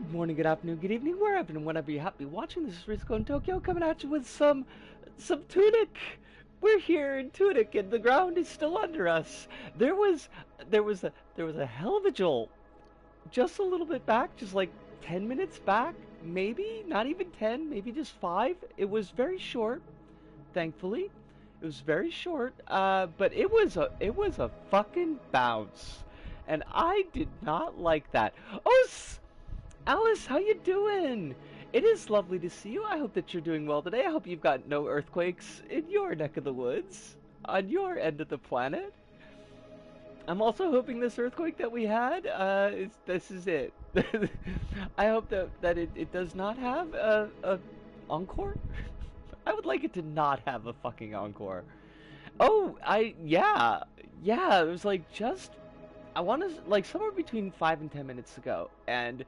Good morning, good afternoon, good evening, wherever and whenever you happen to be watching. This is Risco in Tokyo coming at you with some Tunic. We're here in Tunic and the ground is still under us. There was a hell of a jolt just a little bit back, just like 10 minutes back, maybe, not even 10, maybe just 5. It was very short, thankfully. It was very short, but it was a fucking bounce. And I did not like that. Oh, Alice, how you doing? It is lovely to see you. I hope that you're doing well today. I hope you've got no earthquakes in your neck of the woods, on your end of the planet. I'm also hoping this earthquake that we had, this is it. I hope that it does not have a encore. I would like it to not have a fucking encore. Oh, yeah, it was like I want to, like, somewhere between 5 and 10 minutes ago, and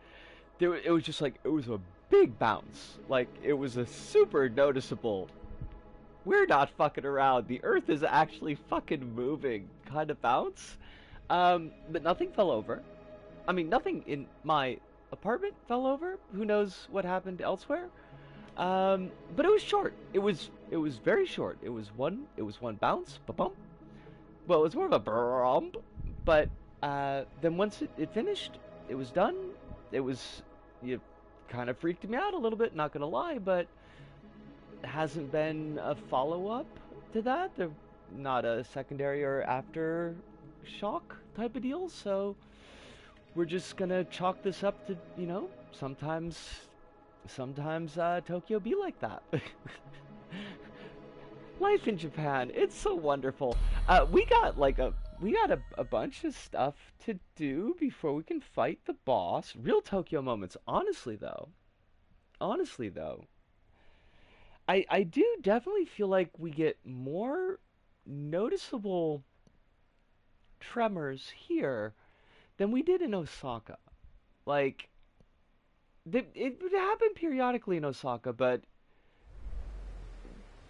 it was just like, it was a big bounce. Like, it was a super noticeable, we're not fucking around, the earth is actually fucking moving kind of bounce. But nothing fell over. I mean, nothing in my apartment fell over. Who knows what happened elsewhere? But it was short. It was very short. It was one bounce, ba-bump. Well, it was more of a brump, but then once it finished, it was done. You kind of freaked me out a little bit, not gonna lie, but hasn't been a follow-up to that. There, not a secondary or after shock type of deal, so we're just gonna chalk this up to, sometimes Tokyo be like that. Life in Japan, it's so wonderful. We got a bunch of stuff to do before we can fight the boss. Real Tokyo moments. Honestly though, I do definitely feel like we get more noticeable tremors here than we did in Osaka. Like, it would happen periodically in Osaka, but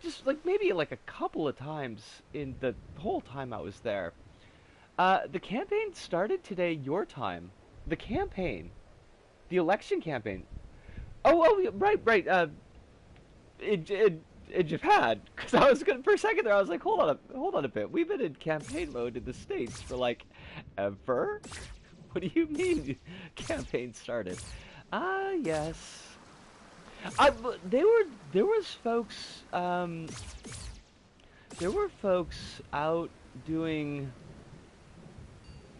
just like maybe like a couple of times in the whole time I was there. The campaign started today, your time. The campaign, the election campaign. Oh, right. In Japan, because I was gonna for a second there. I was like, hold on a bit. We've been in campaign mode in the States for like ever. What do you mean, campaign started? Ah, yes. There was folks. There were folks out doing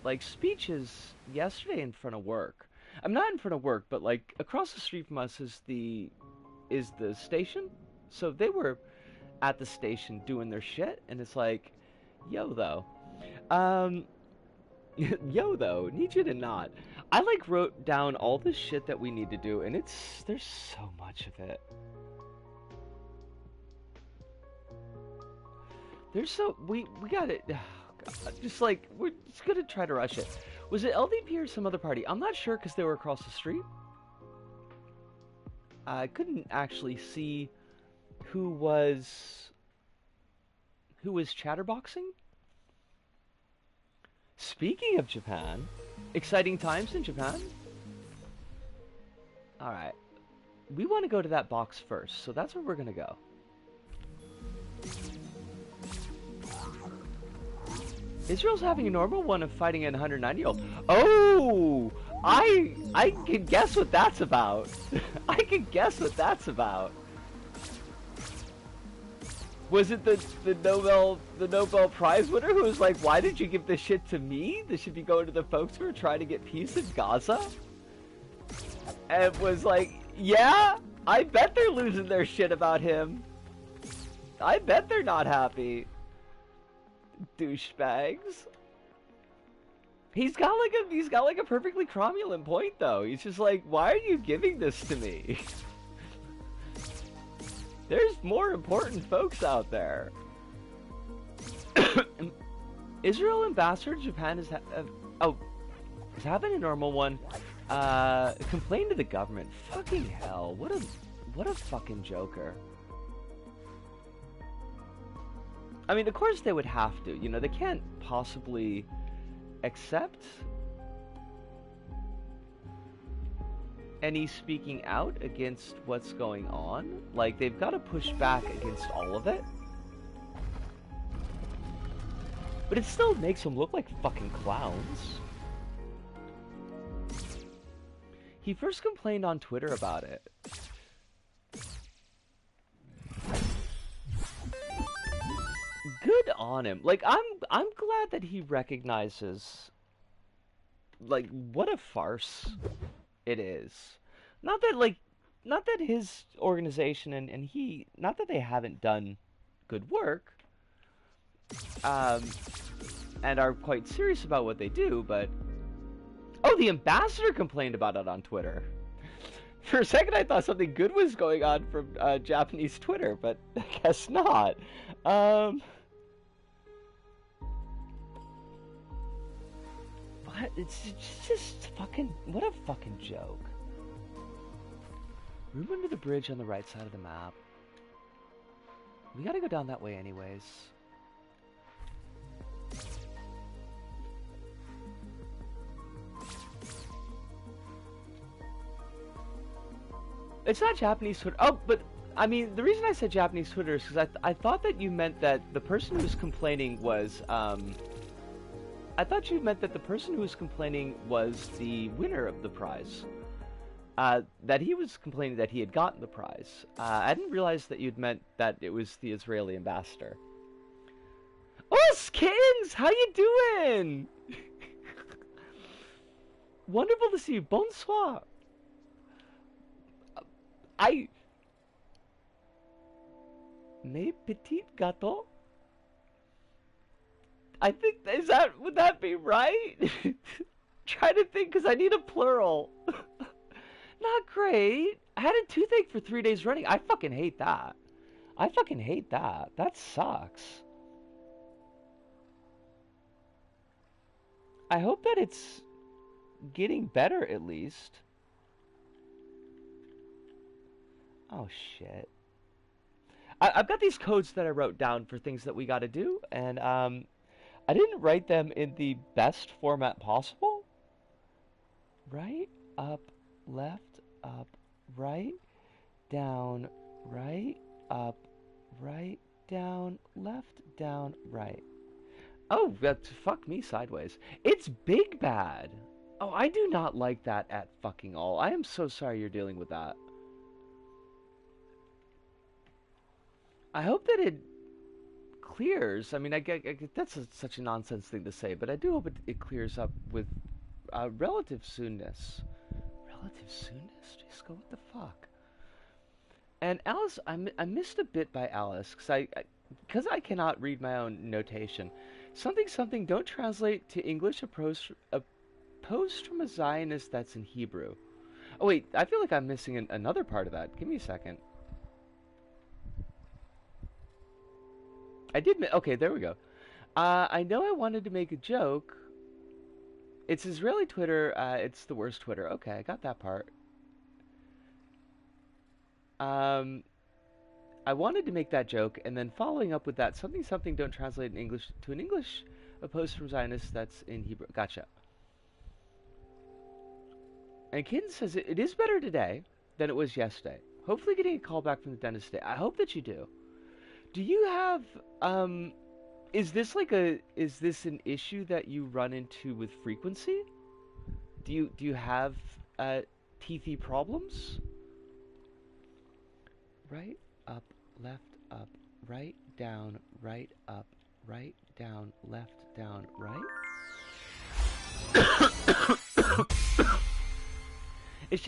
like speeches yesterday in front of work. I'm not in front of work, but like across the street from us is the station. So they were at the station doing their shit, and it's like, yo though, um, yo though, need you to not. I like wrote down all the shit that we need to do, and there's so much of it. There's so we got it. Oh, God. Just like we're just gonna try to rush it. Was it LDP or some other party? I'm not sure because they were across the street. I couldn't actually see who was chatterboxing. Speaking of Japan, exciting times in Japan. All right, we want to go to that box first, so that's where we're gonna go. Israel's having a normal one of fighting a 190-year-old. Oh, I can guess what that's about. I can guess what that's about. Was it the Nobel Prize winner who was like, why did you give this shit to me? This should be going to the folks who are trying to get peace in Gaza? And was like, yeah, I bet they're losing their shit about him. I bet they're not happy. Douchebags. He's got like a perfectly cromulent point though. He's just like, why are you giving this to me? There's more important folks out there. Israel ambassador to Japan is having a normal one. Complain to the government. Fucking hell! What a fucking joker. I mean, of course they would have to. You know, they can't possibly accept any speaking out against what's going on. Like, they've got to push back against all of it. But it still makes them look like fucking clowns. He first complained on Twitter about it. Good on him. Like, I'm glad that he recognizes, like, what a farce it is. Not that his organization and he, not that they haven't done good work, and are quite serious about what they do, but... Oh, the ambassador complained about it on Twitter. For a second, I thought something good was going on from Japanese Twitter, but I guess not. What? It's just fucking... What a fucking joke. Room under the bridge on the right side of the map. We gotta go down that way anyways. It's not Japanese Twitter. Oh, but I mean, the reason I said Japanese Twitter is because I thought that you meant that the person who was complaining was I thought you meant that the person who was complaining was the winner of the prize. That he was complaining that he had gotten the prize. I didn't realize that you'd meant that it was the Israeli ambassador. Oh, Skins! How you doing? Wonderful to see you. Bonsoir. Mes petits gâteaux? I think, would that be right? Trying to think, because I need a plural. Not great. I had a toothache for 3 days running. I fucking hate that. I fucking hate that. That sucks. I hope that it's getting better, at least. Oh, shit. I've got these codes that I wrote down for things that we gotta do, and, I didn't write them in the best format possible. Right, up, left, up, right, down, right, up, right, down, left, down, right. Oh, that's fuck me sideways. It's Big Bad. Oh, I do not like that at fucking all. I am so sorry you're dealing with that. I hope that it clears. I mean, I get that's such a nonsense thing to say, but I do hope it clears up with relative soonness. Relative soonness? Just go, what the fuck? And Alice, I missed a bit by Alice, because I cannot read my own notation. Something don't translate to English a post from a Zionist that's in Hebrew. Oh wait, I feel like I'm missing another part of that. Give me a second. I did. Okay, there we go. I know I wanted to make a joke. It's Israeli Twitter. It's the worst Twitter. Okay, I got that part. I wanted to make that joke, and then following up with that, something don't translate in English to an English a post from Zionists that's in Hebrew. Gotcha. And Kitten says it is better today than it was yesterday. Hopefully getting a call back from the dentist today. I hope that you do. Do you have, is this an issue that you run into with frequency? Do you have, teethy problems? Right, up, left, up, right, down, up, right, down, left, down, right? It's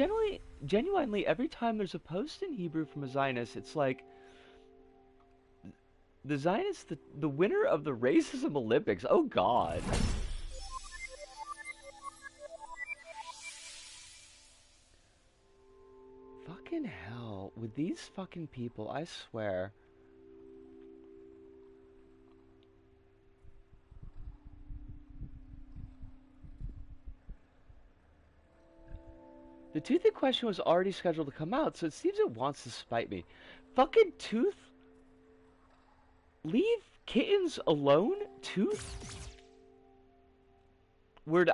genuinely, every time there's a post in Hebrew from a Zionist, it's like, the Zionists, the winner of the Racism Olympics. Oh, God. Fucking hell. With these fucking people, I swear. The Toothy question was already scheduled to come out, so it seems it wants to spite me. Fucking Tooth? Leave kittens alone, Tooth?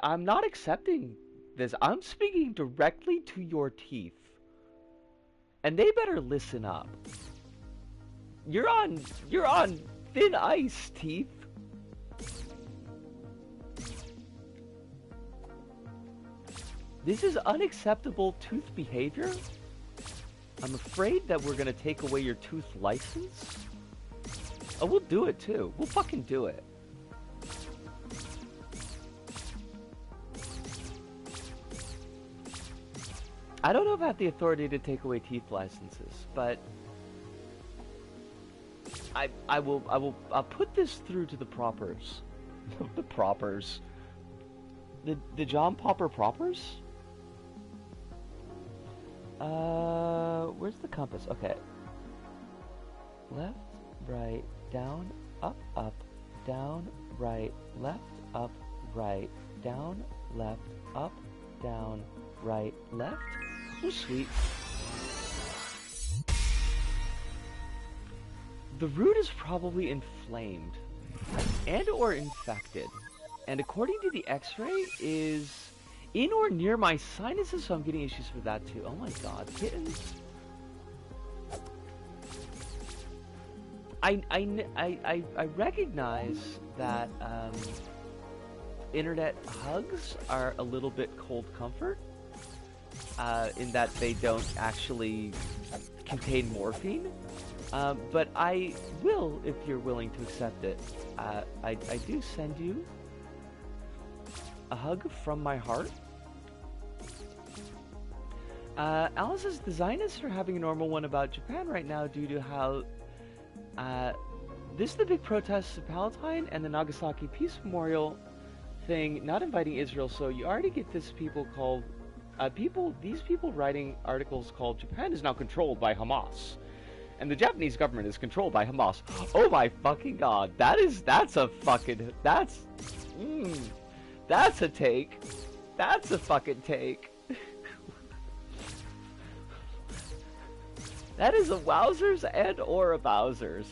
I'm not accepting this. I'm speaking directly to your teeth. And they better listen up. You're on thin ice, teeth. This is unacceptable tooth behavior. I'm afraid that we're gonna take away your tooth license. Oh, we'll do it too. We'll fucking do it. I don't know if I have the authority to take away teeth licenses, but I'll put this through to the propers. The propers. The John Popper propers? Where's the compass? Okay. Left, right, down, up, down, right, left, up, right, down, left, up, down, right, left. Oh, sweet. The root is probably inflamed and or infected, and according to the x-ray is in or near my sinuses, so I'm getting issues with that too. Oh my god, kittens. I recognize that internet hugs are a little bit cold comfort, in that they don't actually contain morphine. But I will, if you're willing to accept it. I do send you a hug from my heart. Alice says, the Zionists are having a normal one about Japan right now due to how this is the big protests of Palestine and the Nagasaki Peace Memorial thing not inviting Israel, so you already get this people called these people writing articles called Japan is now controlled by Hamas. And the Japanese government is controlled by Hamas. Oh my fucking god. That's a take. That's a fucking take. That is a wowzers and or a Bowsers.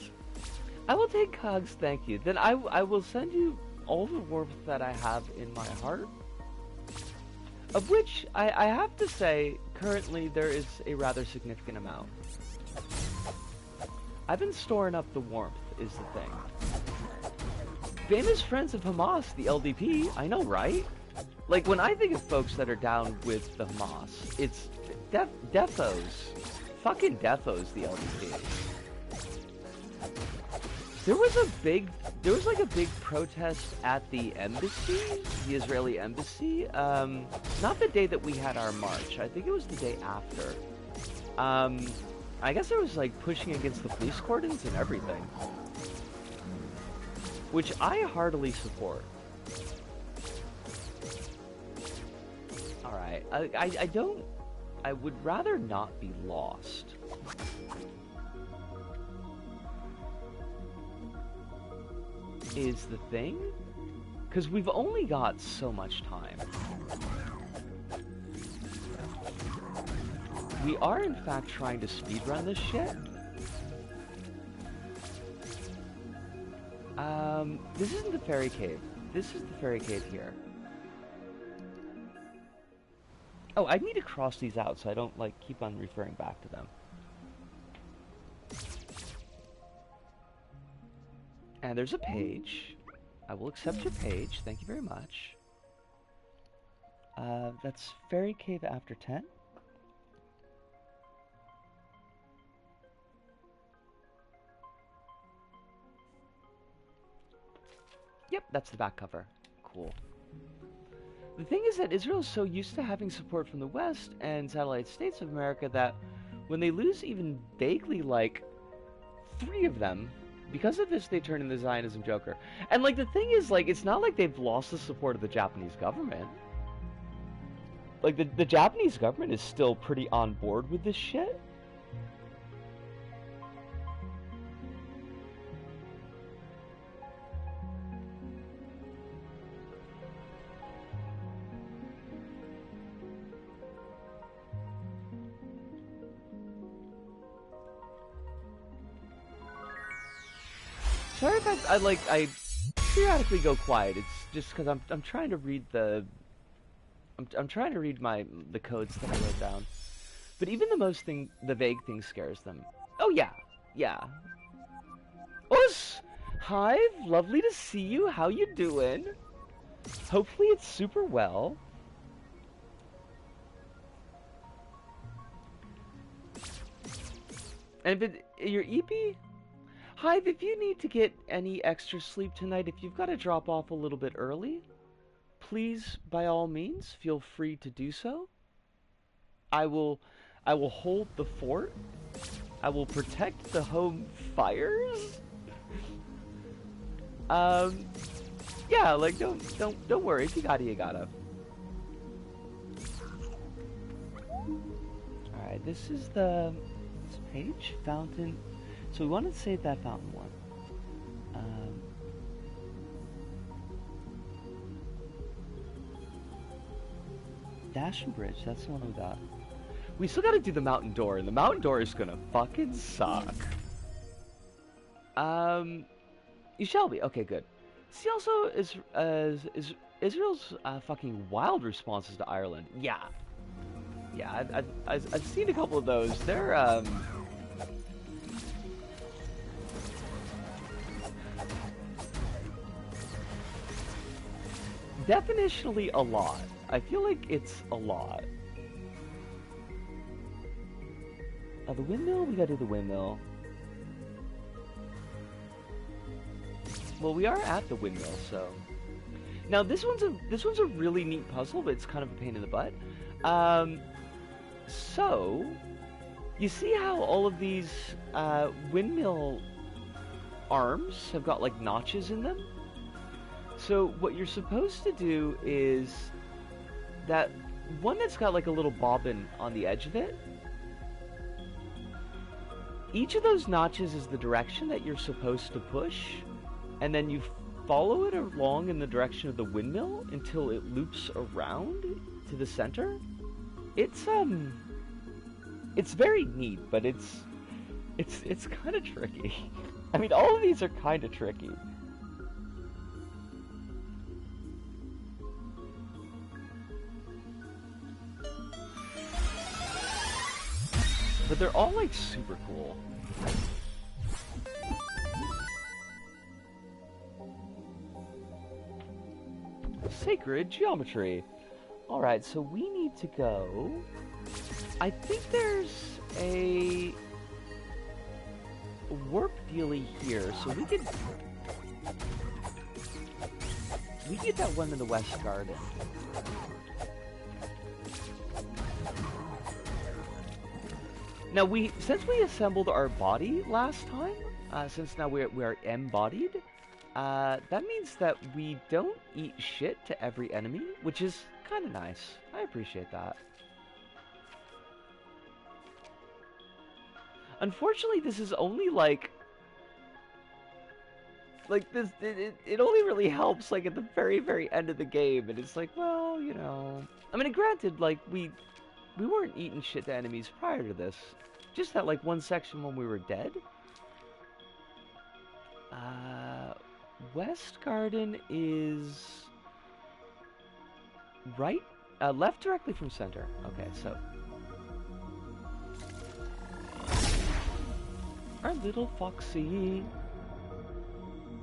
I will take cogs, thank you. Then I will send you all the warmth that I have in my heart. Of which, I have to say, currently there is a rather significant amount. I've been storing up the warmth, is the thing. Famous friends of Hamas, the LDP, I know, right? Like, when I think of folks that are down with the Hamas, it's defos. Fucking defos, the LDP. There was like a big protest at the embassy, the Israeli embassy. Not the day that we had our march. I think it was the day after. I guess there was like pushing against the police cordons and everything, which I heartily support. All right, I would rather not be lost. Is the thing, because we've only got so much time. We are in fact trying to speedrun this shit. This isn't the fairy cave. This is the fairy cave here. Oh, I need to cross these out so I don't like keep on referring back to them. And there's a page. I will accept your page. Thank you very much. That's Fairy Cave after 10. Yep, that's the back cover. Cool. The thing is that Israel is so used to having support from the West and satellite states of America that when they lose even vaguely like 3 of them, because of this, they turn into the Zionism Joker. And, like, the thing is, like, it's not like they've lost the support of the Japanese government. Like, the Japanese government is still pretty on board with this shit. Sorry if I periodically go quiet. It's just because I'm trying to read the I'm trying to read the codes that I wrote down. But even the vague thing scares them. Oh yeah, yeah. Us, Hive, lovely to see you. How you doing? Hopefully it's super well. And if your EP, Hive, if you need to get any extra sleep tonight, if you've got to drop off a little bit early, please, by all means, feel free to do so. I will hold the fort. I will protect the home fires. Yeah, like don't worry. If you gotta, you gotta. All right, this is this page fountain. So we want to save that fountain one. Dash and bridge. That's the one we got. We still got to do the mountain door, and the mountain door is gonna fucking suck. You shall be. Okay, good. See also is Israel's fucking wild responses to Ireland. Yeah, yeah. I've seen a couple of those. They're definitionally a lot. I feel like it's a lot. The windmill. We gotta do the windmill. Well, we are at the windmill, so now this one's a really neat puzzle, but it's kind of a pain in the butt. So you see how all of these windmill arms have got like notches in them? So what you're supposed to do is that one that's got like a little bobbin on the edge of it. Each of those notches is the direction that you're supposed to push. And then you follow it along in the direction of the windmill until it loops around to the center. It's very neat, but it's kind of tricky. I mean, all of these are kind of tricky. But they're all like super cool. Sacred geometry. Alright, so we need to go... I think there's a warp dealy here, so we could get that one in the West Garden. Now since we assembled our body last time, since now we are embodied, that means that we don't eat shit to every enemy, which is kind of nice. I appreciate that. Unfortunately, this is only like this. It only really helps like at the very end of the game, and it's like, well, you know. I mean, granted, like we weren't eating shit to enemies prior to this. Just that like one section when we were dead. West Garden is right, left directly from center. Okay, so our little foxy.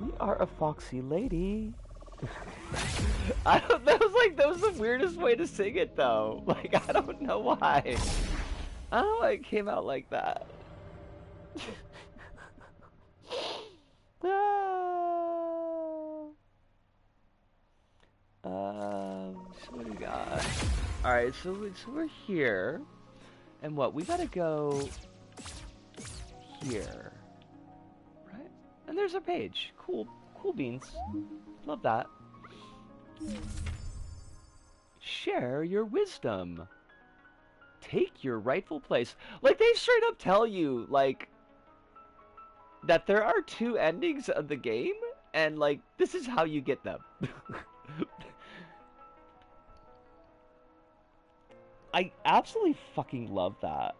We are a foxy lady. That was the weirdest way to sing it though. Like, I don't know why. I don't know why it came out like that. So what do we got? Alright, so we're here. And what? We gotta go here. Right? And there's our page. Cool beans. Love that. Share your wisdom. Take your rightful place. Like, they straight up tell you, like, that there are two endings of the game, and, like, this is how you get them. I absolutely fucking love that.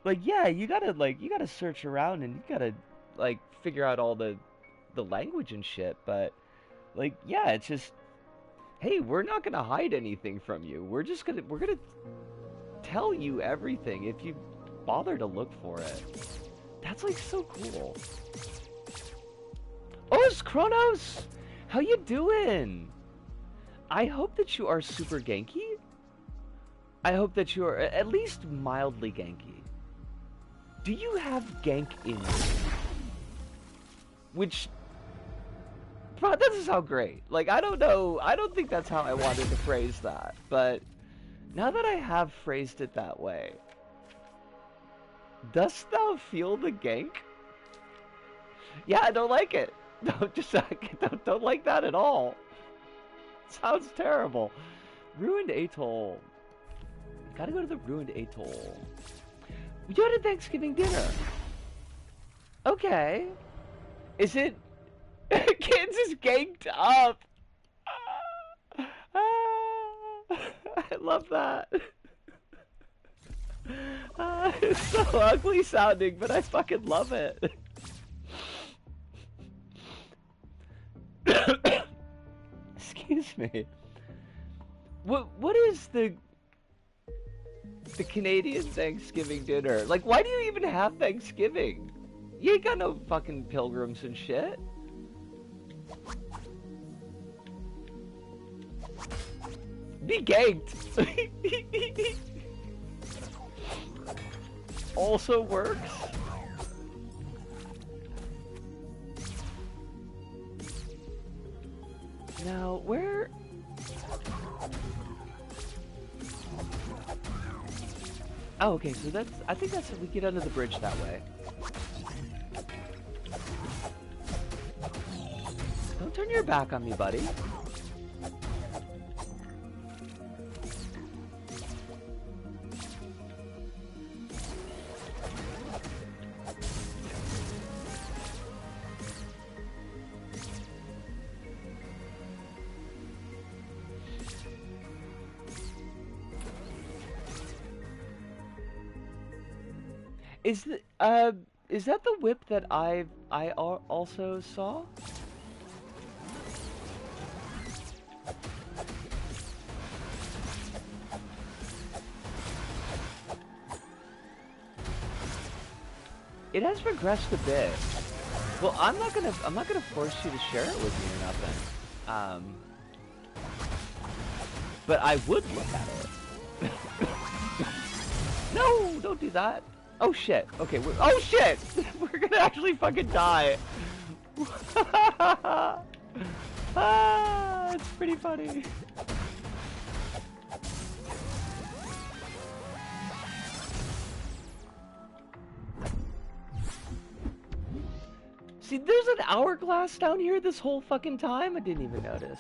Like, yeah, you gotta search around and you gotta, like, figure out all the language and shit, but, like, yeah, it's just, Hey, we're not gonna hide anything from you. We're gonna tell you everything if you bother to look for it. That's like so cool. Oh, it's Kronos! How you doing? I hope that you are super Genki. I hope that you are at least mildly Genki. Do you have Genk in you? Which, that doesn't sound great. Like, I don't know. I don't think that's how I wanted to phrase that. But now that I have phrased it that way, dost thou feel the Genk? Yeah, I don't like it. Don't like that at all. Sounds terrible. Ruined Atoll. Gotta go to the Ruined Atoll. We had a Thanksgiving dinner. Okay. Is it... Kansas ganked up. I love that. It's so ugly sounding, but I fucking love it. Excuse me. What is the Canadian Thanksgiving dinner? Like, why do you even have Thanksgiving? You ain't got no fucking pilgrims and shit. Be ganked. Also works. Now, where... Oh, okay, so that's... I think that's... We get under the bridge that way. Don't turn your back on me, buddy. Is that the whip that I also saw? It has progressed a bit. Well, I'm not gonna force you to share it with me or nothing. But I would look at it. No, don't do that. Oh shit. Okay, oh shit! We're gonna actually fucking die. It's pretty funny. See, there's an hourglass down here this whole fucking time. I didn't even notice.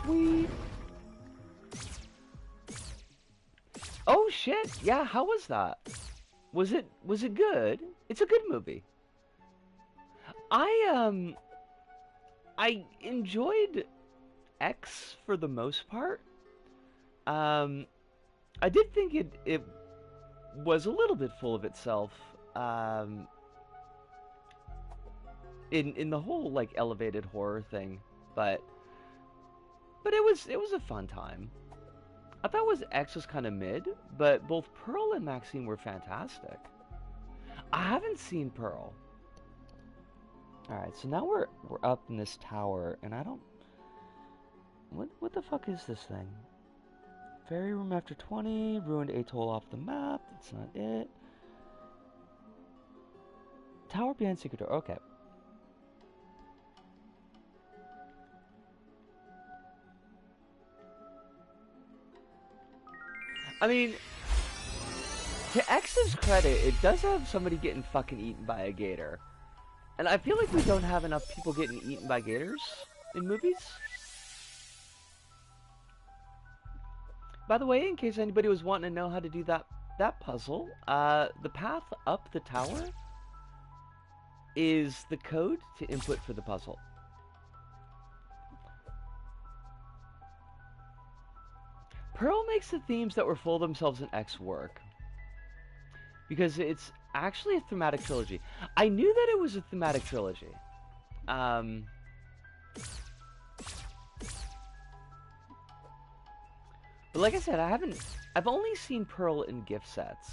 Sweet. Oh shit. Yeah, how was that? Was it good? It's a good movie. I enjoyed X for the most part. I did think it was a little bit full of itself. In the whole like elevated horror thing, but it was a fun time. I thought X was kind of mid, but both Pearl and Maxine were fantastic. I haven't seen Pearl. All right, so now we're up in this tower, and I don't. What the fuck is this thing? Fairy room after 20, ruined atoll off the map. That's not it. Tower behind secret door. Okay. I mean, to X's credit, it does have somebody getting fucking eaten by a gator. And I feel like we don't have enough people getting eaten by gators in movies. By the way, in case anybody was wanting to know how to do that puzzle, the path up the tower is the code to input for the puzzle. Pearl makes the themes that were full of themselves in X work. Because it's actually a thematic trilogy. I knew that it was a thematic trilogy. Um, but like I said, I've only seen Pearl in gift sets.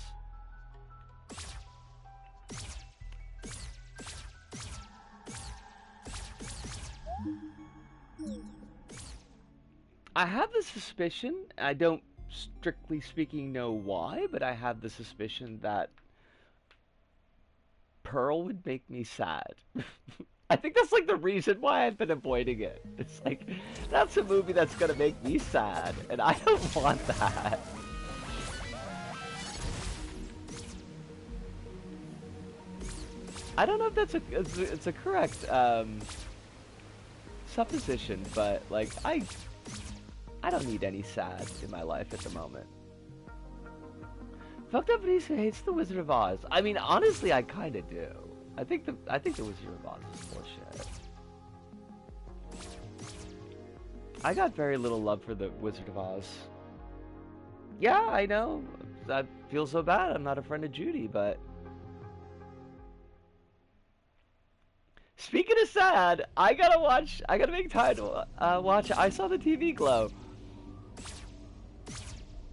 I have the suspicion, I don't strictly speaking know why, but I have the suspicion that Pearl would make me sad. I think that's like the reason why I've been avoiding it. It's like, that's a movie that's gonna make me sad, and I don't want that. I don't know if that's it's a correct supposition, but like I don't need any sad in my life at the moment. Fucked up Vanessa hates the Wizard of Oz. I mean, honestly, I kind of do. I think the Wizard of Oz is bullshit. I got very little love for the Wizard of Oz. Yeah, I know. I feel so bad. I'm not a friend of Judy, but speaking of sad, I gotta make time to watch I Saw the TV Glow.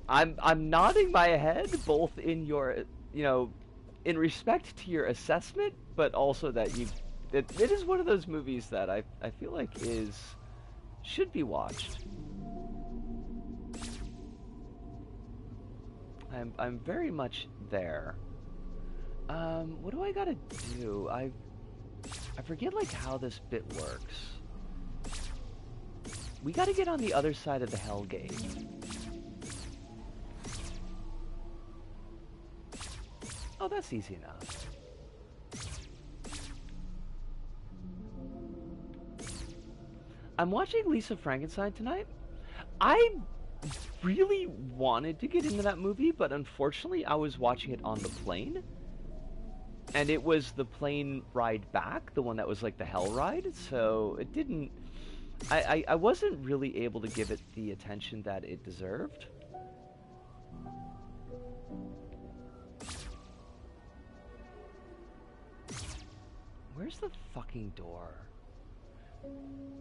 I'm nodding my head both in your, in respect to your assessment, but also that it is one of those movies that I feel like should be watched. I'm very much there. What do I gotta do? I forget like how this bit works. We gotta get on the other side of the Hell Gate. Oh, that's easy enough. I'm watching Lisa Frankenstein tonight. I really wanted to get into that movie, but unfortunately I was watching it on the plane. And it was the plane ride back, the one that was like the hell ride, so it didn't... I wasn't really able to give it the attention that it deserved. Where's the fucking door?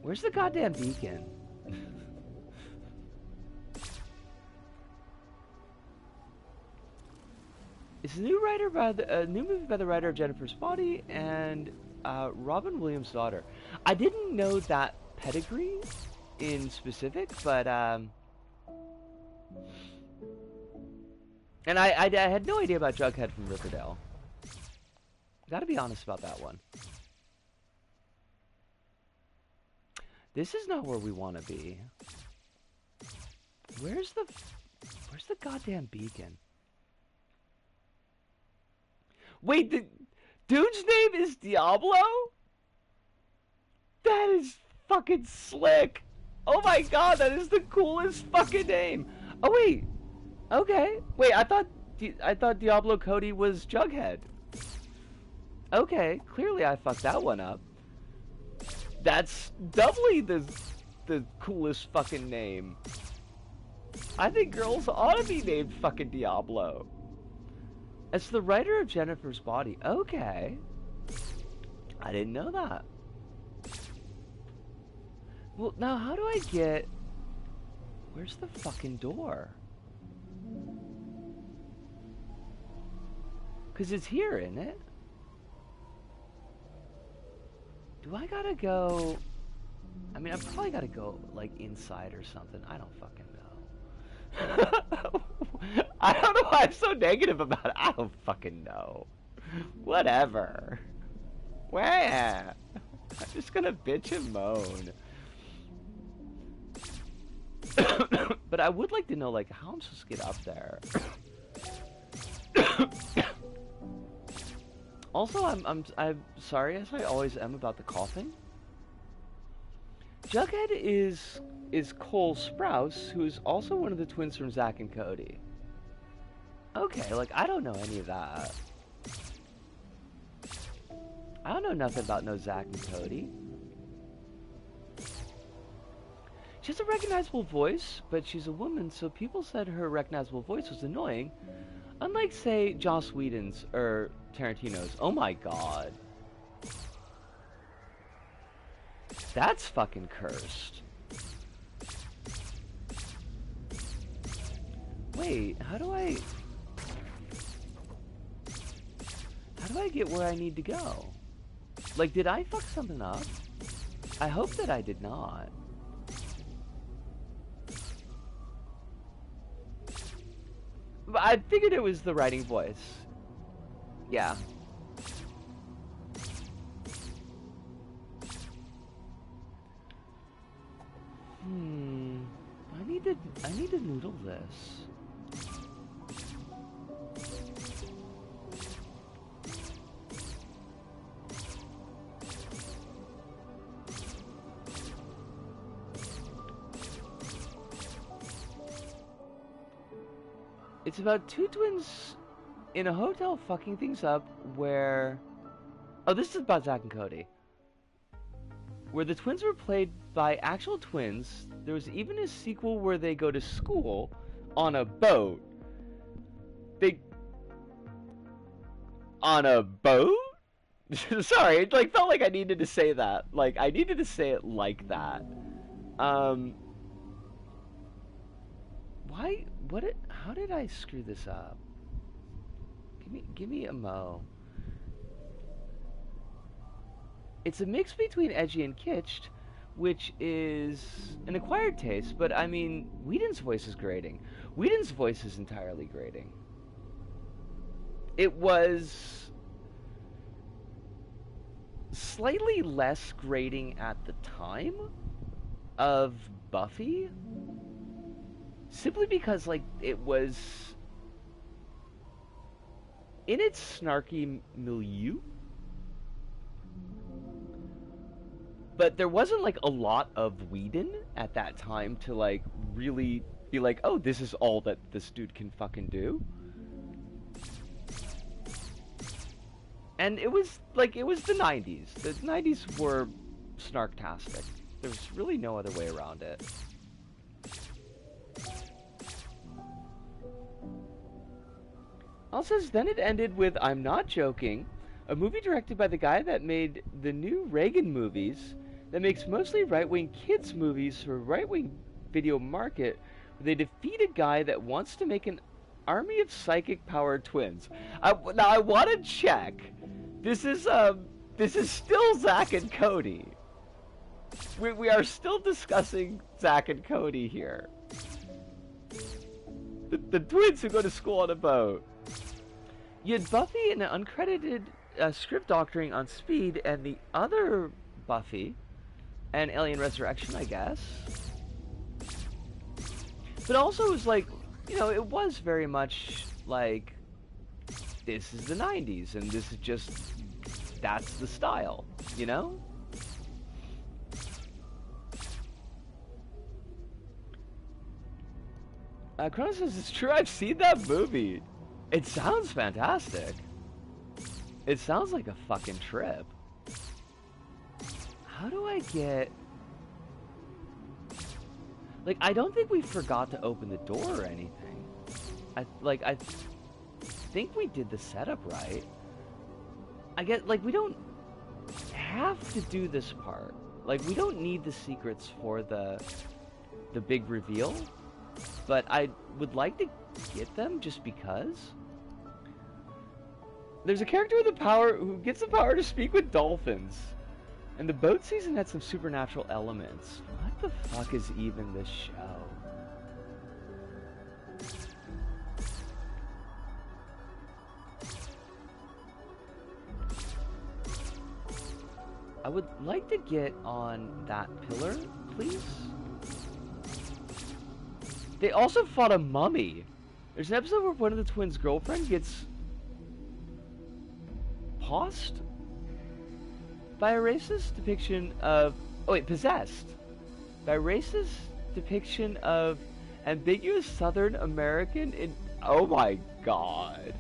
Where's the goddamn beacon? It's a new movie by the writer of Jennifer's Body and Robin Williams' daughter. I didn't know that pedigree in specific, but and I had no idea about Jughead from Riverdale. Gotta be honest about that one. This is not where we want to be. Where's the goddamn beacon? Wait, the dude's name is Diablo? That is fucking slick. Oh my god, that is the coolest fucking name. Oh wait. Okay. Wait, I thought Diablo Cody was Jughead. Okay, clearly I fucked that one up. That's doubly the coolest fucking name. I think girls ought to be named fucking Diablo. It's the writer of Jennifer's Body. Okay. I didn't know that. Well, now how do I get... Where's the fucking door? Because it's here, isn't it? Do I gotta go... I mean, I probably gotta go, like, inside or something. I don't fucking know. I don't know why I'm so negative about it. I don't fucking know. Whatever. Where? I'm just gonna bitch and moan. But I would like to know, like, how I'm supposed to get up there. Also, I'm sorry, as I always am, about the coughing. Jughead is Cole Sprouse, who is also one of the twins from Zack and Cody. Okay, like, I don't know any of that. I don't know nothing about no Zack and Cody. She has a recognizable voice, but she's a woman, so people said her recognizable voice was annoying. Unlike, say, Joss Whedon's or Tarantino's. Oh my god. That's fucking cursed. Wait, how do I get where I need to go? Like, did I fuck something up? I hope that I did not. But I figured it was the writing voice. Yeah. I need to noodle this. It's about two twins in a hotel fucking things up where... Oh, this is about Zack and Cody. Where the twins were played by actual twins. There was even a sequel where they go to school on a boat. On a boat? Sorry, it like felt like I needed to say that. Like, I needed to say it like that. How did I screw this up? Give me a mo. It's a mix between edgy and kitsched, which is an acquired taste, but I mean, Whedon's voice is grating. Whedon's voice is entirely grating. It was slightly less grating at the time of Buffy, simply because, like, it was in its snarky milieu. But there wasn't, like, a lot of Whedon at that time to, like, really be like, oh, this is all that this dude can fucking do. And it was, like, it was the 90s. The 90s were snarktastic. There was really no other way around it. Also says, then it ended with I'm Not Joking, a movie directed by the guy that made the new Reagan movies, that makes mostly right-wing kids movies for a right-wing video market, where they defeat a guy that wants to make an army of psychic-powered twins. Now I want to check. This is still Zack and Cody. We are still discussing Zack and Cody here. The twins who go to school on a boat. You had Buffy and an uncredited script doctoring on Speed, and the other Buffy and Alien Resurrection, I guess. But also it was like, you know, it was very much like, this is the 90s, and this is just, that's the style, you know? Kronos says, it's true, I've seen that movie. It sounds fantastic. It sounds like a fucking trip. How do I get... Like, I don't think we forgot to open the door or anything. I think we did the setup right. I get, like, we don't have to do this part. Like, we don't need the secrets for the big reveal. But I would like to get them just because. There's a character with the power who gets the power to speak with dolphins. And the boat season had some supernatural elements. What the fuck is even this show? I would like to get on that pillar, please. They also fought a mummy. There's an episode where one of the twins' girlfriend gets possessed by a racist depiction of... Oh wait, possessed by a racist depiction of ambiguous Southern American in... Oh my god.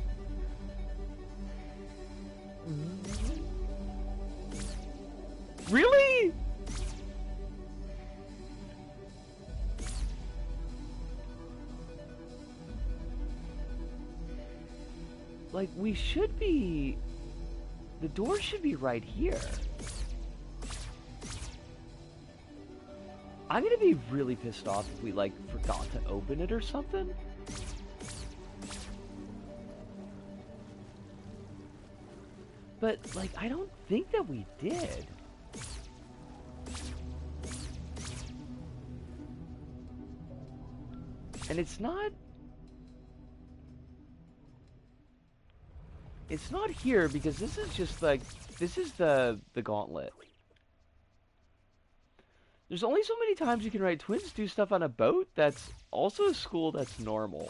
Really? like, we should be... The door should be right here. I'm gonna be really pissed off if we, like, forgot to open it or something. But, like, I don't think that we did. And it's not here because this is just like, this is the gauntlet. There's only so many times you can write twins do stuff on a boat that's also a school that's normal.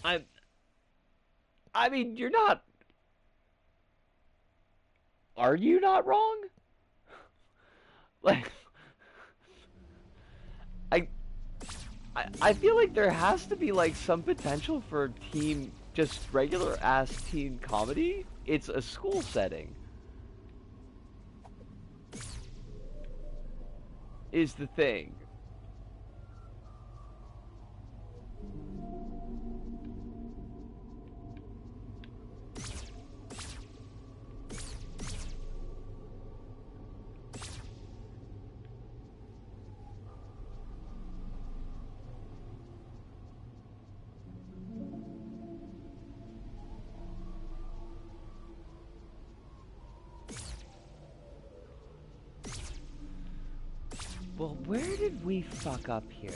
I mean, you're not... Are you not wrong? Like... I feel like there has to be, like, some potential for teen, just regular-ass teen comedy. It's a school setting. Is the thing. Well, where did we fuck up here?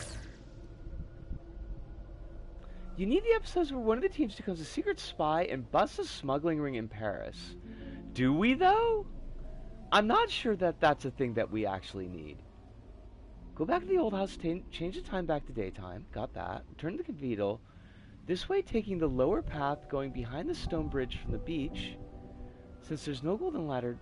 You need the episodes where one of the teams becomes a secret spy and busts a smuggling ring in Paris. Do we, though? I'm not sure that that's a thing that we actually need. Go back to the old house, change the time back to daytime. Got that. Return to the cathedral. This way, taking the lower path, going behind the stone bridge from the beach. Since there's no golden ladder...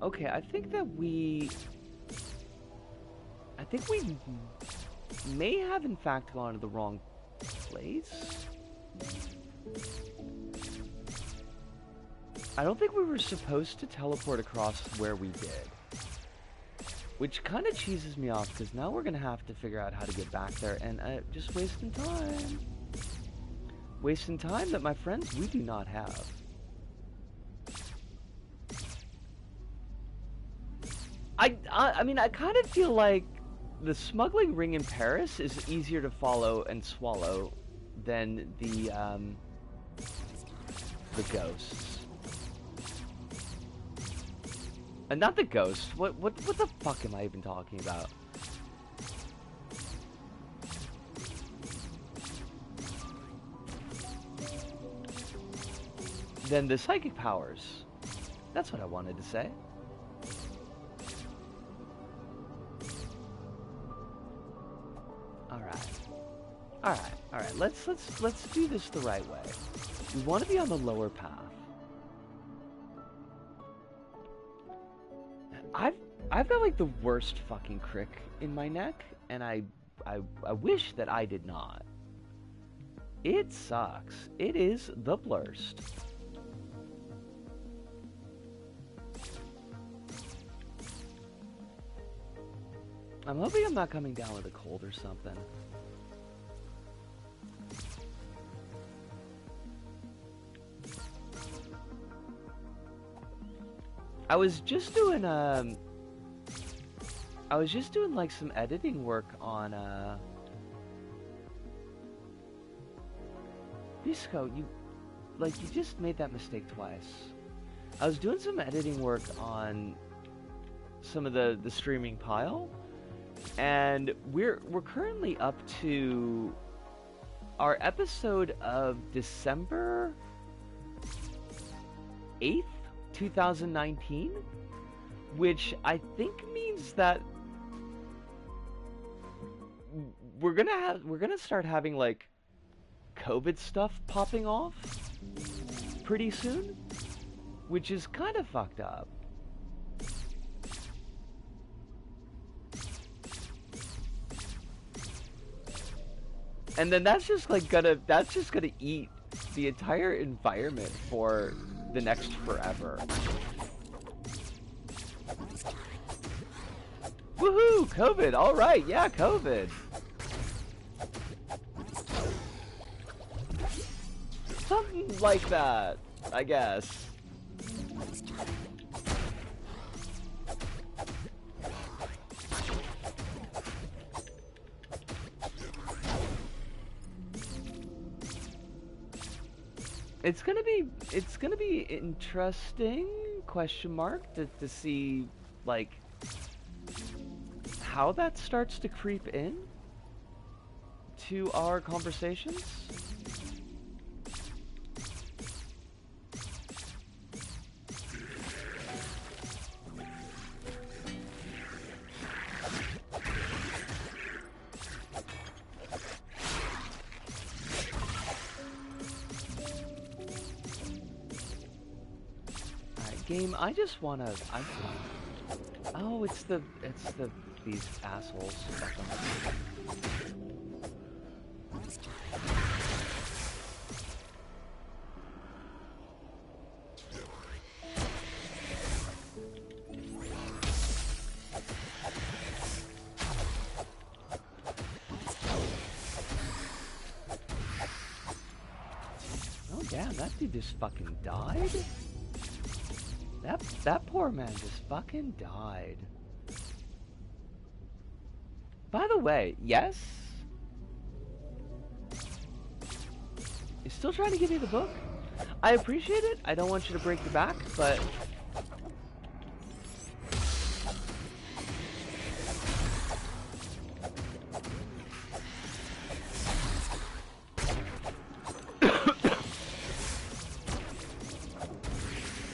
Okay, I think we may have in fact gone to the wrong place. I don't think we were supposed to teleport across where we did. Which kind of cheeses me off, because now we're going to have to figure out how to get back there, and just wasting time. Wasting time that, my friends, we do not have. I mean, I kind of feel like the smuggling ring in Paris is easier to follow and swallow than the ghosts. Not the ghosts. What the fuck am I even talking about? Than the psychic powers. That's what I wanted to say. Alright, let's do this the right way. We want to be on the lower path. I've got like the worst fucking crick in my neck, and I wish that I did not. It sucks. It is the blurst. I'm hoping I'm not coming down with a cold or something. I was just doing like some editing work on Bisco, you just made that mistake twice. I was doing some editing work on some of the streaming pile, and we're currently up to our episode of December 8th, 2019, which I think means that we're gonna start having like COVID stuff popping off pretty soon, which is kind of fucked up. And then that's just gonna eat the entire environment for the next forever. Woohoo! COVID! Alright, yeah, COVID! Something like that, I guess. It's gonna be interesting, question mark, to see, like, how that starts to creep in to our conversations. Game, I just wanna. Oh, it's these assholes. Oh damn, that dude just fucking died. That poor man just fucking died. By the way, yes? You're still trying to give me the book? I appreciate it. I don't want you to break your back, but...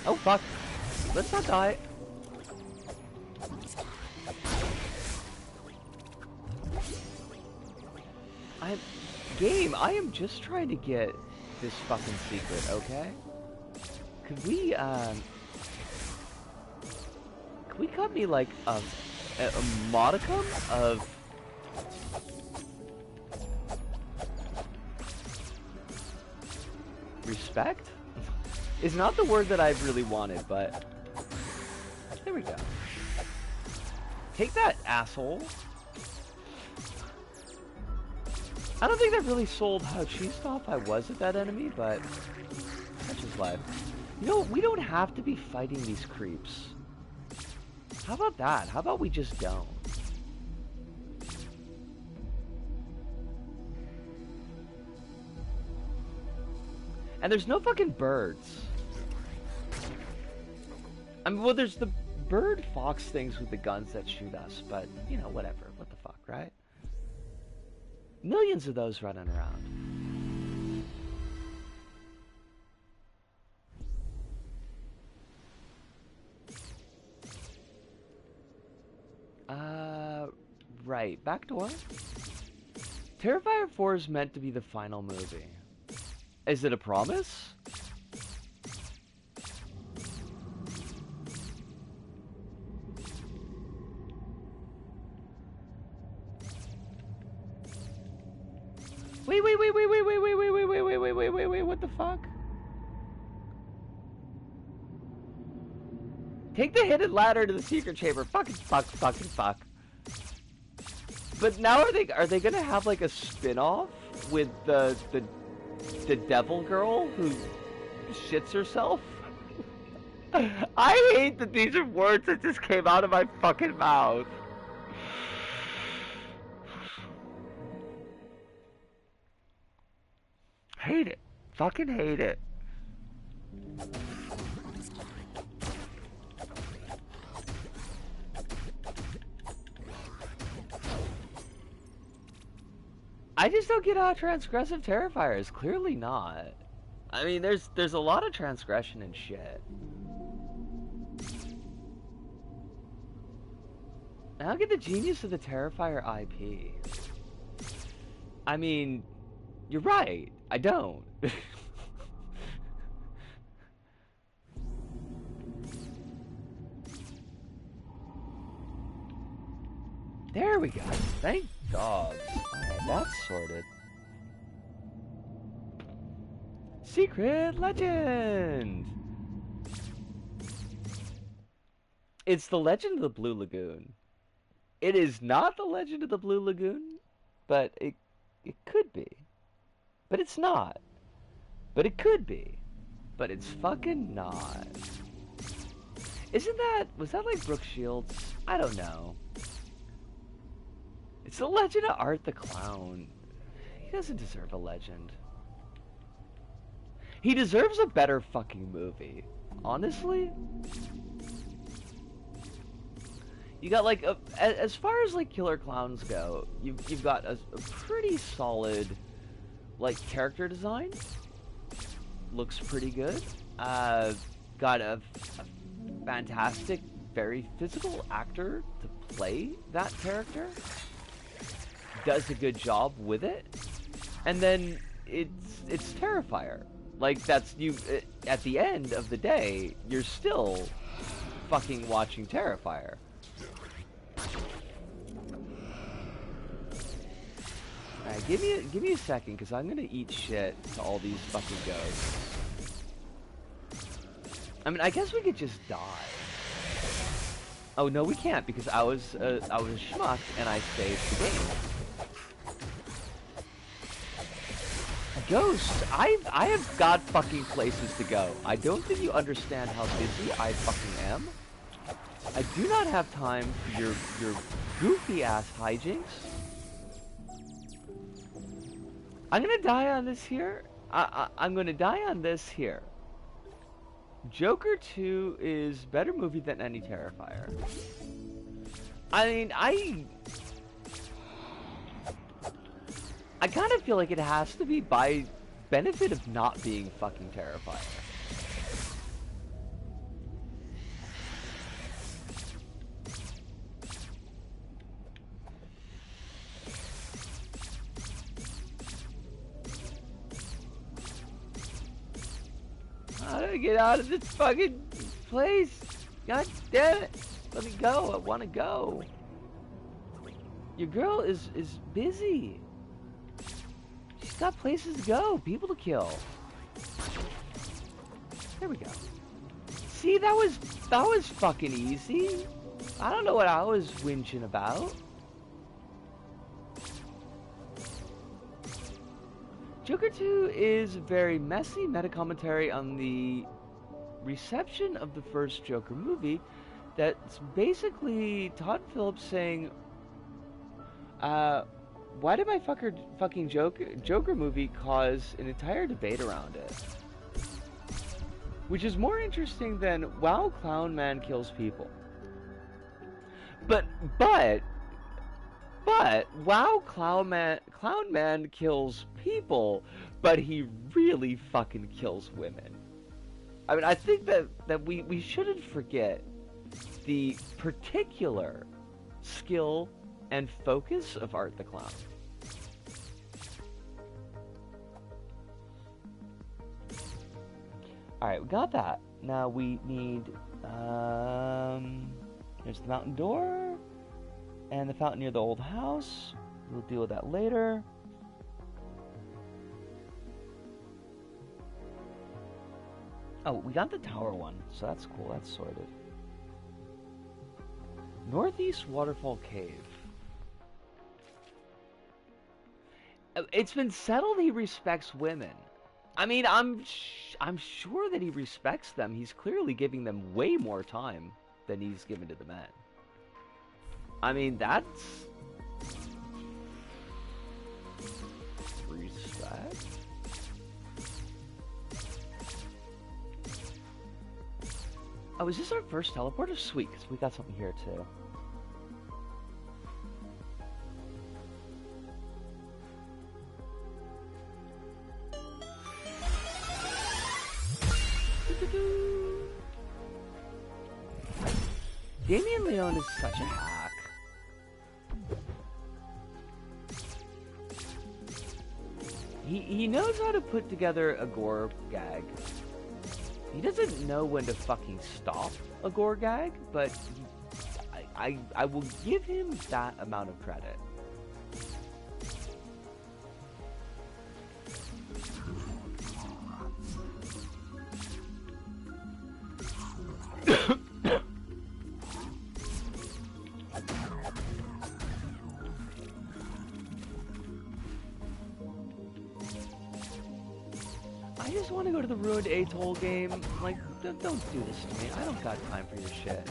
Oh, fuck. Let's not die. I am just trying to get this fucking secret, okay? Could we cut me like a modicum of respect? Is not the word that I really wanted, but there we go. Take that, asshole. I don't think that really sold how cheesed off I was at that enemy, but that's just life. You know, we don't have to be fighting these creeps. How about that? How about we just don't? And there's no fucking birds. I mean, well, there's the bird fox things with the guns that shoot us, but, you know, whatever. What the fuck, right? Millions of those running around. Right. Back door? Terrifier 4 is meant to be the final movie. Is it a promise? Wait, what the fuck? Take the hidden ladder to the secret chamber. Fucking fuck. But now are they gonna have like a spin-off with the devil girl who shits herself? I hate that these are words that just came out of my fucking mouth. Hate it. Fucking hate it. I just don't get how transgressive Terrifier is. Clearly not. I mean, there's a lot of transgression and shit. I don't get the genius of the Terrifier IP. I mean, you're right. I don't. There we go. Thank God. Alright, that's sorted. secret legend. It's the Legend of the Blue Lagoon. It is not the Legend of the Blue Lagoon, but it could be. But it's not. But it could be. But it's fucking not. Was that like Brooke Shields? I don't know. It's the Legend of Art the Clown. He doesn't deserve a legend. He deserves a better fucking movie. Honestly. You got like, as far as like killer clowns go, you've got a pretty solid, like, character design. Looks pretty good. Got a fantastic, very physical actor to play that character. Does a good job with it. And then it's Terrifier. Like, that's you, at the end of the day, you're still fucking watching Terrifier. Alright, give me a second, because I'm gonna eat shit to all these fucking ghosts. I mean, I guess we could just die. Oh no, we can't, because I was a schmuck and I saved the game. Ghosts, I have got fucking places to go. I don't think you understand how busy I fucking am. I do not have time for your goofy ass hijinks. I'm gonna die on this here. I'm gonna die on this here. Joker 2 is a better movie than any Terrifier. I mean, I kind of feel like it has to be by benefit of not being fucking Terrifier. How do I get out of this fucking place? God damn it. Let me go. I want to go. Your girl is busy. She's got places to go. People to kill. There we go. See, that was fucking easy. I don't know what I was whinging about. Joker 2 is a very messy meta-commentary on the reception of the first Joker movie that's basically Todd Phillips saying, why did my fucking Joker movie cause an entire debate around it? Which is more interesting than, wow, Clown Man kills people. But, wow, Clown Man kills people, but he really fucking kills women. I mean, I think that we shouldn't forget the particular skill and focus of Art the Clown. Alright, we got that. Now we need, there's the mountain door. And the fountain near the old house. We'll deal with that later. Oh, we got the tower one, so that's cool. That's sorted. Northeast Waterfall Cave. It's been settled he respects women. I mean, I'm sure that he respects them. He's clearly giving them way more time than he's given to the men. I mean, that's respect. Oh, is this our first teleporter? Sweet, because we got something here too. Damien Leone is such a hack. He knows how to put together a gore gag. He doesn't know when to fucking stop a gore gag, but I will give him that amount of credit. to the ruined atoll game. Like, don't do this to me. I don't got time for your shit.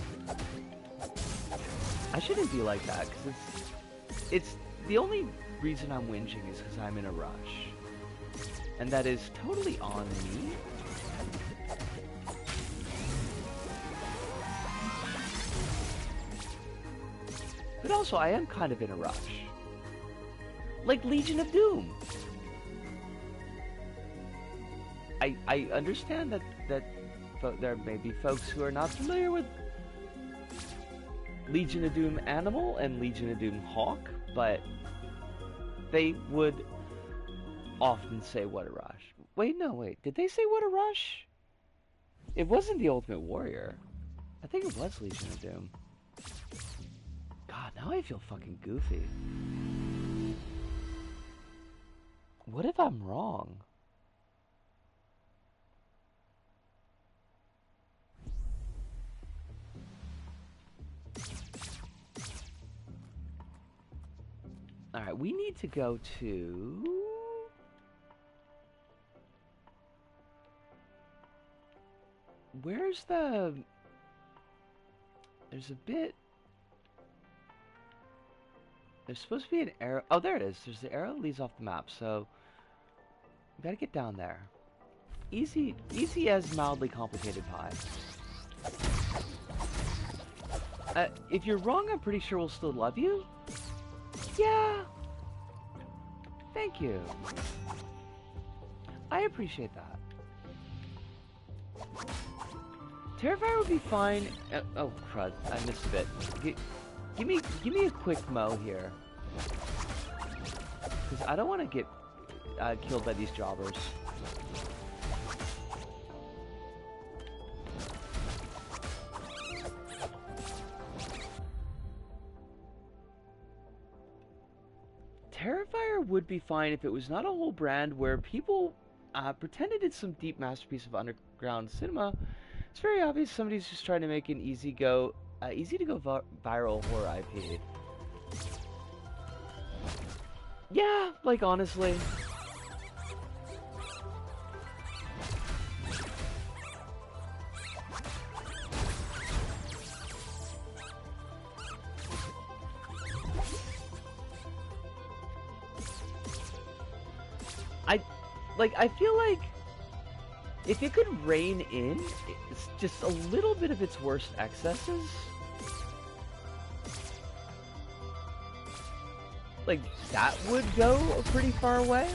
I shouldn't be like that, because it's the only reason I'm whinging is because I'm in a rush. And that is totally on me. But also, I am kind of in a rush. Like Legion of Doom. I understand that there may be folks who are not familiar with Legion of Doom Animal and Legion of Doom Hawk, but they would often say, what a rush. Wait, no, wait. Did they say what a rush? It wasn't the Ultimate Warrior. I think it was Legion of Doom. God, now I feel fucking goofy. What if I'm wrong? Alright, we need to go to... Where's the... There's a bit... There's supposed to be an arrow... Oh, there it is. There's the arrow that leads off the map, so... We gotta get down there. Easy as mildly complicated pie. If you're wrong, I'm pretty sure we'll still love you. Yeah. Thank you. I appreciate that. PtaER would be fine. Oh crud! I missed a bit. Give me a quick mow here, because I don't want to get killed by these jobbers. PtaER would be fine if it was not a whole brand where people pretended it's some deep masterpiece of underground cinema. It's very obvious somebody's just trying to make an easy to go viral horror IP. Yeah, like honestly. I feel like if it could rein in it's just a little bit of its worst excesses, like that would go a pretty far way.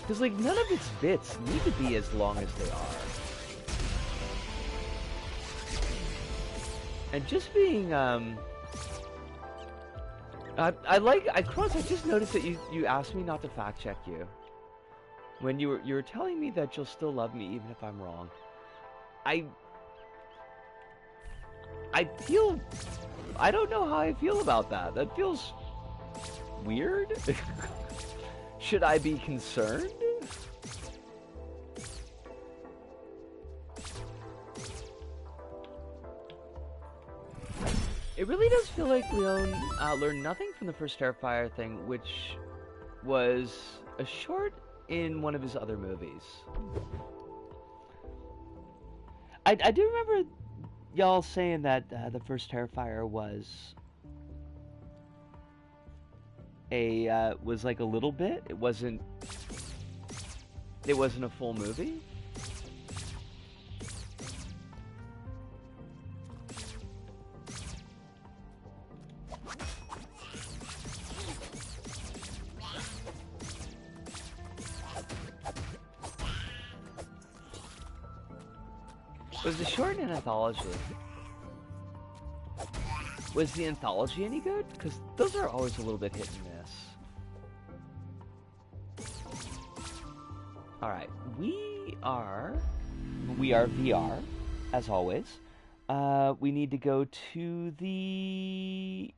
Because like none of its bits need to be as long as they are. And just being I just noticed that you asked me not to fact check you when you were telling me that you'll still love me even if I'm wrong. I don't know how I feel about that. That feels weird. Should I be concerned? It really does feel like Leon learned nothing from the first PtaER thing, which was a short in one of his other movies. I do remember y'all saying that the first PtaER was like a little bit. It wasn't a full movie. Was the short an anthology? Was the anthology any good? Because those are always a little bit hit and miss. Alright, we are VR, as always. We need to go to the...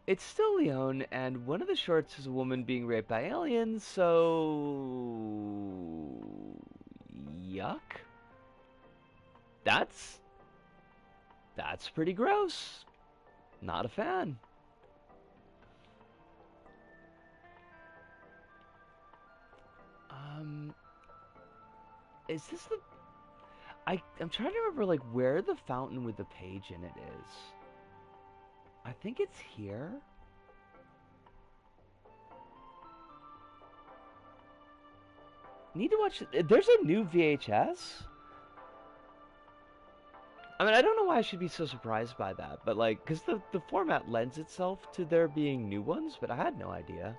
It's still Leon, and one of the shorts is a woman being raped by aliens, so... That's that's pretty gross. Not a fan. Um, is this the? I'm trying to remember like where the fountain with the page in it is. I think it's here. Need to watch. There's a new VHS. I mean, I don't know why I should be so surprised by that, but like, because the format lends itself to there being new ones, but I had no idea.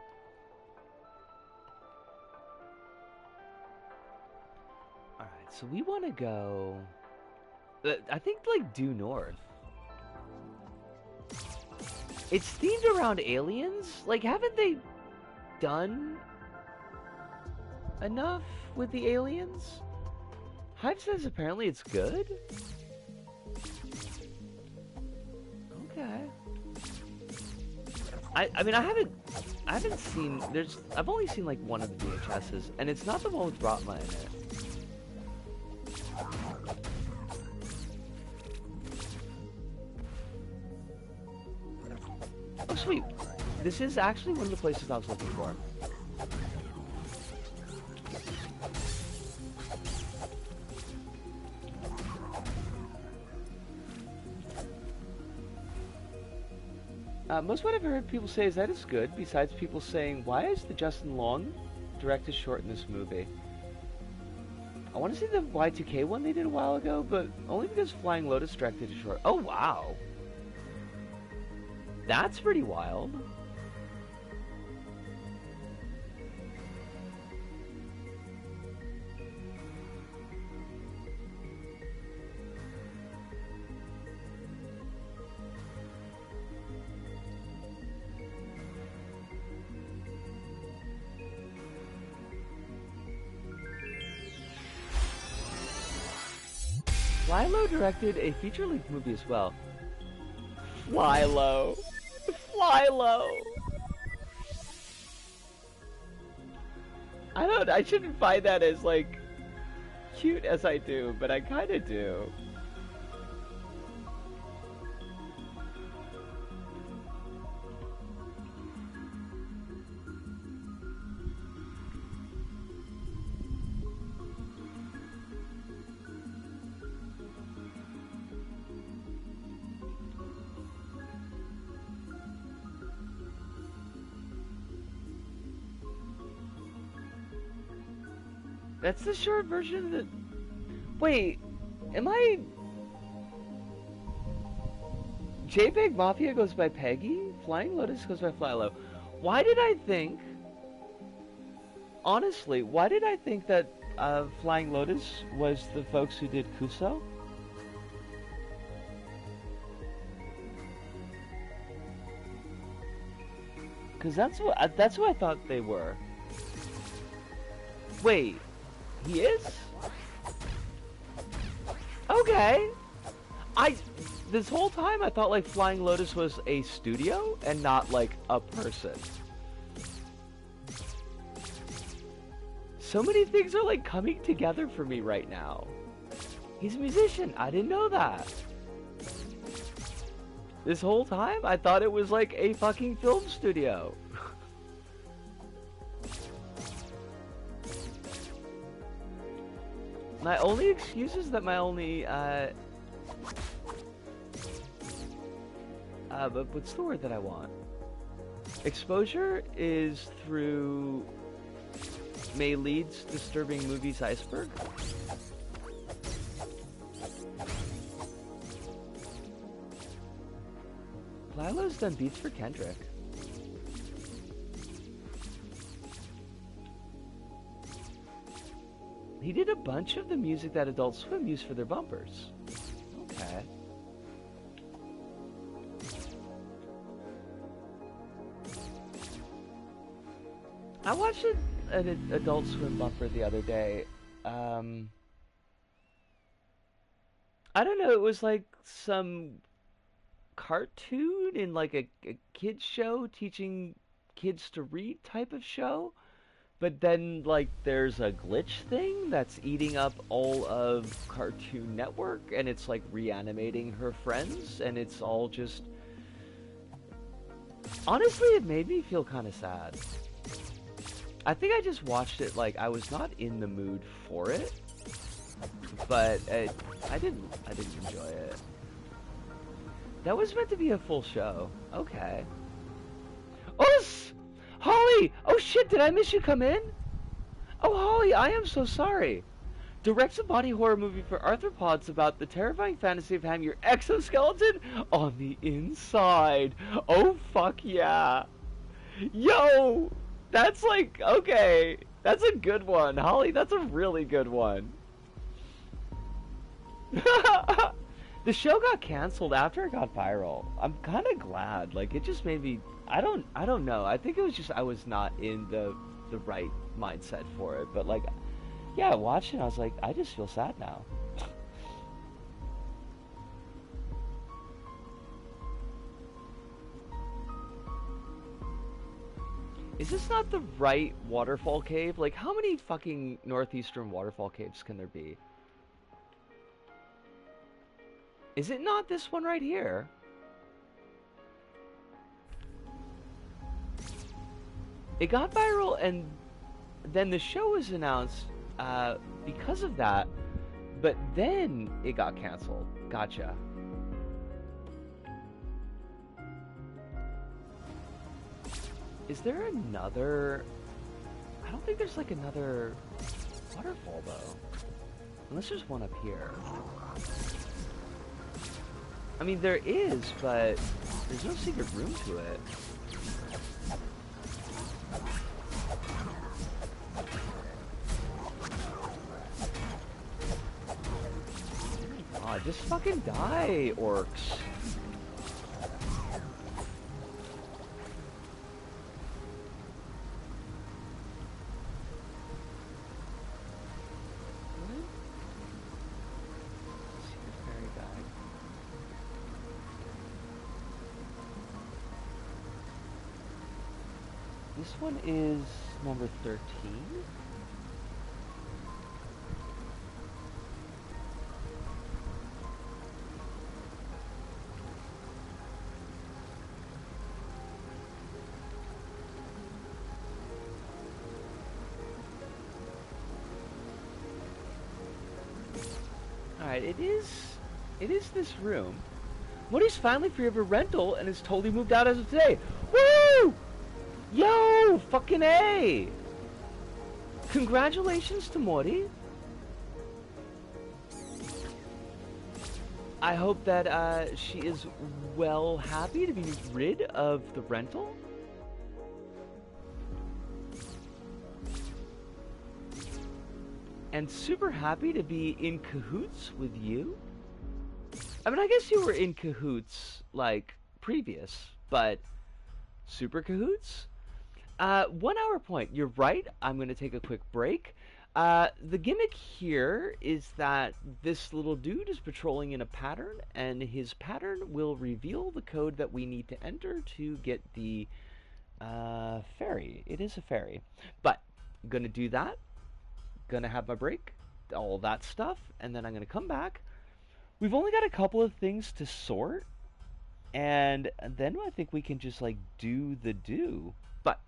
Alright, so we want to go. I think, like, due north. It's themed around aliens? Like, haven't they done enough with the aliens? Hive says apparently it's good? Okay. I mean, I haven't seen, I've only seen, like, one of the VHSs, and it's not the one with Brotma in it. Oh, sweet. This is actually one of the places I was looking for. Most of what I've heard people say is that it's good, besides people saying, why is the Justin Long directed short in this movie? I want to see the Y2K one they did a while ago, but only because Flying Lotus directed a short. Oh, wow. That's pretty wild. Flylo directed a feature-length movie as well. Flylo. Flylo. I shouldn't find that as, like, cute as I do, but I kinda do. That's the short version of the... Wait, am I... JPEG Mafia goes by Peggy? Flying Lotus goes by Flylo. Why did I think... Honestly, why did I think that Flying Lotus was the folks who did Kuso? Because that's who I thought they were. Wait... He is? Okay. This whole time I thought like Flying Lotus was a studio and not like a person. So many things are like coming together for me right now. He's a musician. I didn't know that. This whole time I thought it was like a fucking film studio. My only excuse is that my only, but what's the word that I want? Exposure is through May Leeds Disturbing Movies Iceberg. Lilo's done beats for Kendrick. He did a bunch of the music that Adult Swim used for their bumpers. Okay. I watched an Adult Swim bumper the other day. I don't know, it was like some cartoon in like a kid's show teaching kids to read type of show. But then, like, there's a glitch thing that's eating up all of Cartoon Network, and it's like reanimating her friends, and it's all just. Honestly, it made me feel kind of sad. I think I just watched it like I was not in the mood for it, but I didn't enjoy it. That was meant to be a full show. Okay. Oh, Holly! Oh shit! Did I miss you come in? Oh, Holly, I am so sorry. Directs a body horror movie for arthropods about the terrifying fantasy of having your exoskeleton on the inside. Oh, fuck yeah. Yo! That's like, okay. That's a good one. Holly, that's a really good one. The show got canceled after it got viral. I'm kind of glad. Like, it just made me... I don't know. I think it was just I was not in the right mindset for it. But, like, yeah, watching it, I was like, I just feel sad now. Is this not the right waterfall cave? Like, how many fucking northeastern waterfall caves can there be? Is it not this one right here? It got viral, and then the show was announced because of that, but then it got canceled. Gotcha. Is there another... I don't think there's like another waterfall though. Unless there's one up here. I mean, there is, but there's no secret room to it. Oh, just fucking die, orcs. This one is number 13. Alright, it is this room. Moody's finally free of a rental and has totally moved out as of today. Woo! Yo, fucking A! Congratulations to Morty. I hope that she is well happy to be rid of the rental. And super happy to be in cahoots with you. I mean, I guess you were in cahoots, like, previous, but super cahoots? 1 hour point. You're right. I'm going to take a quick break. The gimmick here is that this little dude is patrolling in a pattern, and his pattern will reveal the code that we need to enter to get the ferry. It is a ferry. But I'm going to do that. Going to have my break. All that stuff. And then I'm going to come back. We've only got a couple of things to sort. And then I think we can just, like, do the do. But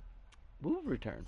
we'll return.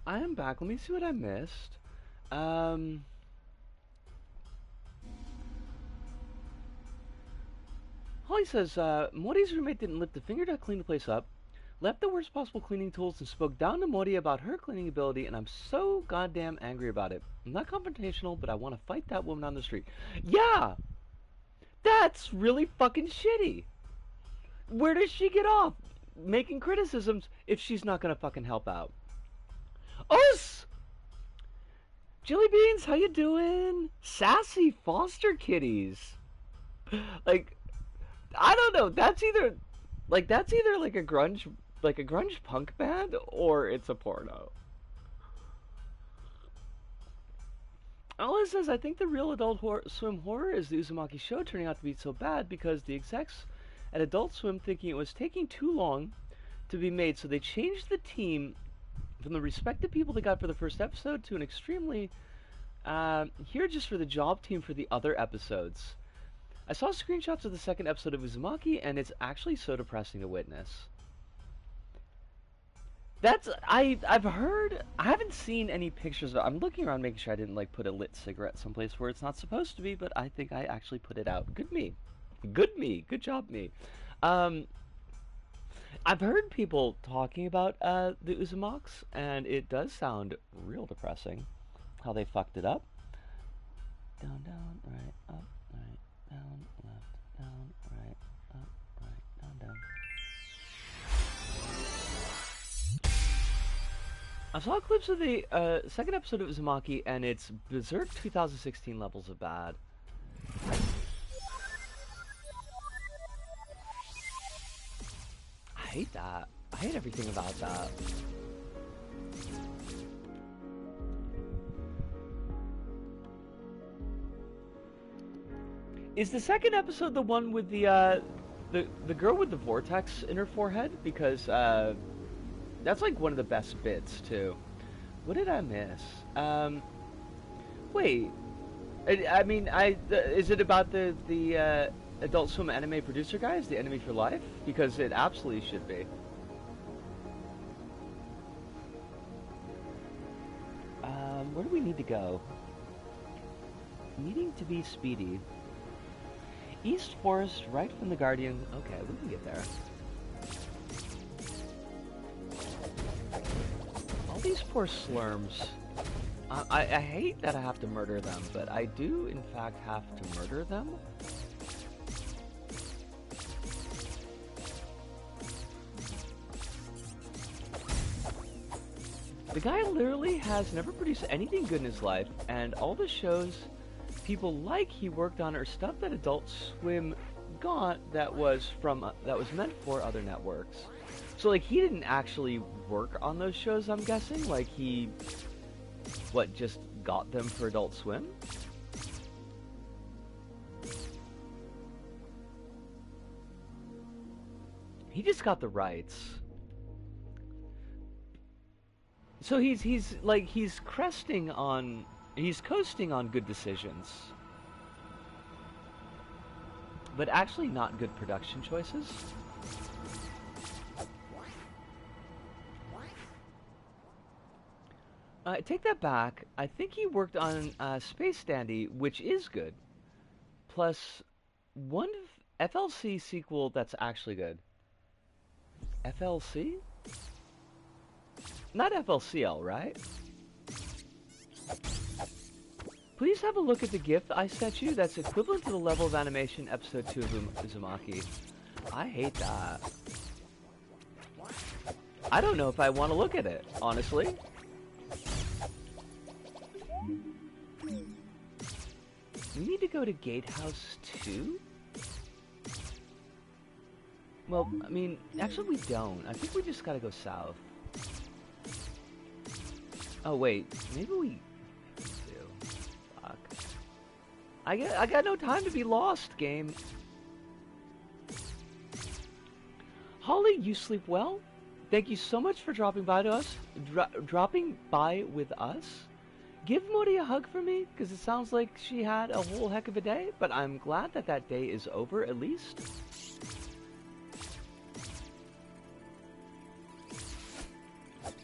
I am back. Let me see what I missed. Um, Holly says, Mori's roommate didn't lift a finger to clean the place up, left the worst possible cleaning tools, and spoke down to Mori about her cleaning ability, and I'm so goddamn angry about it. I'm not confrontational, but I want to fight that woman on the street. Yeah! That's really fucking shitty! Where does she get off making criticisms if she's not gonna fucking help out? Us! Jelly Beans, how you doing? Sassy foster kitties. Like, I don't know. That's either like a grunge punk band, or it's a porno. Ella says, I think the real Adult Swim horror is the Uzumaki show turning out to be so bad because the execs at Adult Swim thinking it was taking too long to be made, so they changed the team from the respected people they got for the first episode to an extremely here just for the job team for the other episodes. I saw screenshots of the second episode of Uzumaki, and it's actually so depressing to witness. I've heard, I haven't seen any pictures of it. I'm looking around making sure I didn't like put a lit cigarette someplace where it's not supposed to be, but I think I actually put it out. Good me. Good job me. I've heard people talking about the Uzumaks, and it does sound real depressing how they fucked it up. Down, down, right, up, right, down, left, down, right, up, right, down, down. I saw clips of the second episode of Uzumaki, and it's Berserk 2016 levels of bad. I hate that. I hate everything about that. Is the second episode the one with the girl with the vortex in her forehead? Because that's like one of the best bits too. What did I miss? Wait. I mean, is it about the Adult Swim anime producer guys, the Enemy for Life? Because it absolutely should be. Where do we need to go? Needing to be speedy. East Forest, right from the Guardian. Okay, we can get there. All these poor slurms. I hate that I have to murder them, but I do in fact have to murder them. The guy literally has never produced anything good in his life, and all the shows people like he worked on are stuff that Adult Swim got that was meant for other networks. So like he didn't actually work on those shows, I'm guessing. Like he just got them for Adult Swim? He just got the rights. So he's coasting on good decisions, but actually not good production choices. Take that back. I think he worked on Space Dandy, which is good, plus one FLC sequel that's actually good. FLC? Not FLCL, right? Please have a look at the gift I sent you that's equivalent to the level of animation episode 2 of Uzumaki. I hate that. I don't know if I want to look at it, honestly. We need to go to Gatehouse 2? Well, I mean, actually we don't. I think we just gotta go south. Oh wait, maybe we do. Fuck. I got no time to be lost, game. Holly, you sleep well? Thank you so much for dropping by to us. Dropping by with us. Give Mori a hug for me, because it sounds like she had a whole heck of a day, but I'm glad that that day is over at least.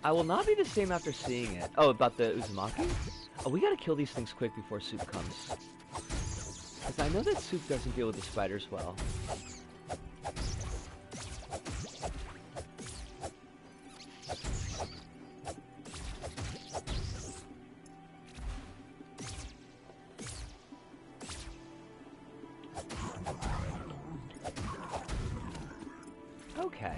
I will not be the same after seeing it. Oh, about the Uzumaki? Oh, we gotta kill these things quick before Soup comes. Because I know that Soup doesn't deal with the spiders well. Okay.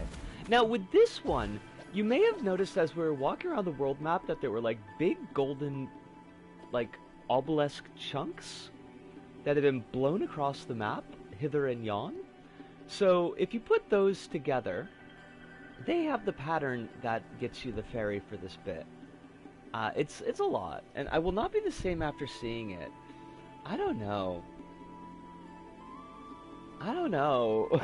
Now, with this one, you may have noticed as we were walking around the world map that there were, like, big golden, like, obelisk chunks that had been blown across the map, hither and yon. So, if you put those together, they have the pattern that gets you the fairy for this bit. It's a lot, and I will not be the same after seeing it. I don't know. I don't know.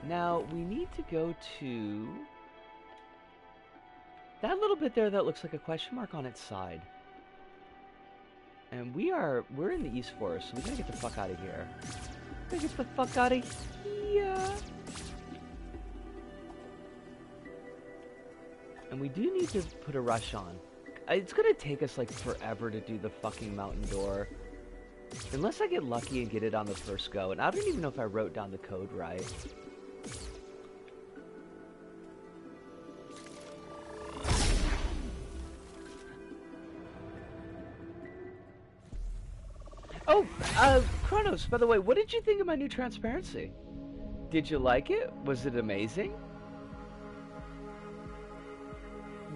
Now, we need to go to that little bit there that looks like a question mark on its side. And we're in the East Forest, so we gotta get the fuck out of here. We gotta get the fuck out of here. And we do need to put a rush on. It's gonna take us like forever to do the fucking mountain door. Unless I get lucky and get it on the first go. And I don't even know if I wrote down the code right. Oh, Kronos, by the way, what did you think of my new transparency? Did you like it? Was it amazing?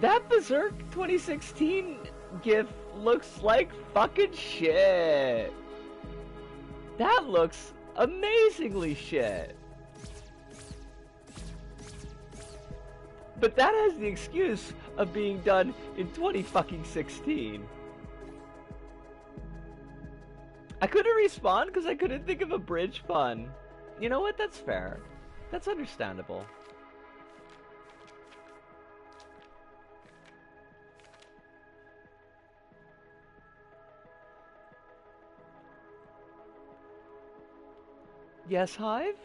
That Berserk 2016 GIF looks like fucking shit. That looks amazingly shit. But that has the excuse of being done in 2016. I couldn't respawn because I couldn't think of a bridge pun. You know what? That's fair. That's understandable. Yes, Hive?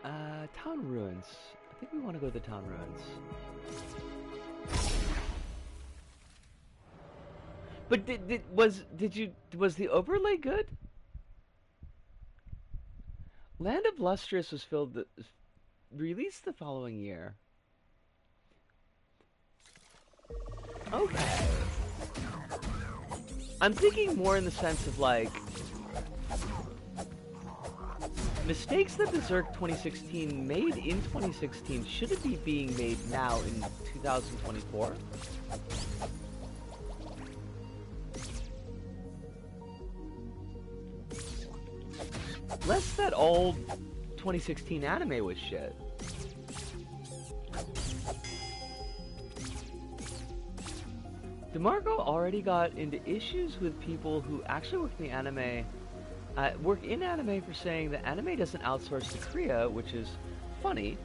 Town ruins. I think we want to go to the town ruins. But was the overlay good? Land of Lustrous was released the following year. Okay. I'm thinking more in the sense of like mistakes that Berserk 2016 made in 2016 shouldn't be being made now in 2024. Less that old 2016 anime was shit. DeMarco already got into issues with people who actually work in anime for saying that anime doesn't outsource to Korea, which is funny,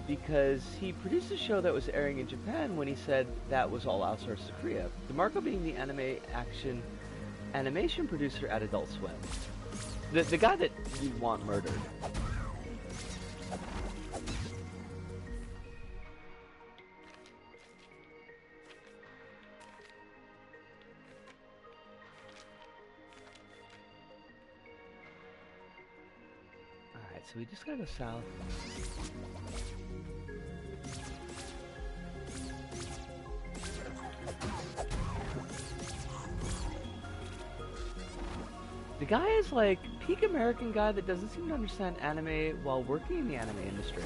because he produced a show that was airing in Japan when he said that was all outsourced to Korea. DeMarco being the animation producer at Adult Swim. The guy that you want murdered. Alright, so we just gotta go south. The guy is like peak American guy that doesn't seem to understand anime while working in the anime industry.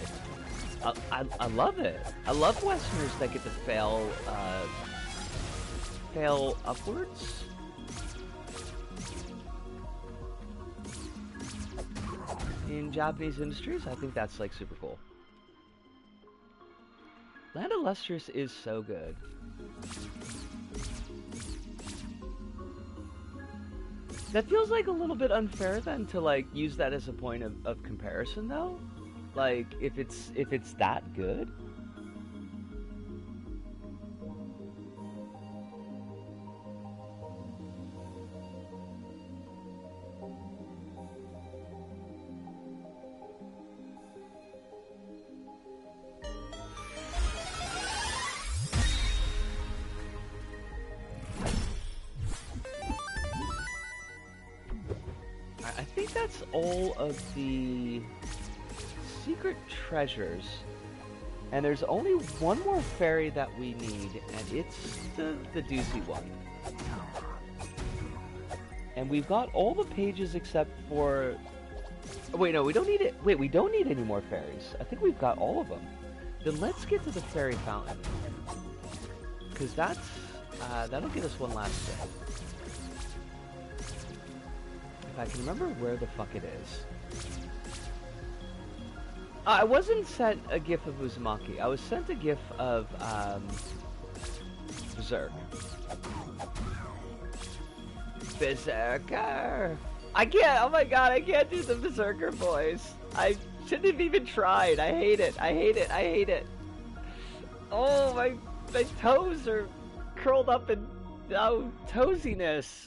I love it. I love Westerners that get to fail upwards. In Japanese industries, I think that's like super cool. Land of Lustrous is so good. That feels like a little bit unfair then to like use that as a point of comparison though. Like if it's that good. I think that's all of the secret treasures. And there's only one more fairy that we need, and it's the doozy one. And we've got all the pages except for... Wait, no, we don't need it. Wait, we don't need any more fairies. I think we've got all of them. Then let's get to the fairy fountain. Because that'll get us one last thing. If I can remember where the fuck it is. I wasn't sent a gif of Uzumaki. I was sent a gif of, Berserk. Berserker! I can't, oh my god, I can't do the Berserker voice. I shouldn't have even tried. I hate it, I hate it, I hate it. Oh, my toes are curled up in, oh, toesiness.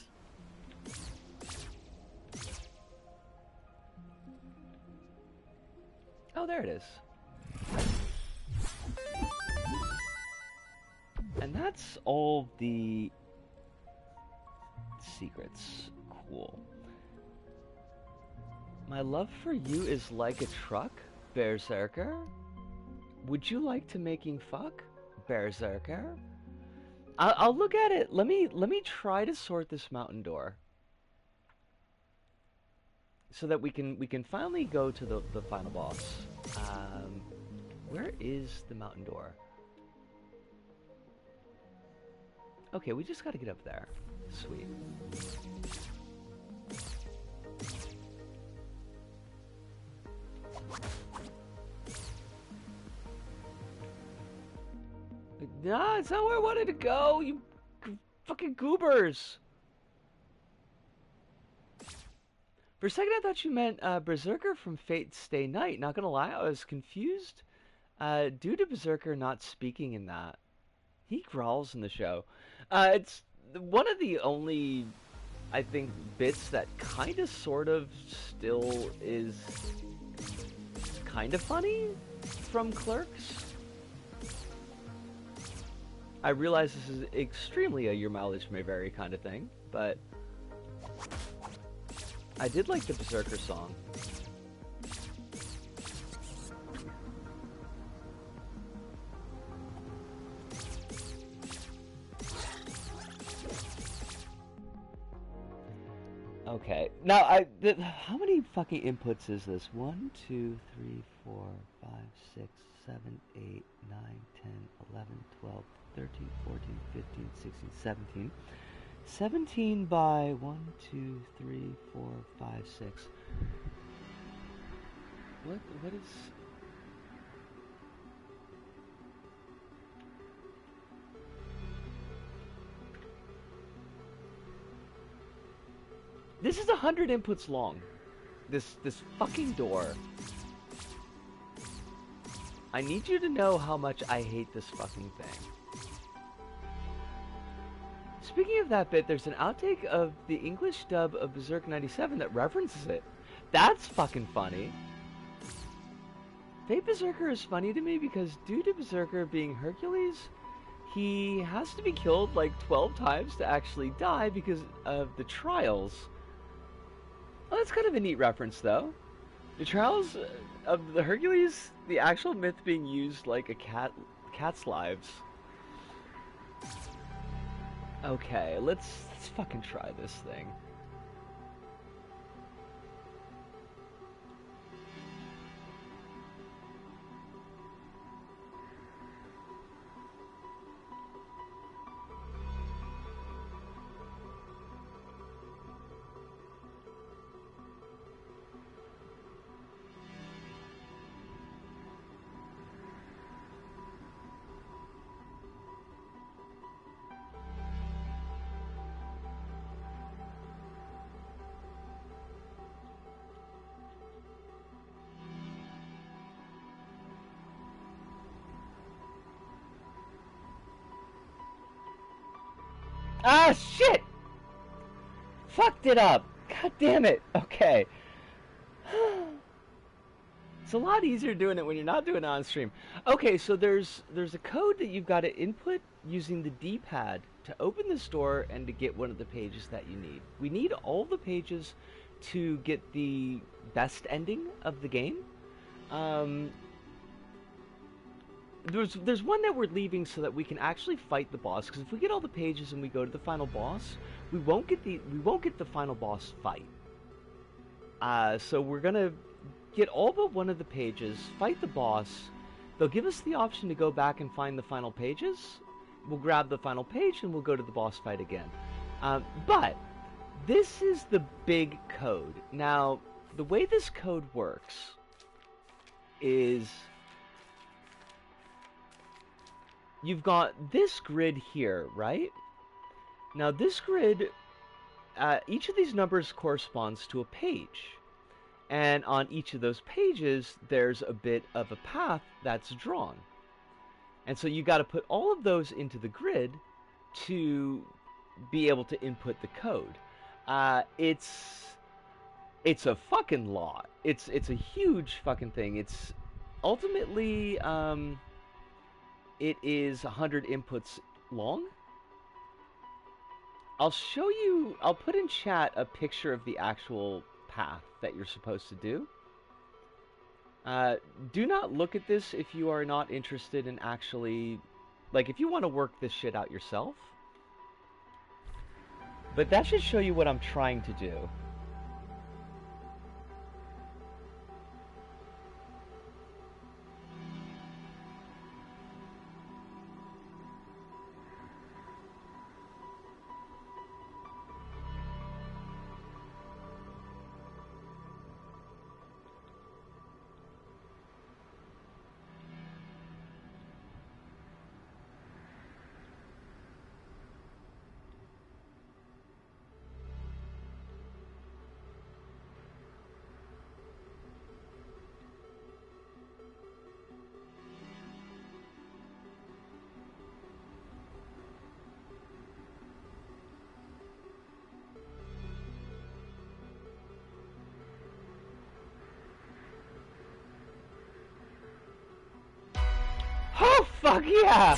Oh, there it is. And that's all the secrets. Cool. My love for you is like a truck, Berserker. Would you like to making fuck, Berserker? I'll look at it. Let me try to sort this mountain door. So that we can finally go to the final boss. Where is the mountain door? Okay, we just gotta get up there. Sweet. Nah, it's not where I wanted to go, you fucking goobers! For a second I thought you meant Berserker from Fate's Stay Night. Not gonna lie, I was confused due to Berserker not speaking in that. He growls in the show. It's one of the only, I think, bits that kind of sort of still is kind of funny from Clerks. I realize this is extremely a your mileage may vary kind of thing, but I did like the Berserker song. Okay, now how many fucking inputs is this? 1, 2, 3, 4, 5, 6, 7, 8, 9, 10, 11, 12, 13, 14, 15, 16, 17. 17 by 1, 2, 3, 4, 5, 6. What is... This is 100 inputs long. This fucking door. I need you to know how much I hate this fucking thing. Speaking of that bit, there's an outtake of the English dub of Berserk 97 that references it. That's fucking funny. Fate Berserker is funny to me because due to Berserker being Hercules, he has to be killed like 12 times to actually die because of the trials. Well, that's kind of a neat reference though. The trials of the Hercules, the actual myth being used like a cat's lives. Okay, let's fucking try this thing. Ah, shit! Fucked it up. God damn it. Okay. It's a lot easier doing it when you're not doing it on stream. Okay, so there's a code that you've got to input using the D-pad to open this door and to get one of the pages that you need. We need all the pages to get the best ending of the game. There's one that we're leaving so that we can actually fight the boss. Because if we get all the pages and we go to the final boss, we won't get the final boss fight. So we're gonna get all but one of the pages, fight the boss. They'll give us the option to go back and find the final pages. We'll grab the final page and we'll go to the boss fight again. But this is the big code. Now, the way this code works is you've got this grid here, right? Now this grid, each of these numbers corresponds to a page. And on each of those pages, there's a bit of a path that's drawn. And so you got to put all of those into the grid to be able to input the code. It's a fucking lot. It's a huge fucking thing. It's ultimately it is 100 inputs long. I'll show you. I'll put in chat a picture of the actual path that you're supposed to do. Do not look at this if you are not interested in actually, like, if you want to work this shit out yourself. But that should show you what I'm trying to do. Oh, fuck yeah!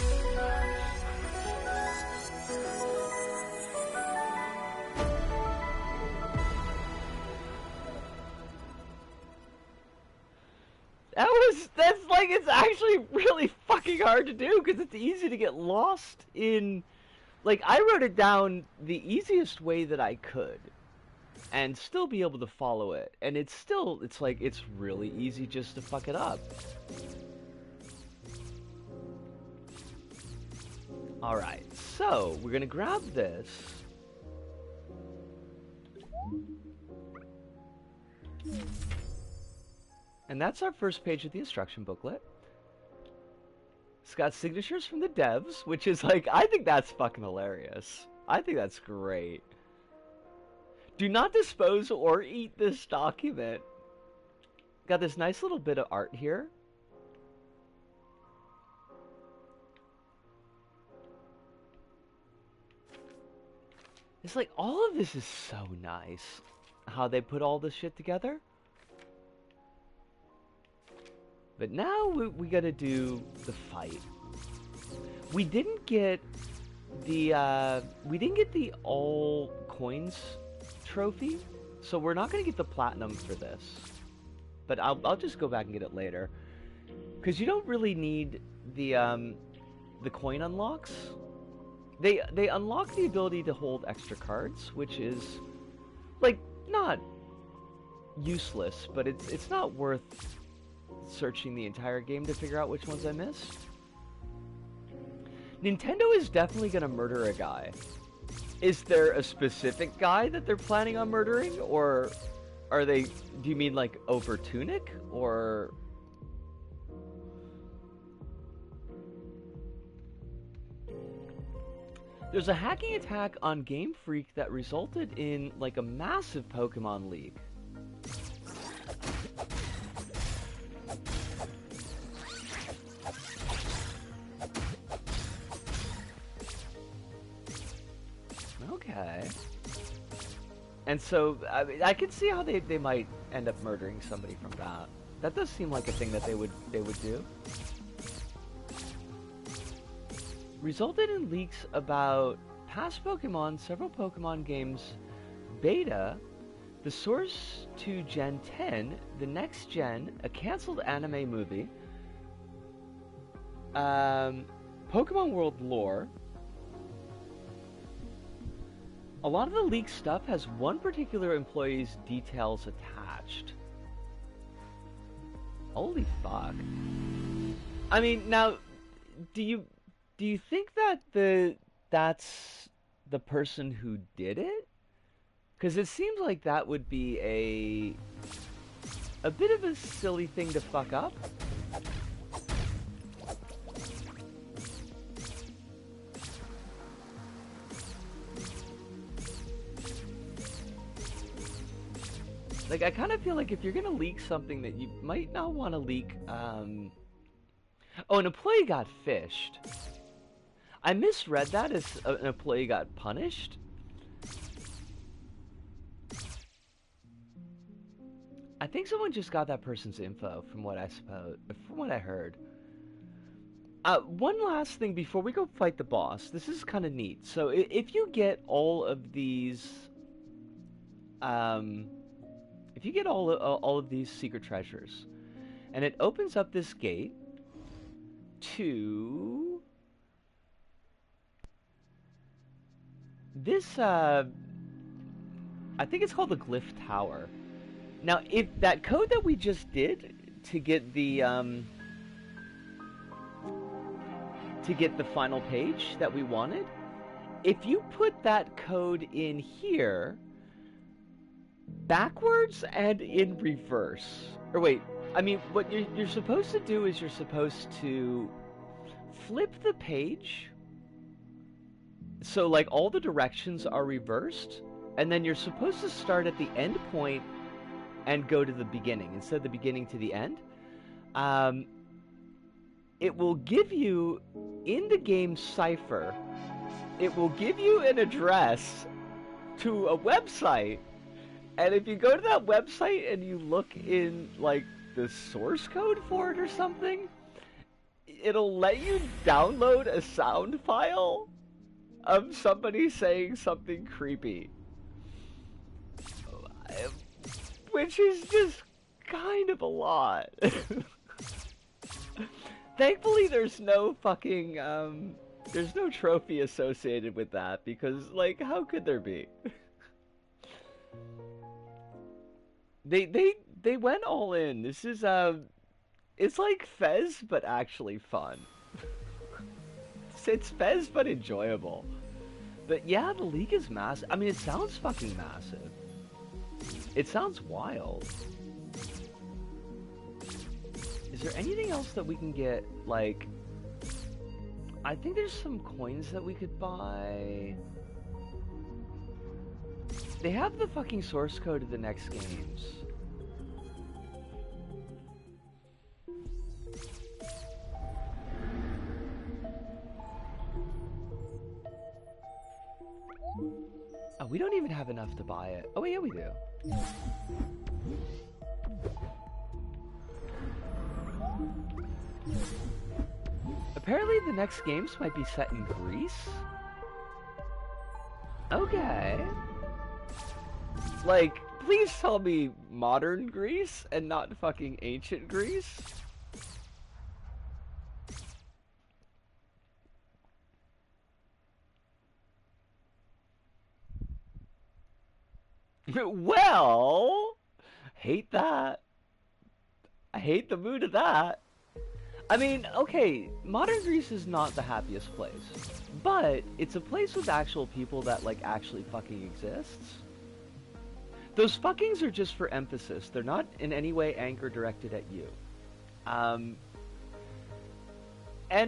That's like, it's actually really fucking hard to do because it's easy to get lost in, like, I wrote it down the easiest way that I could and still be able to follow it. And it's like, it's really easy just to fuck it up. Alright, so we're gonna grab this. And that's our first page of the instruction booklet. It's got signatures from the devs, which is like, I think that's fucking hilarious. I think that's great. Do not dispose or eat this document. Got this nice little bit of art here. It's like, all of this is so nice. How they put all this shit together. But now we gotta do the fight. We didn't get the all coins trophy, so we're not gonna get the platinum for this. But I'll just go back and get it later, because you don't really need the coin unlocks. They unlock the ability to hold extra cards, which is like not useless, but it's not worth searching the entire game to figure out which ones I missed. Nintendo is definitely gonna murder a guy. Is there a specific guy that they're planning on murdering, or are they, do you mean like over Tunic, or... There's a hacking attack on Game Freak that resulted in like a massive Pokemon leak. And so I can see how they might end up murdering somebody from that. That does seem like a thing that they would do. Resulted in leaks about past Pokemon, several Pokemon games, beta, the source to Gen 10, the next gen, a cancelled anime movie, Pokemon World lore. A lot of the leaked stuff has one particular employee's details attached. Holy fuck. I mean, now, do you think that that's the person who did it? Because it seems like that would be a bit of a silly thing to fuck up. Like, I kind of feel like if you're gonna leak something that you might not want to leak, Oh, an employee got fished. I misread that as an employee got punished. I think someone just got that person's info from what I heard. One last thing before we go fight the boss. This is kind of neat. So if you get all of these, if you get all of these secret treasures, and it opens up this gate to this, I think it's called the Glyph Tower. Now, if that code that we just did to get the final page that we wanted, if you put that code in here backwards and in reverse, or wait, I mean, what you're supposed to do is you're supposed to flip the page so like all the directions are reversed, and then you're supposed to start at the end point and go to the beginning instead of the beginning to the end. It will give you, in the game cipher, it will give you an address to a website, and if you go to that website and you look in like the source code for it or something, it'll let you download a sound file of somebody saying something creepy, which is just kind of a lot. Thankfully, there's no fucking, there's no trophy associated with that, because, like, how could there be? They went all in. This is, it's like Fez, but actually fun. It's Fez, but enjoyable. But yeah, the league is massive. I mean, it sounds fucking massive. It sounds wild. Is there anything else that we can get, like... I think there's some coins that we could buy. They have the fucking source code of the next games. Oh, we don't even have enough to buy it. Oh, yeah, we do. Apparently the next games might be set in Greece? Okay. Like, please tell me modern Greece and not fucking ancient Greece. Well, hate that. I hate the mood of that. I mean, okay, modern Greece is not the happiest place, but it's a place with actual people that, like, actually fucking exists. Those fuckings are just for emphasis. They're not in any way anger directed at you. And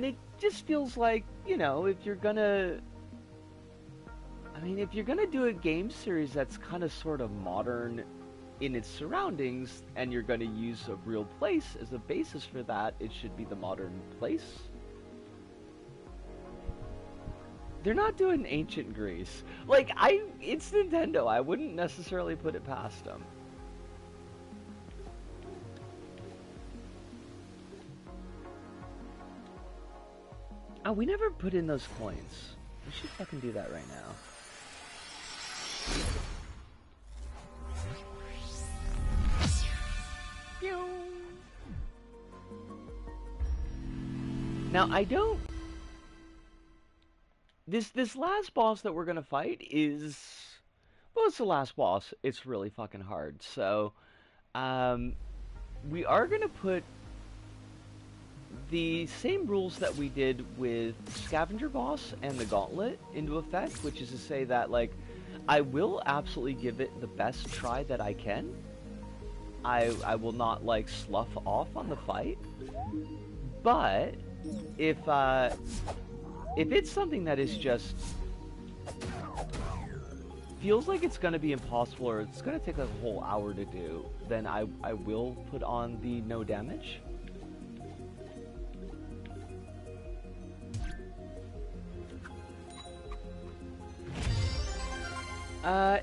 it just feels like, you know, if you're gonna... I mean, if you're gonna do a game series that's kind of sort of modern in its surroundings, and you're gonna use a real place as a basis for that, it should be the modern place. They're not doing ancient Greece. Like, it's Nintendo. I wouldn't necessarily put it past them. Oh, we never put in those coins. We should fucking do that right now. Now, I don't... This last boss that we're gonna fight is... Well, it's the last boss. It's really fucking hard. So, we are gonna put the same rules that we did with Scavenger Boss and the Gauntlet into effect, which is to say that, like, I will absolutely give it the best try that I can. I will not, like, slough off on the fight. But if it's something that is just feels like it's gonna be impossible or it's gonna take like a whole hour to do, then I will put on the no damage.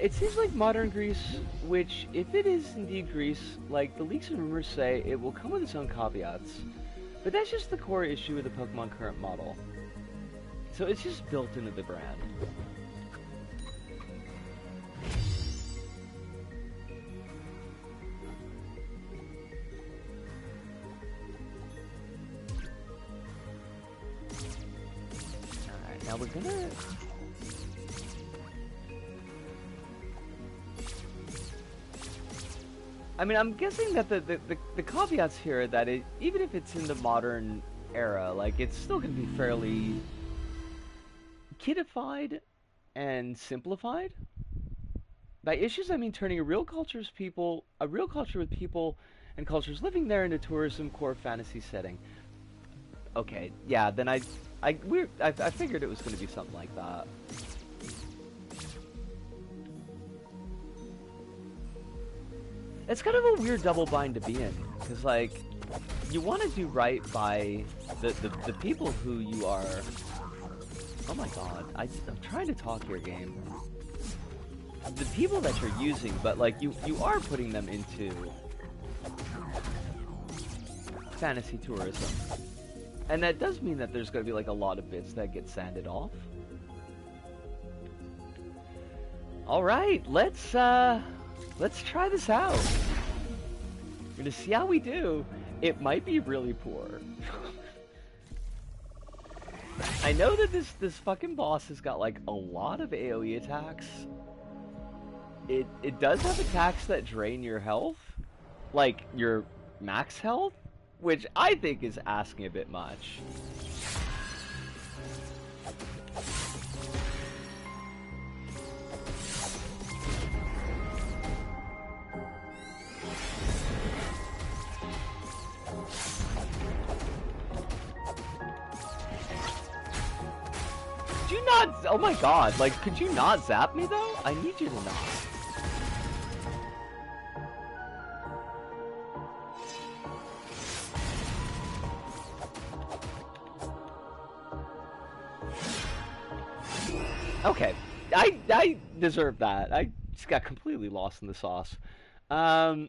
It seems like modern Greece, which, if it is indeed Greece, like the leaks and rumors say, it will come with its own caveats. But that's just the core issue with the Pokemon current model. So it's just built into the brand. Alright, now we're gonna... I mean, I'm guessing that the caveats here are that even if it's in the modern era, like, it's still going to be fairly kidified and simplified. By issues, I mean turning a real culture with people and cultures living there into tourism core fantasy setting. Okay, yeah, then I figured it was going to be something like that. It's kind of a weird double bind to be in, because, like, you want to do right by the people who you are... Oh my god, I'm trying to talk your game. The people that you're using, but, like, you are putting them into fantasy tourism. And that does mean that there's going to be, like, a lot of bits that get sanded off. Alright, let's try this out. We're gonna see how we do. It might be really poor. I know that this fucking boss has got like a lot of AoE attacks. It does have attacks that drain your health, like your max health, which I think is asking a bit much. Oh my god, like, could you not zap me though? I need you to not. Okay, I deserve that. I just got completely lost in the sauce. Oh,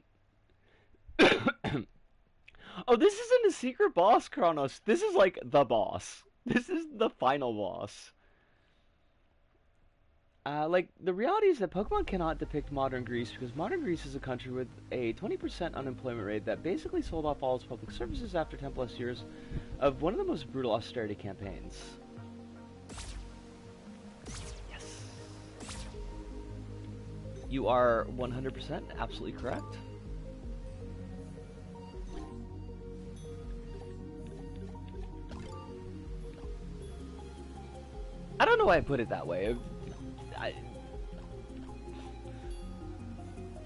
this isn't a secret boss, Kronos. This is like the boss. This is the final boss. Like, the reality is that Pokemon cannot depict modern Greece because modern Greece is a country with a 20% unemployment rate that basically sold off all its public services after 10 plus years of one of the most brutal austerity campaigns. Yes. You are 100% absolutely correct. I don't know why I put it that way.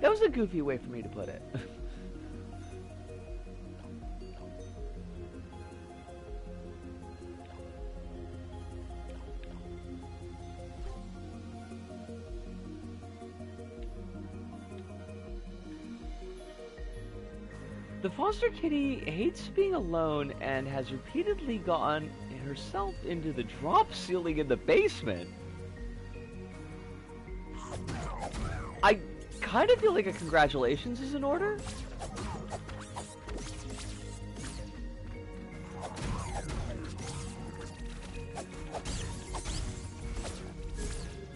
That was a goofy way for me to put it. The foster kitty hates being alone and has repeatedly gone herself into the drop ceiling in the basement. I kind of feel like a congratulations is in order.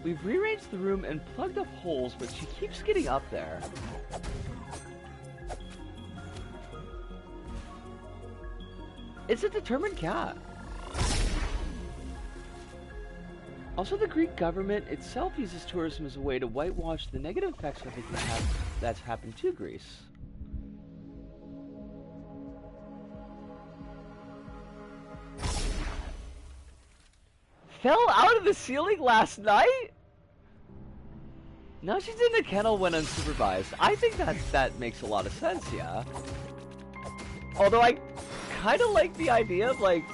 We've rearranged the room and plugged up holes, but she keeps getting up there. It's a determined cat. Also, the Greek government itself uses tourism as a way to whitewash the negative effects of everything that's happened to Greece. Fell out of the ceiling last night? Now she's in the kennel when unsupervised. I think that makes a lot of sense, yeah. Although I kind of like the idea of, like,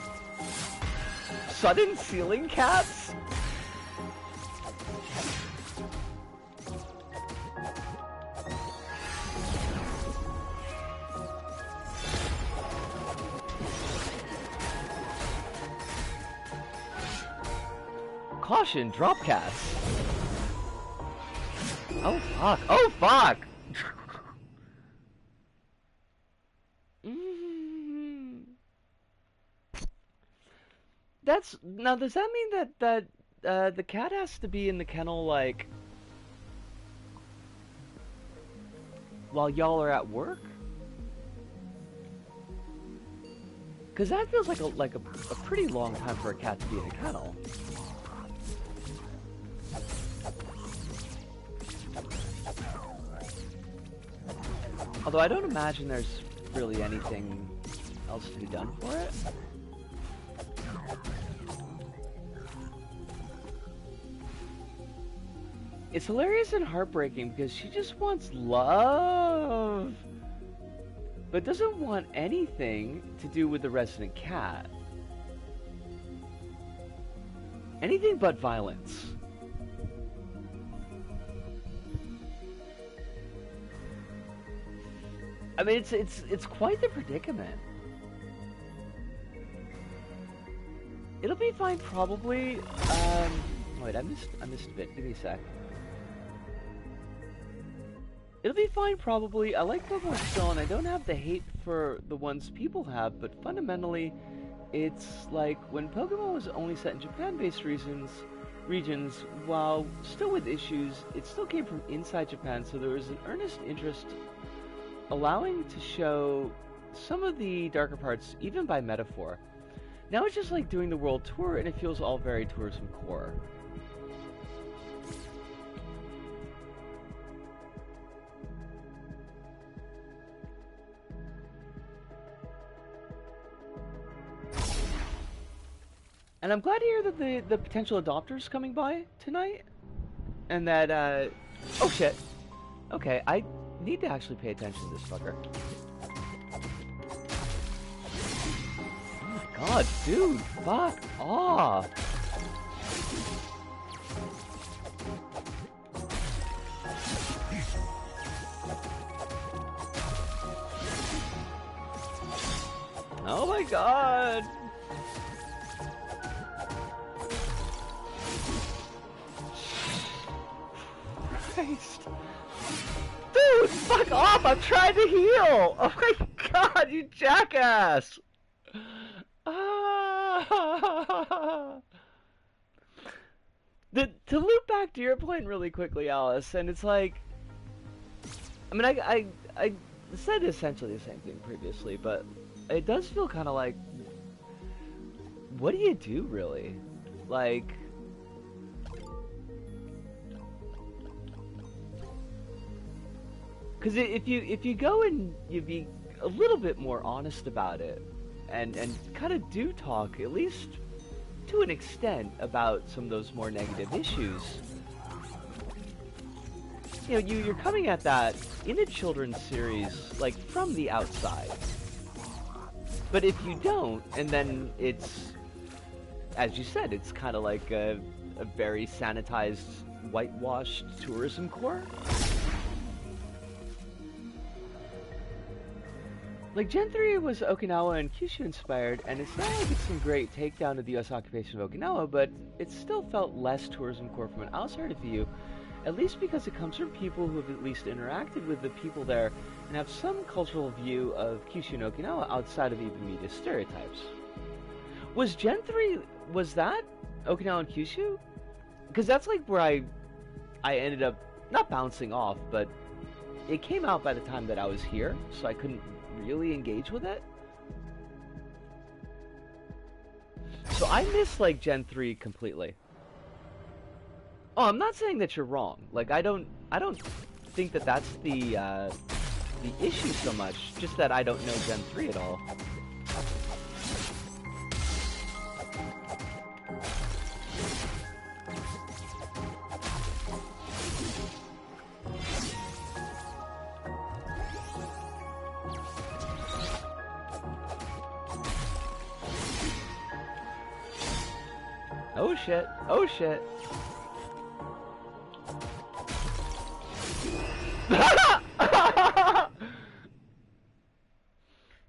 sudden ceiling cats. Caution, drop cats. Oh fuck, oh fuck! Now does that mean that the cat has to be in the kennel, like, while y'all are at work? Cause that feels like a pretty long time for a cat to be in a kennel. Although I don't imagine there's really anything else to be done for it. It's hilarious and heartbreaking because she just wants love, but doesn't want anything to do with the resident cat. Anything but violence. I mean, it's quite the predicament. It'll be fine, probably. Wait, I missed a bit. Give me a sec. It'll be fine, probably. I like Pokemon still, and I don't have the hate for the ones people have, but fundamentally, it's like when Pokemon was only set in Japan-based regions, while still with issues, it still came from inside Japan, so there was an earnest interest allowing to show some of the darker parts, even by metaphor. Now it's just like doing the world tour, and it feels all very tourism core. And I'm glad to hear that the potential adopter's coming by tonight, and that, oh shit. Okay, I need to actually pay attention to this fucker. Oh my god, dude, fuck off. Oh my god. Christ. Dude, fuck off! I'm trying to heal! Oh my god, you jackass! To loop back to your point really quickly, Alice, and it's like... I mean, I said essentially the same thing previously, but it does feel kind of like... What do you do, really? Like... Because if you go and you be a little bit more honest about it, and kind of do talk, at least to an extent, about some of those more negative issues, you know, you're coming at that in a children's series, like, from the outside. But if you don't, and then it's, as you said, it's kind of like a very sanitized, whitewashed tourism core. Like, Gen 3 was Okinawa and Kyushu inspired, and it's not like it's some great takedown of the US occupation of Okinawa, but it still felt less tourism core from an outsider view, at least because it comes from people who have at least interacted with the people there and have some cultural view of Kyushu and Okinawa outside of even media stereotypes. Was Gen 3, was that Okinawa and Kyushu? Because that's like where I ended up, not bouncing off, but it came out by the time that I was here, so I couldn't really engage with it. So I miss like Gen 3 completely. Oh, I'm not saying that you're wrong. Like I don't think that that's the issue so much. Just that I don't know Gen 3 at all. Oh shit. Oh shit.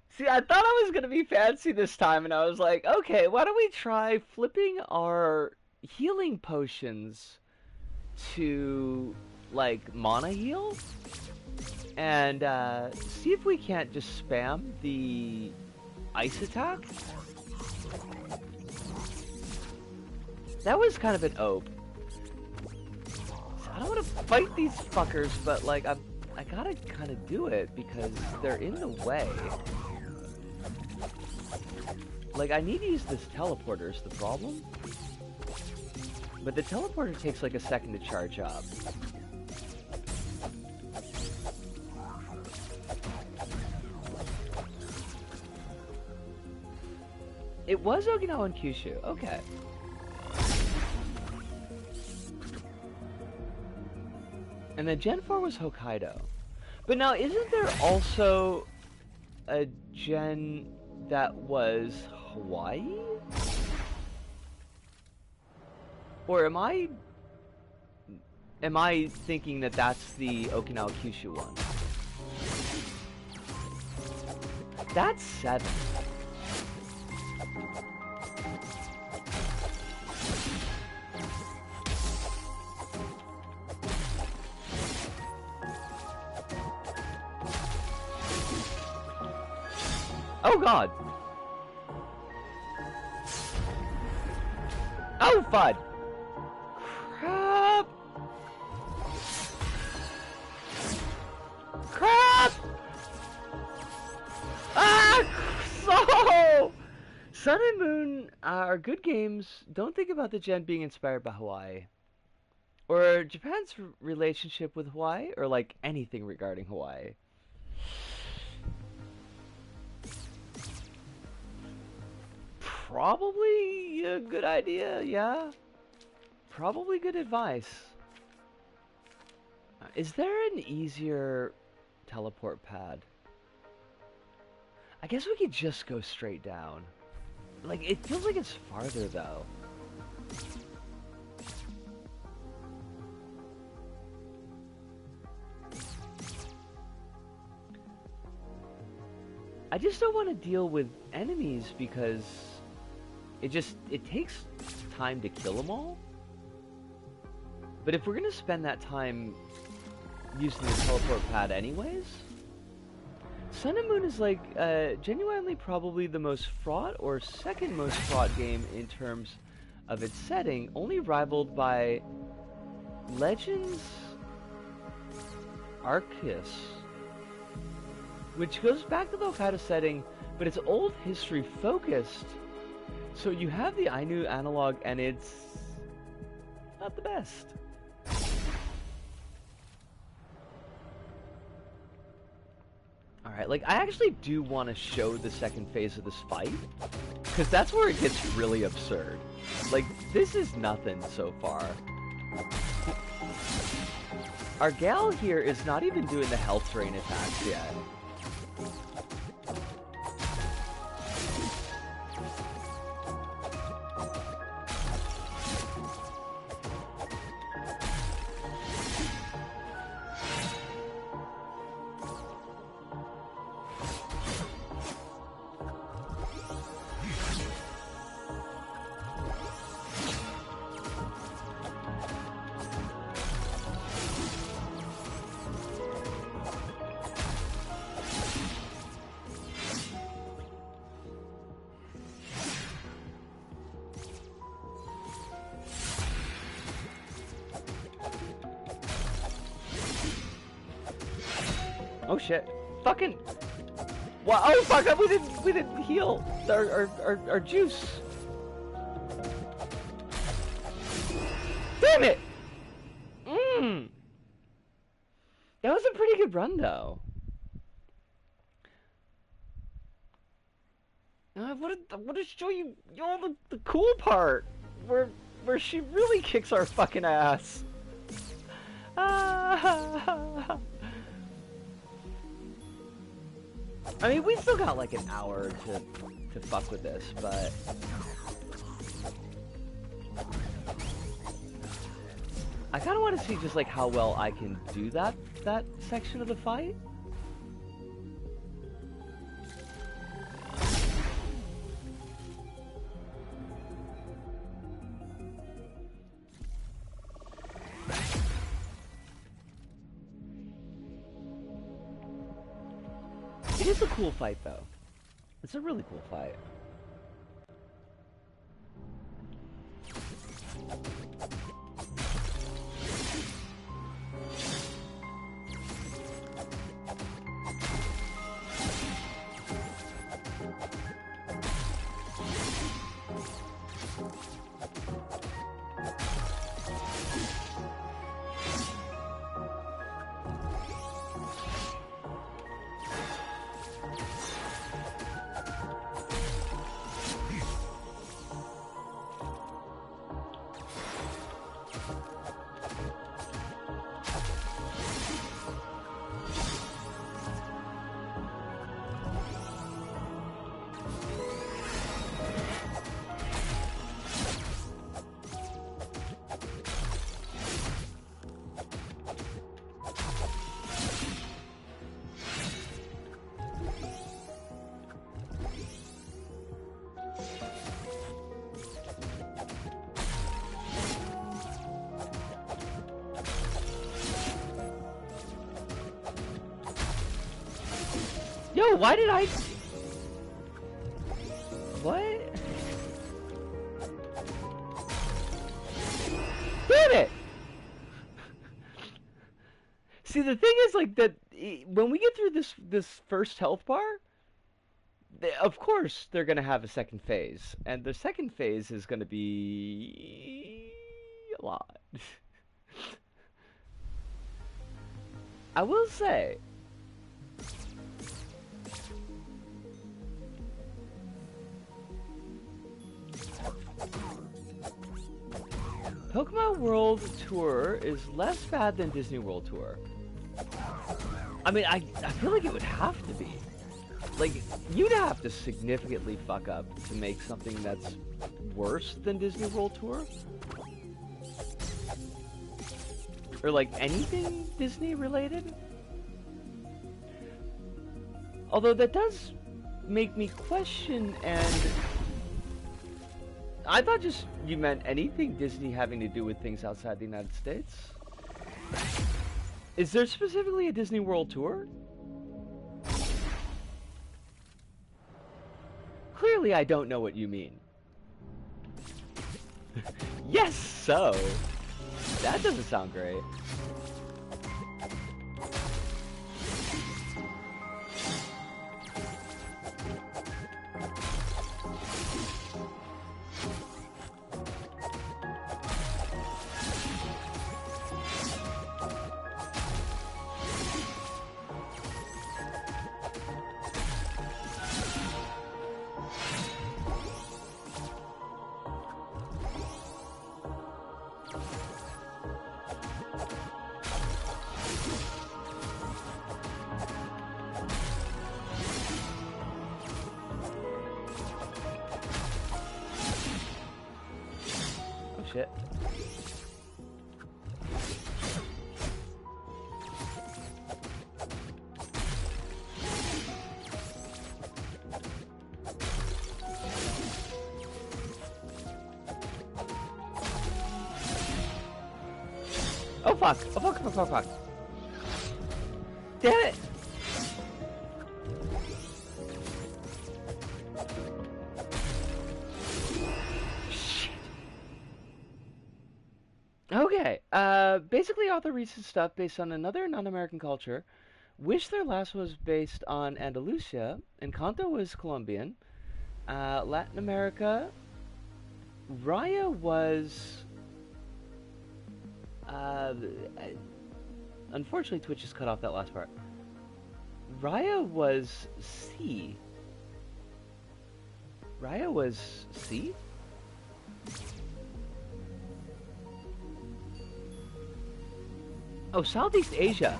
See, I thought I was gonna be fancy this time, and I was like, okay, why don't we try flipping our healing potions to, like, mana heal? And, see if we can't just spam the ice attack? That was kind of an ope. I don't want to fight these fuckers, but like I gotta kind of do it because they're in the way. Like I need to use this teleporter is the problem. But the teleporter takes like a second to charge up. It was Okinawa and Kyushu. Okay. And then Gen 4 was Hokkaido. But now, isn't there also a Gen that was Hawaii? Or am I thinking that that's the Okinawa Kyushu one? That's 7. Oh god! Oh fud! Crap! Crap! Ah! So! Sun and Moon are good games. Don't think about the gen being inspired by Hawaii. Or Japan's relationship with Hawaii, or like anything regarding Hawaii. Probably a good idea, yeah. Probably good advice. Is there an easier teleport pad? I guess we could just go straight down. Like, it feels like it's farther, though. I just don't want to deal with enemies because it takes time to kill them all. But if we're gonna spend that time using the teleport pad anyways, Sun and Moon is like genuinely probably the most fraught or second most fraught game in terms of its setting, only rivaled by Legends Arceus, which goes back to the Hokkaido setting, but it's old history focused. So you have the Ainu analog, and it's not the best. Alright, like, I actually do want to show the second phase of this fight, because that's where it gets really absurd. Like, this is nothing so far. Our gal here is not even doing the health drain attacks yet. Oh shit. Fucking. Wow. Oh fuck! We didn't heal our juice. Damn it! That was a pretty good run though. I want to show you all the cool part where she really kicks our fucking ass. I mean, we still got like an hour to fuck with this, but I kind of want to see just like how well I can do that section of the fight. It is a cool fight, though. It's a really cool fight. Yo, why did I... What? Damn it! See, the thing is, like, that when we get through this first health bar, of course they're gonna have a second phase, and the second phase is gonna be a lot. I will say, Pokemon World Tour is less bad than Disney World Tour. I mean, I feel like it would have to be. Like, you'd have to significantly fuck up to make something that's worse than Disney World Tour. Or, like, anything Disney related. Although that does make me question, and I thought just you meant anything Disney having to do with things outside the United States. Is there specifically a Disney World Tour? Clearly I don't know what you mean. Yes, so. That doesn't sound great. Shit. Oh fuck! Oh fuck! Fuck! Fuck! Fuck! Damn it! Okay, basically all the recent stuff based on another non-American culture Wish Their Last was based on Andalusia. Encanto was Colombian. Latin America, Raya was. Uh, Unfortunately, Twitch just cut off that last part. Raya was C. Raya was C? Oh, Southeast Asia.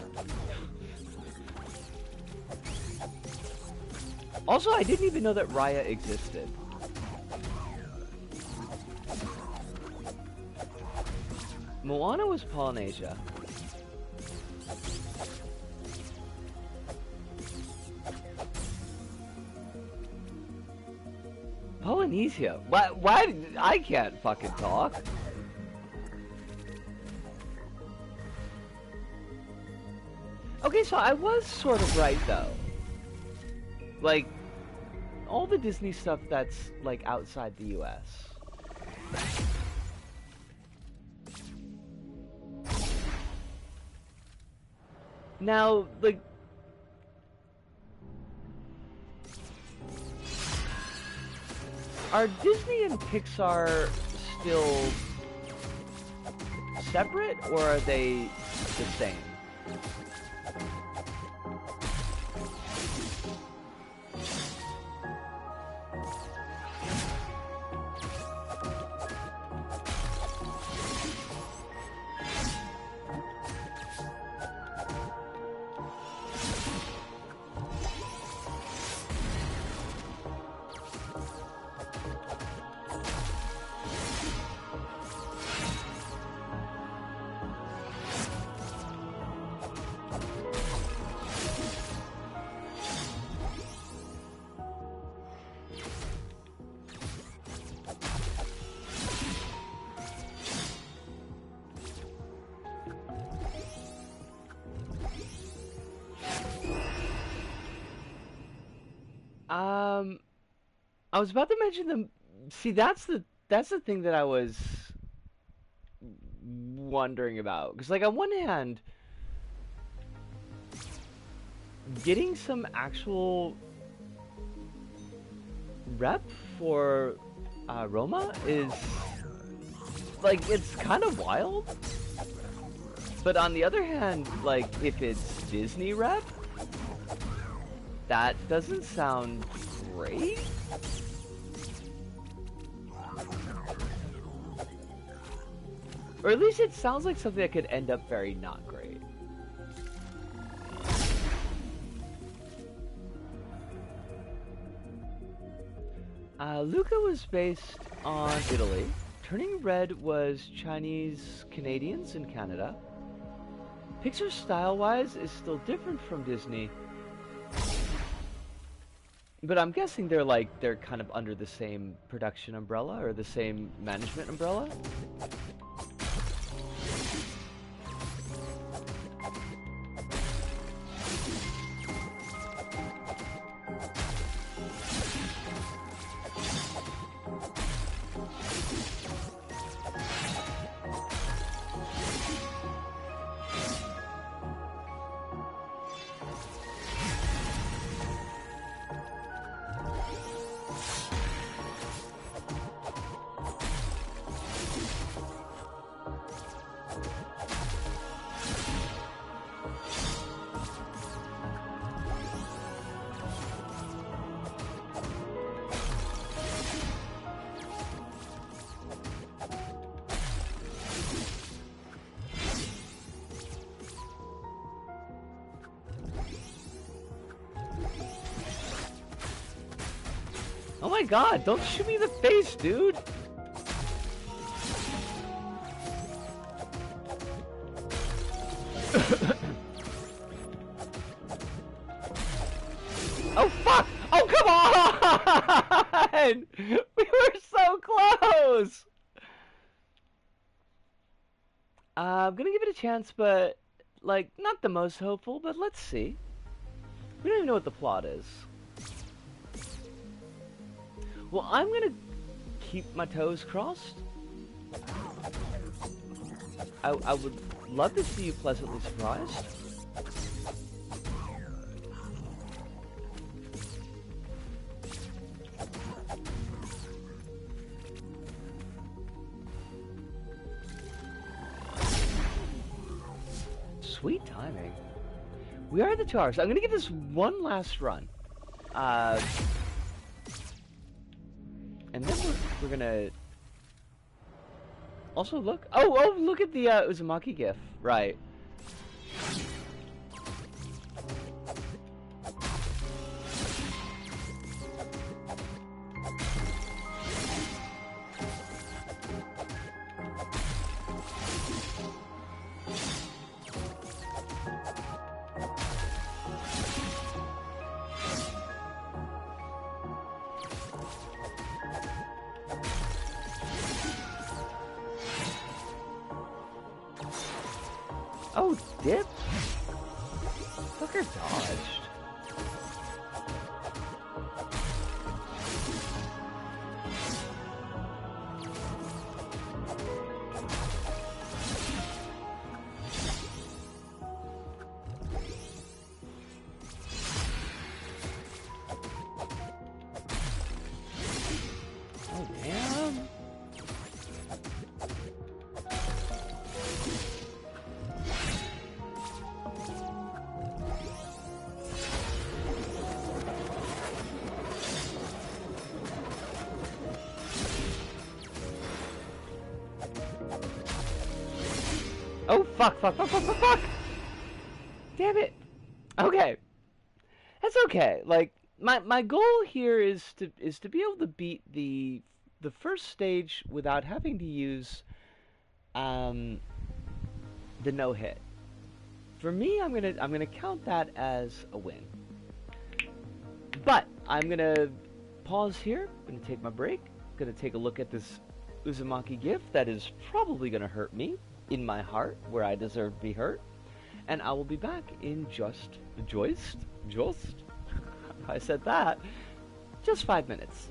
Also, I didn't even know that Raya existed. Moana was Polynesia. Polynesia? Why? I can't fucking talk. Okay, so I was sort of right, though. Like, all the Disney stuff that's, like, outside the US. Now, like... Are Disney and Pixar still separate, or are they the same? I was about to mention them. See, that's the thing that I was wondering about. Because, like, on one hand, getting some actual rep for Roma is, like, it's kind of wild. But on the other hand, like, if it's Disney rep, that doesn't sound great. Or at least it sounds like something that could end up very not great. Luca was based on Italy. Turning Red was Chinese Canadians in Canada. Pixar style-wise is still different from Disney. But I'm guessing they're kind of under the same production umbrella or the same management umbrella. Oh my god, don't shoot me in the face, dude! Oh fuck! Oh come on! We were so close! I'm gonna give it a chance, but, like, not the most hopeful, but let's see. We don't even know what the plot is. Well, I'm gonna keep my toes crossed. I would love to see you pleasantly surprised. Sweet timing. We are at the 2 hours. I'm gonna give this one last run. And then we're gonna also look. Oh, look at the Uzumaki GIF. Right. Oh, dip? Fucker dodged. Oh, damn. Oh, fuck. Damn it. Okay. That's okay. Like, my goal here is to be able to beat the first stage without having to use the no hit. For me, I'm gonna count that as a win. But I'm gonna pause here. I'm gonna take my break. Gonna take a look at this Uzumaki GIF that is probably gonna hurt me in my heart, where I deserve to be hurt. And I will be back in just I said that, just 5 minutes.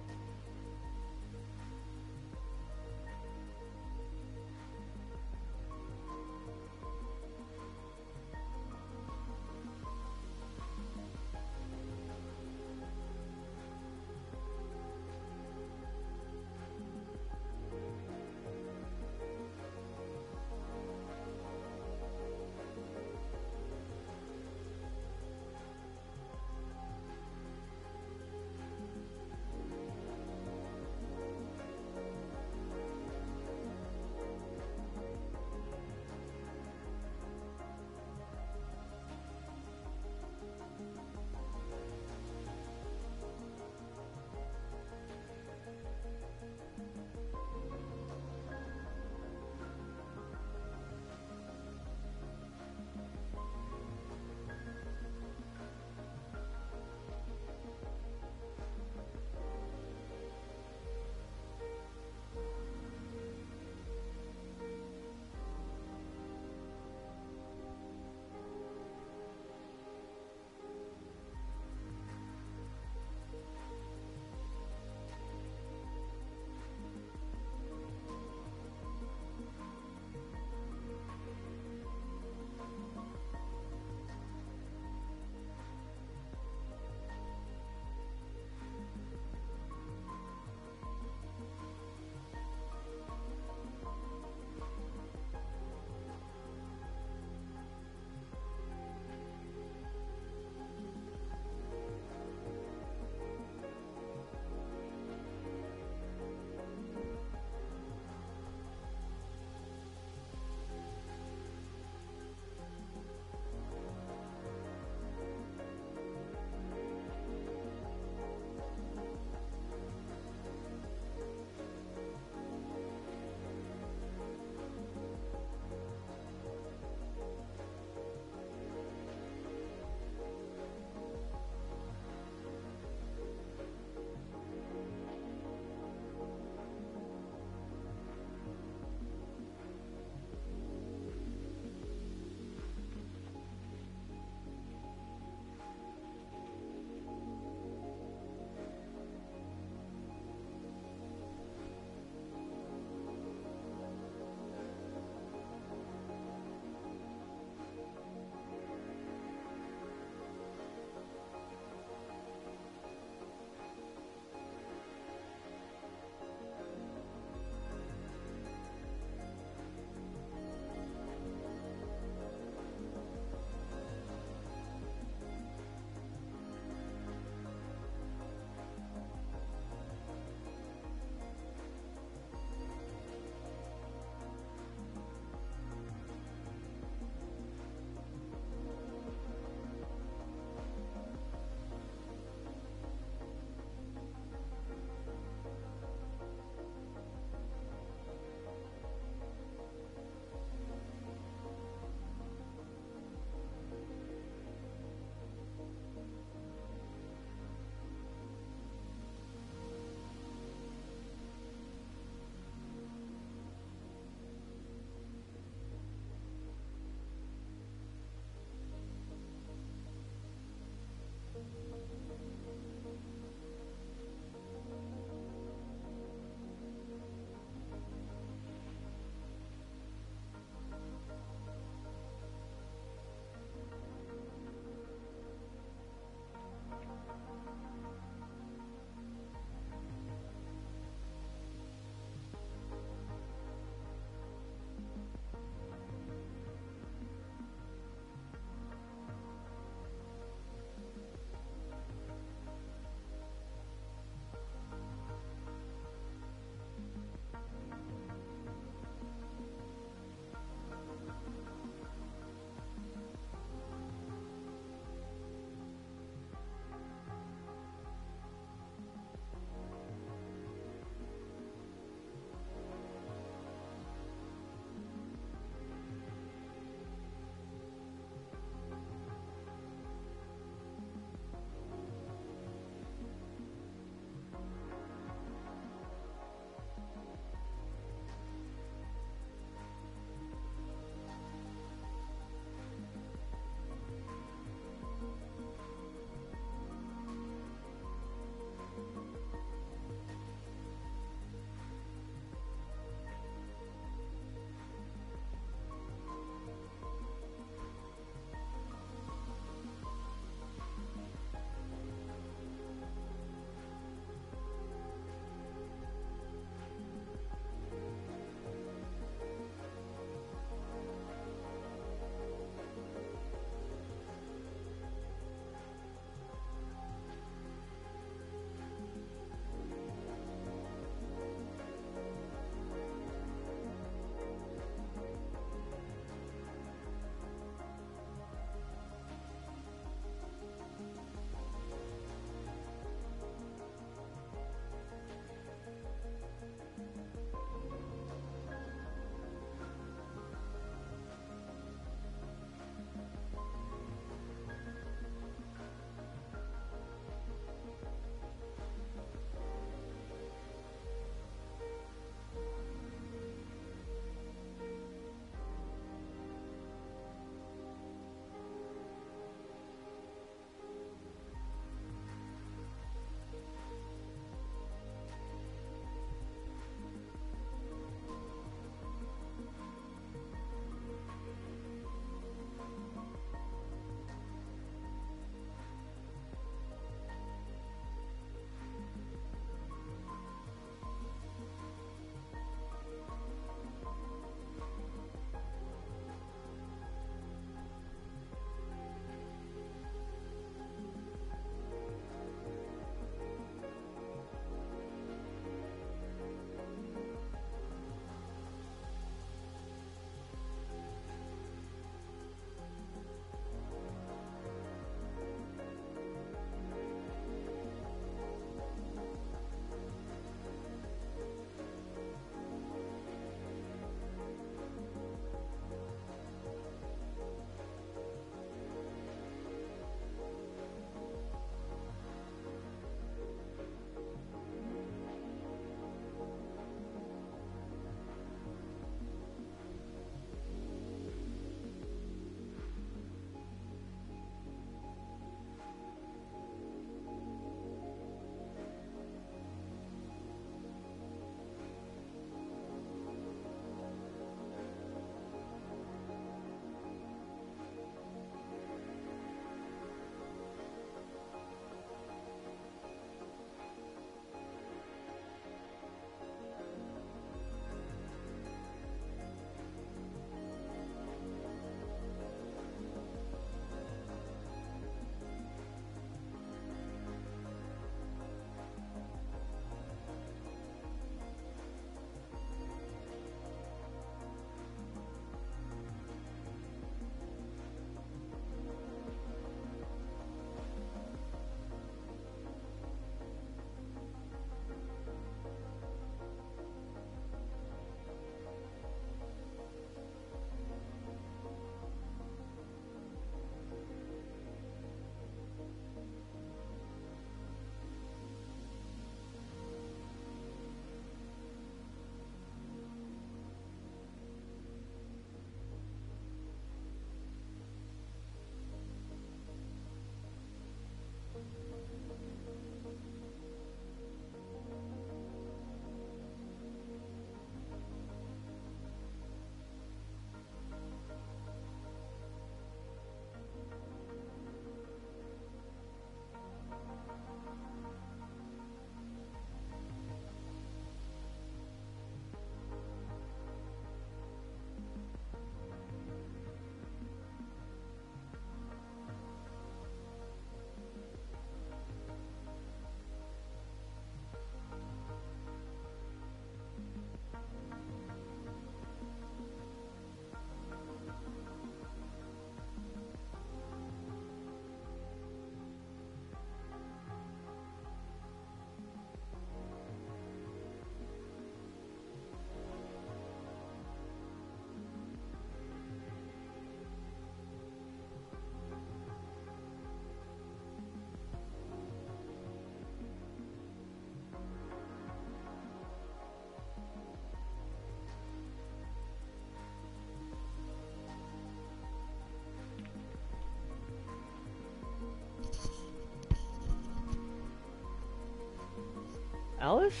Alice?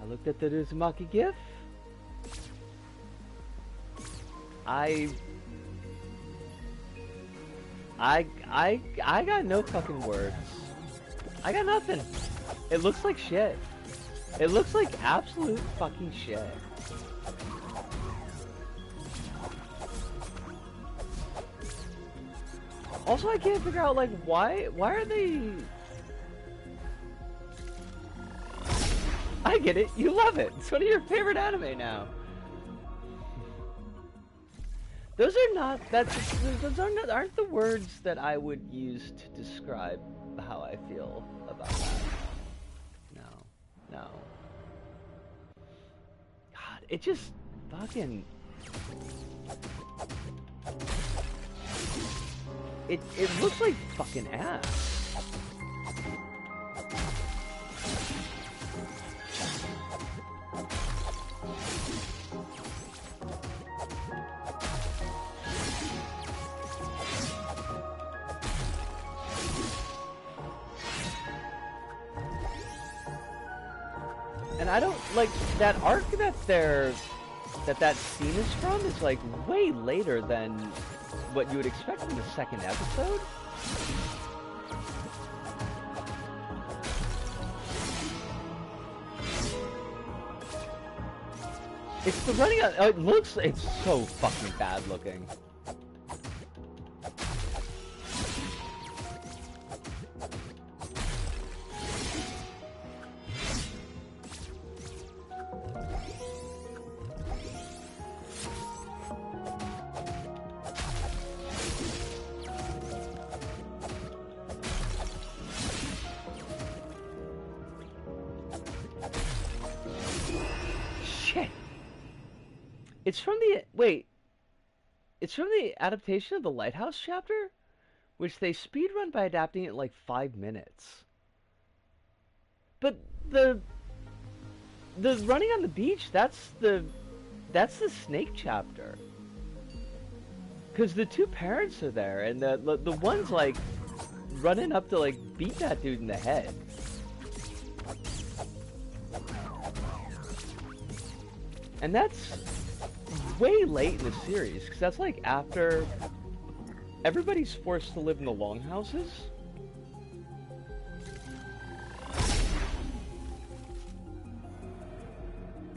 I looked at the Uzumaki GIF. I got no fucking words. I got nothing. It looks like shit. It looks like absolute fucking shit. Also, I can't figure out, like, why are they... I get it. You love it. It's one of your favorite anime now. Those are not, aren't the words that I would use to describe how I feel about that. No. God, it just fucking... It looks like fucking ass. And I don't like that arc that that scene is from is like way later than what you would expect in the second episode. It's the running out. It's so fucking bad looking. It's from the It's from the adaptation of the Lighthouse chapter, which they speedrun by adapting it in like 5 minutes. But the running on the beach, that's the snake chapter. Cause the two parents are there, and the one's like running up to like beat that dude in the head. And that's way late in the series, because that's like after everybody's forced to live in the longhouses.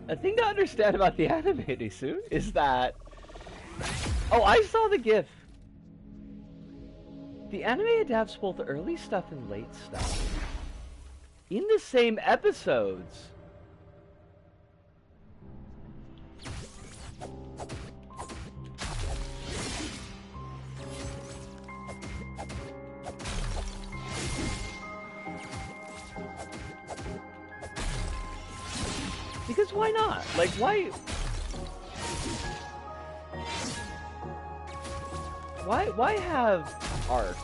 A thing to understand about the anime, Nisu, is that... Oh, I saw the GIF! The anime adapts both early stuff and late stuff in the same episodes. Because why not? Like, why have arcs?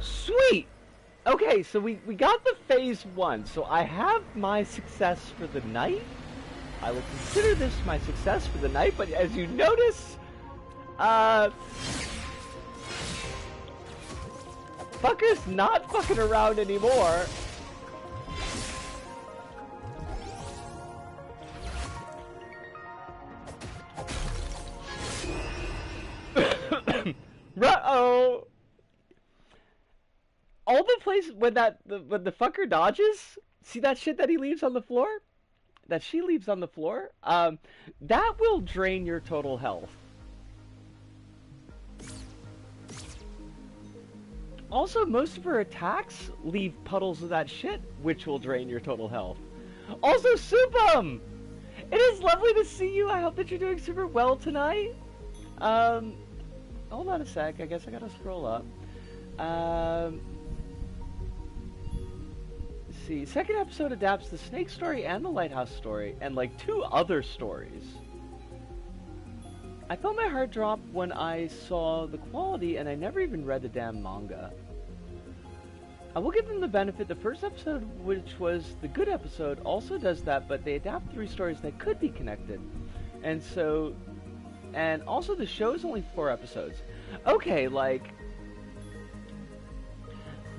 Sweet! Okay, so we got the phase 1, so I have my success for the night. I will consider this my success for the night, but as you notice, fucker's not fucking around anymore. Ruh-oh! All the places when the fucker dodges, See that shit that he leaves on the floor? That she leaves on the floor? That will drain your total health. Also, most of her attacks leave puddles of that shit, which will drain your total health. Also, Supum! It is lovely to see you. I hope that you're doing super well tonight. Hold on a sec. I guess I gotta scroll up. Let's see. Second episode adapts the Snake story and the Lighthouse story, and like 2 other stories. I felt my heart drop when I saw the quality, and I never even read the damn manga. I will give them the benefit. The first episode, which was the good episode, also does that, but they adapt 3 stories that could be connected. And also the show is only 4 episodes. Okay, like...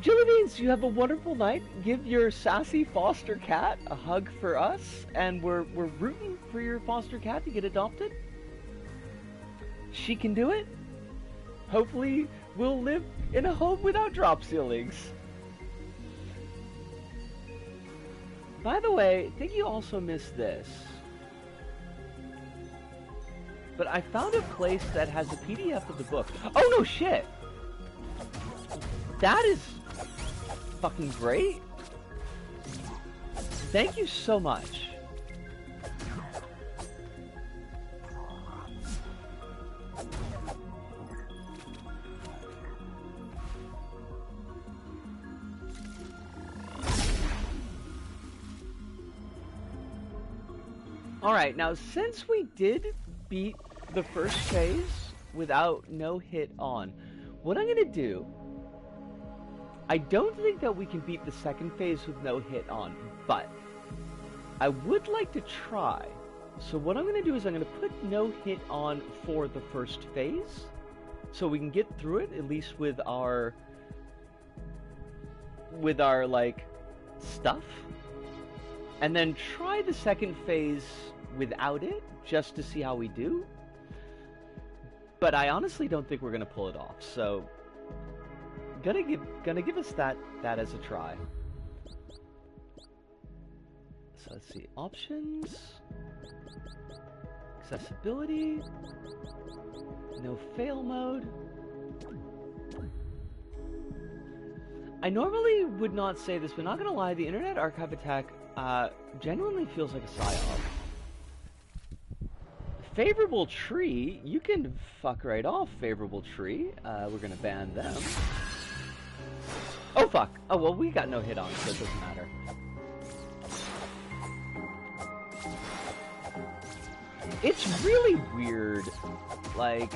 Jilly Beans, you have a wonderful night. Give your sassy foster cat a hug for us, and we're rooting for your foster cat to get adopted. She can do it. Hopefully, we'll live in a home without drop ceilings. By the way, I think you also missed this. But I found a place that has a PDF of the book. Oh, no shit! That is fucking great. Thank you so much. Alright, now since we did beat the first phase without no hit on, what I'm gonna do, I don't think that we can beat the second phase with no hit on, but I would like to try. So what I'm gonna do is I'm gonna put no hit on for the first phase, so we can get through it, at least with our like stuff, and then try the second phase without it, just to see how we do. But I honestly don't think we're gonna pull it off, so gonna give us that as a try. So let's see, options, accessibility, no fail mode. I normally would not say this, but not gonna lie, the Internet Archive attack genuinely feels like a psyop. Favorable Tree, you can fuck right off, Favorable Tree. We're gonna ban them. Oh fuck! Oh well, we got no hit on, so it doesn't matter. It's really weird, like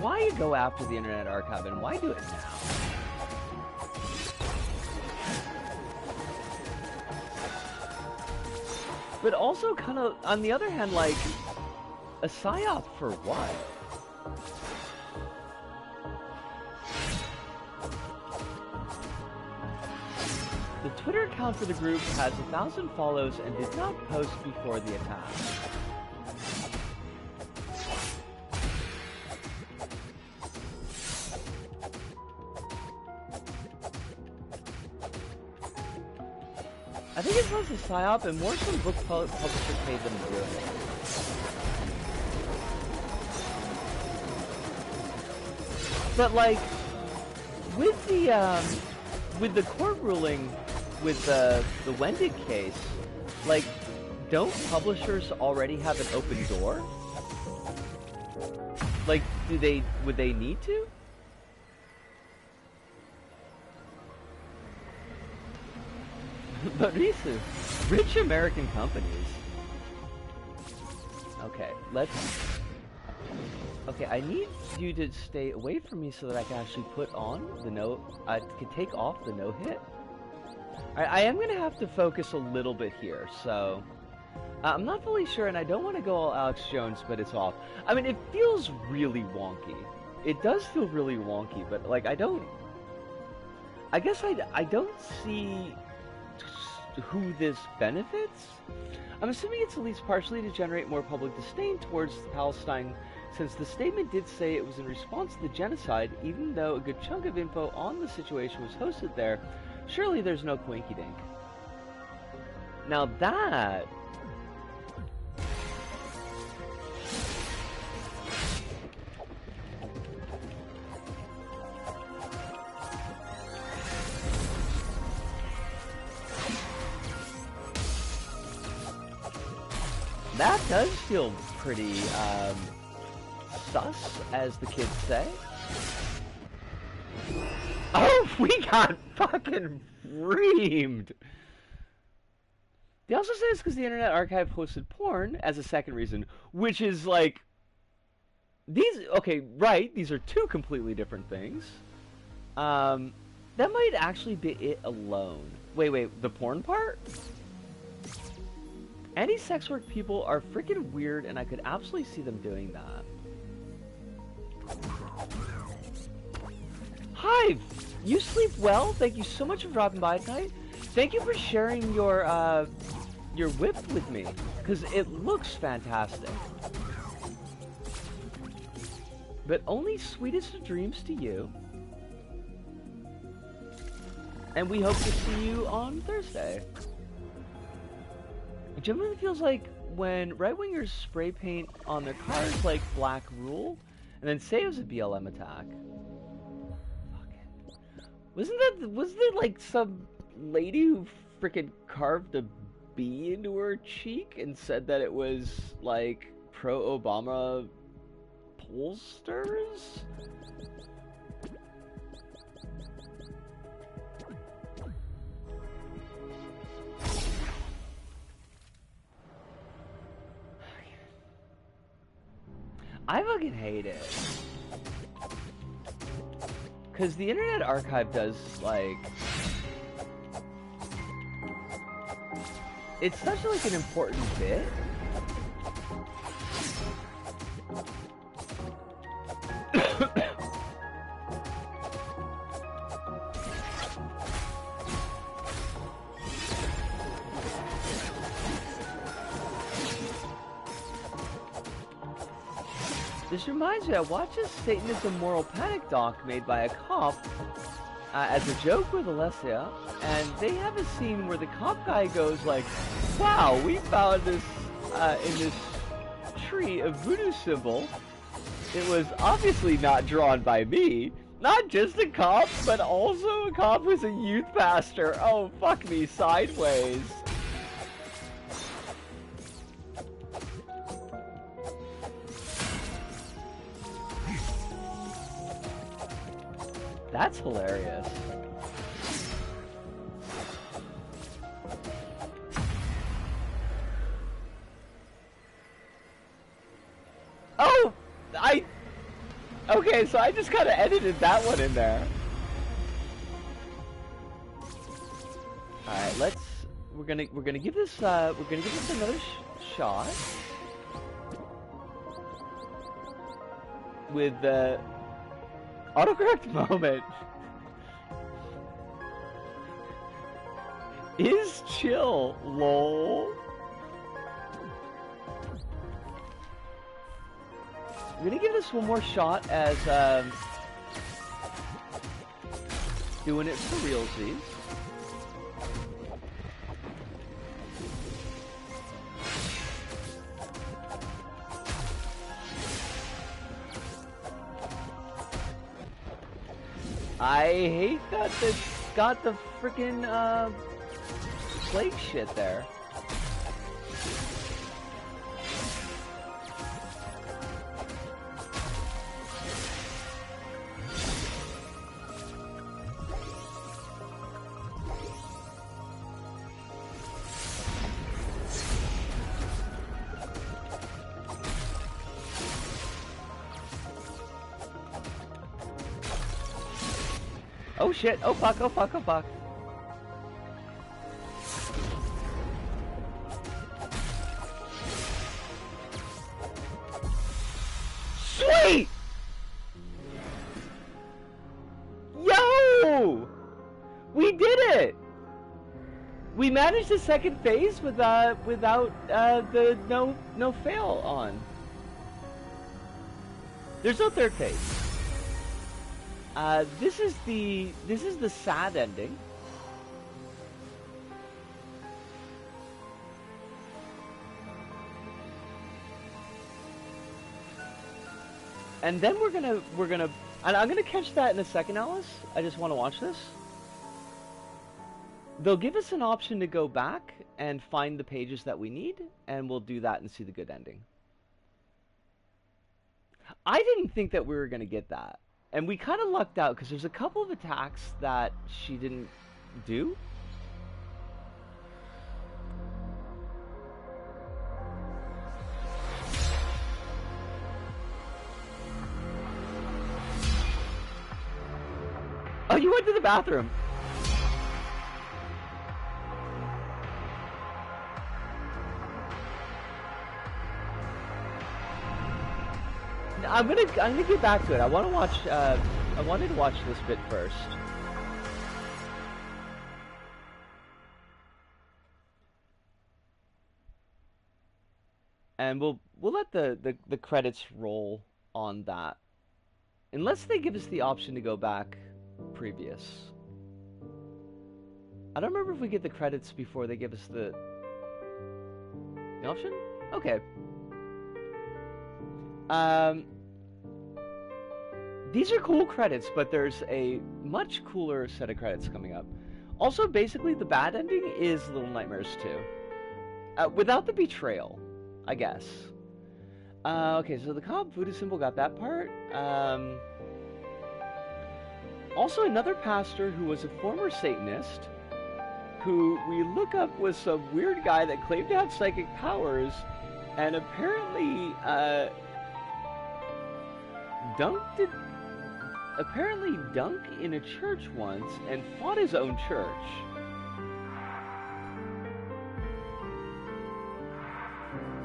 why go after the Internet Archive and why do it now? But also kind of, on the other hand, like, a psyop for what? The Twitter account for the group has 1,000 follows and did not post before the attack. I think it's less a psyop and more some book publisher paid them to do it. But like, with the court ruling with the Wendig case, like, don't publishers already have an open door? Like, would they need to? But Risu, rich American companies. Okay, okay, I need you to stay away from me so that I can actually put on the can take off the no hit. Alright, I am going to have to focus a little bit here, so I'm not fully sure, and I don't want to go all Alex Jones, but it's off. I mean, it feels really wonky. It does feel really wonky, but like, I guess I don't see who this benefits? I'm assuming it's at least partially to generate more public disdain towards Palestine, since the statement did say it was in response to the genocide, even though a good chunk of info on the situation was hosted there. Surely there's no coinky-dink. Now that... that does feel pretty, sus, as the kids say. Oh, we got fucking reamed! They also say it's because the Internet Archive posted porn as a second reason, which is like... okay, right, these are two completely different things. That might actually be it alone. Wait, the porn part? Anti-sex work people are freaking weird, and I could absolutely see them doing that. Hive! You sleep well? Thank you so much for dropping by tonight. Thank you for sharing your whip with me, because it looks fantastic. But only sweetest of dreams to you. And we hope to see you on Thursday. It genuinely feels like when right-wingers spray paint on their cars like Black Rule, and then say it was a BLM attack. Wasn't there like some lady who freaking carved a bee into her cheek and said that it was like pro-Obama pollsters? I fucking hate it. Because the Internet Archive does, like... it's such, like, an important bit. This reminds me, I watched this Satanism Moral Panic doc made by a cop as a joke with Alessia, and they have a scene where the cop guy goes like, wow, we found this, in this tree a voodoo symbol. It was obviously not drawn by me. Not just a cop, but also a cop who's a youth pastor. Oh, fuck me sideways. That's hilarious. Oh! Okay, so I just kind of edited that one in there. Alright, we're gonna give this, another shot. With, autocorrect moment. Is chill, lol. I'm gonna give this one more shot as doing it for realsies. I hate that it's got the freaking plague shit there. Oh shit, oh fuck, oh fuck, oh fuck. Sweet! Yo! We did it! We We managed the second phase without the no fail on. There's no third phase. This is the sad ending. And then we're gonna, and I'm gonna catch that in a second, Alice. I just want to watch this. They'll give us an option to go back and find the pages that we need, and we'll do that and see the good ending. I didn't think that we were gonna get that, and we kind of lucked out because there's a couple of attacks that she didn't do. Oh, you went to the bathroom. I'm gonna get back to it. I want to watch. I wanted to watch this bit first. And we'll let the credits roll on that, unless they give us the option to go back previous. I don't remember if we get the credits before they give us the option. Okay. These are cool credits, but there's a much cooler set of credits coming up. Also, basically, the bad ending is Little Nightmares 2. Without the betrayal, I guess. Okay, so the Cobb voodoo symbol got that part. Also, another pastor who was a former Satanist, who we look up was some weird guy that claimed to have psychic powers, and apparently, dunked in a church once and fought his own church.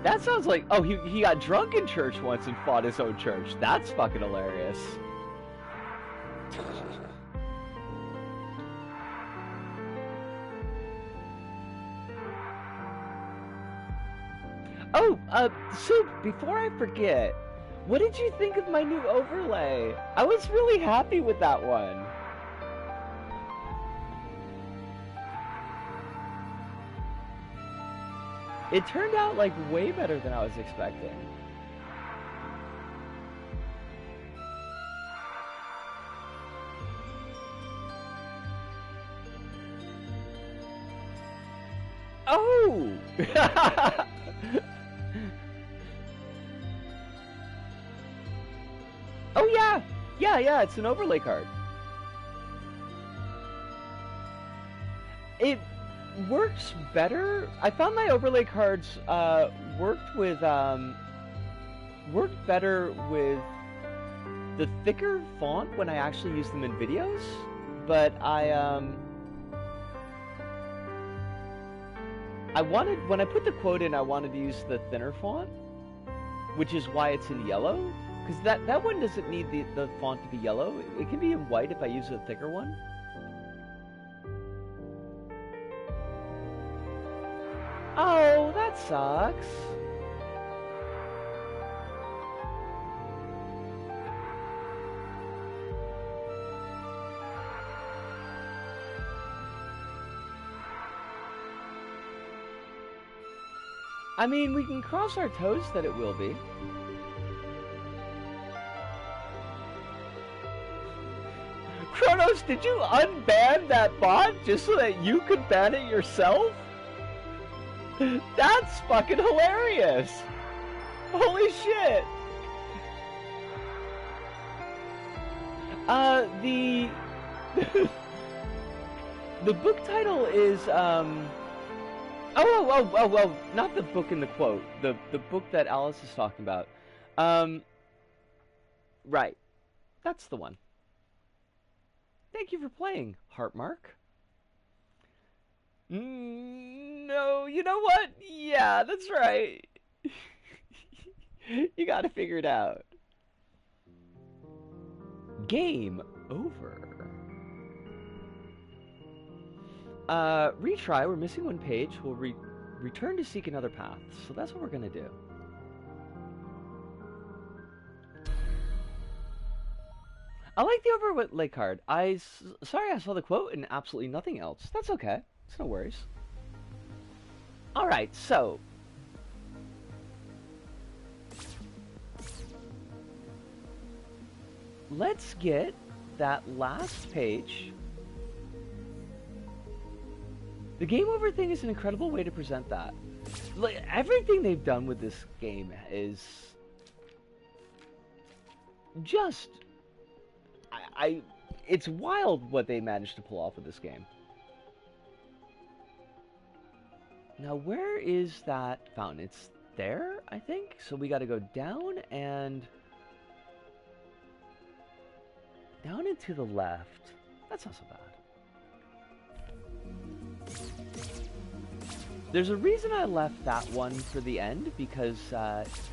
That sounds like, oh, he got drunk in church once and fought his own church. That's fucking hilarious. Oh, Soup, before I forget, what did you think of my new overlay? I was really happy with that one. It turned out like way better than I was expecting. Oh! Oh yeah! Yeah, it's an overlay card. It works better. I found my overlay cards worked better with the thicker font when I actually use them in videos, but I wanted, when I put the quote in, I wanted to use the thinner font, which is why it's in yellow, because that one doesn't need the font to be yellow. It can be in white if I use a thicker one. Oh, that sucks. I mean, we can cross our toes that it will be. Kronos, did you unban that bot just so that you could ban it yourself? That's fucking hilarious! Holy shit! The book title is, well, not the book in the quote. The book that Alice is talking about. Right. That's the one. Thank you for playing, Heartmark. No, you know what? Yeah, that's right. You gotta figure it out. Game over. Retry. We're missing one page. We'll return to seek another path. So that's what we're gonna do. I like the overlay card. Sorry I saw the quote and absolutely nothing else. That's okay. It's no worries. All right, so let's get that last page. The game over thing is an incredible way to present that. Like, everything they've done with this game is just it's wild what they managed to pull off with this game. Now, where is that fountain? It's there, I think. So we got to go down and down and to the left. That's not so bad. There's a reason I left that one for the end, because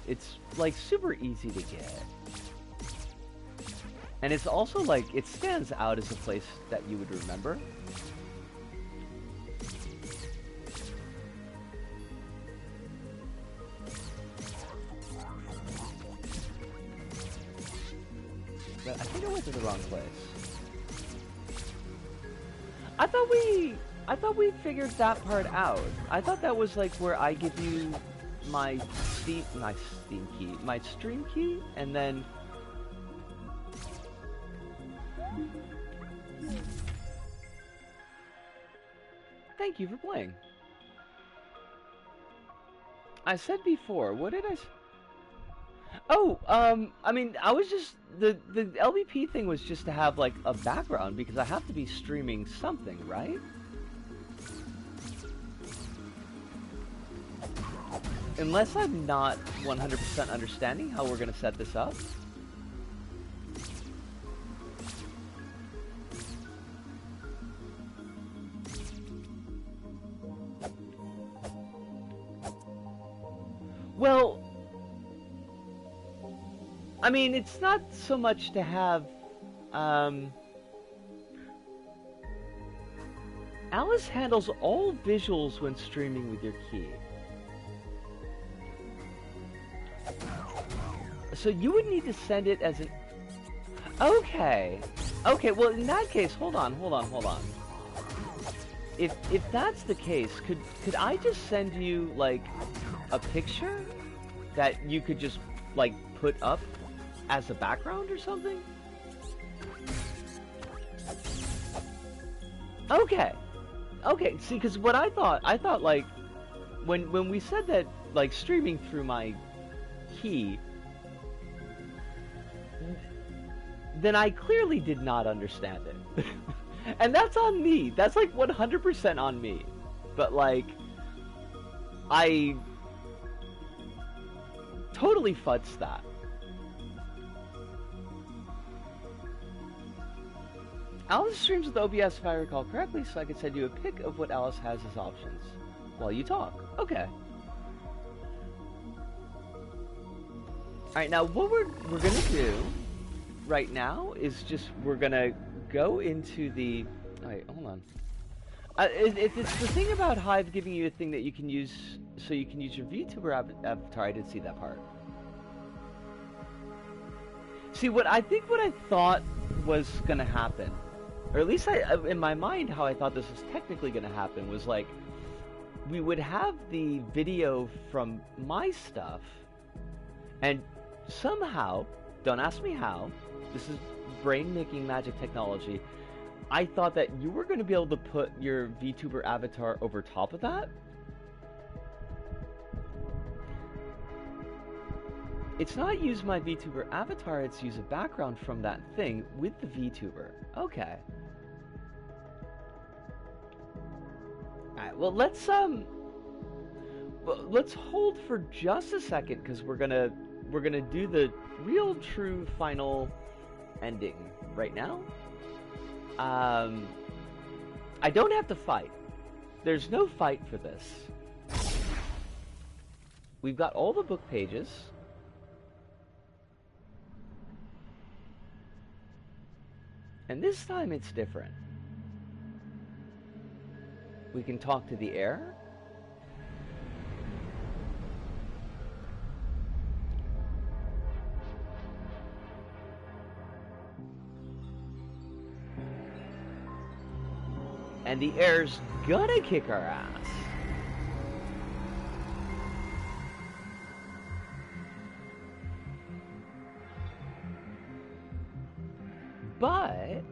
it's like super easy to get. And it's also like, it stands out as a place that you would remember. But I think I went to the wrong place. I thought we figured that part out. I thought that was like where I give you my stream key, and then thank you for playing. I said before, what did I say? Oh, I mean, I was just, the LVP thing was just to have, like, a background, because I have to be streaming something, right? Unless I'm not 100% understanding how we're gonna set this up. Well, I mean, it's not so much to have, Alice handles all visuals when streaming with your key. So you would need to send it as an... Okay. Okay, well, in that case, hold on. If that's the case, could I just send you, like, a picture that you could just, like, put up as a background or something? Okay. Okay, see, because what I thought, like, when we said that, like, streaming through my key, then I clearly did not understand it. And that's on me. That's, like, 100% on me. But, like, I totally futzed that. Alice streams with OBS if I recall correctly, so I could send you a pic of what Alice has as options while you talk. Okay. Alright, now what we're gonna do right now is just, we're gonna go into the... Alright, hold on. It's the thing about Hive giving you a thing that you can use, so you can use your VTuber avatar. I didn't see that part. See, what I thought was gonna happen, or at least in my mind, how I thought this was technically gonna happen, was like, we would have the video from my stuff, and somehow, don't ask me how, this is brain-making magic technology, I thought that you were going to be able to put your VTuber avatar over top of that. It's not use my VTuber avatar, it's use a background from that thing with the VTuber. Okay. Alright, well let's hold for just a second, because we're gonna do the real true final ending right now. I don't have to fight. There's no fight for this. We've got all the book pages. And this time it's different. We can talk to the air. And the air's gonna kick our ass. But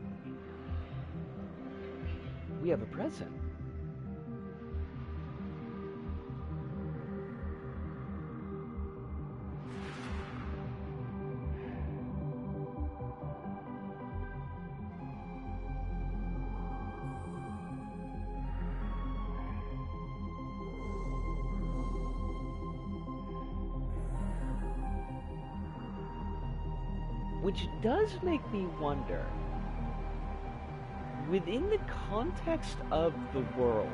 we have a present. Which does make me wonder, within the context of the world,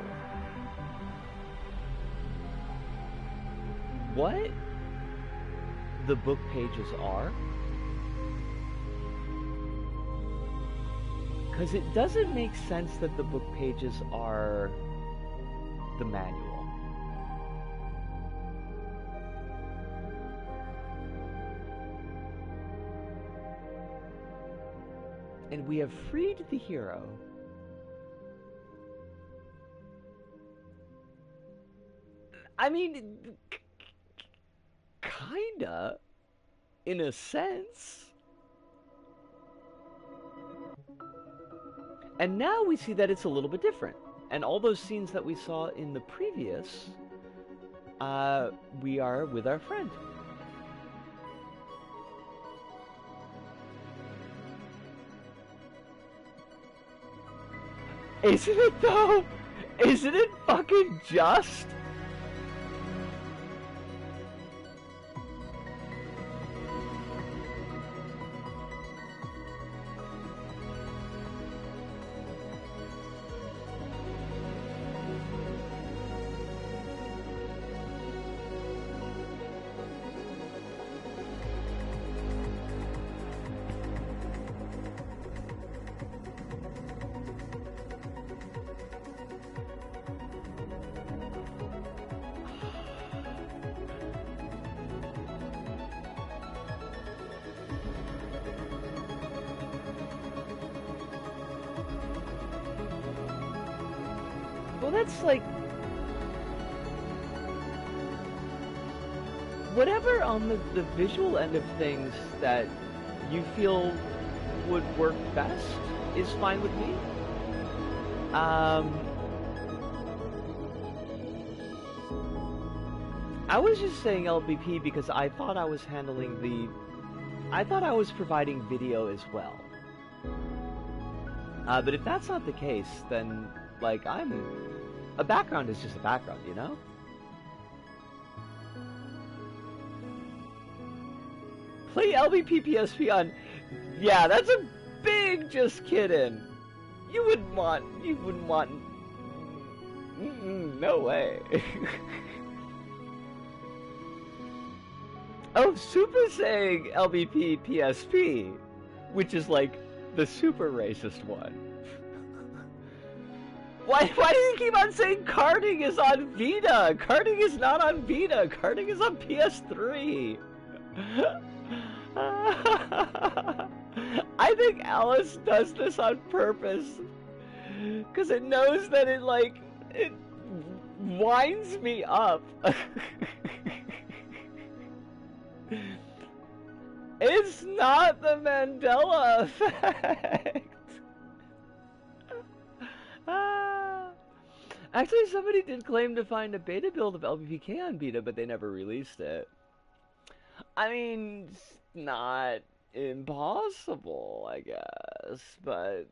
what the book pages are. Because it doesn't make sense that the book pages are the manual. And we have freed the hero. I mean, kinda, in a sense. And now we see that it's a little bit different. And all those scenes that we saw in the previous, we are with our friend. Isn't it though? Isn't it fucking just? Well, that's like... whatever on the visual end of things that you feel would work best is fine with me. I was just saying LBP because I thought I was handling the... I thought I was providing video as well. But if that's not the case, then, like, a background is just a background, you know? Play LBP PSP on... Yeah, that's a big just kidding. You wouldn't want... no way. Oh, Super saying LBP PSP, which is like the super racist one. Why do you keep on saying karting is on Vita? Karting is not on Vita. Karting is on PS3. I think Alice does this on purpose. Because it knows that it winds me up. It's not the Mandela effect. Actually, somebody did claim to find a beta build of LBPK on Vita, but they never released it. I mean, it's not impossible, I guess, but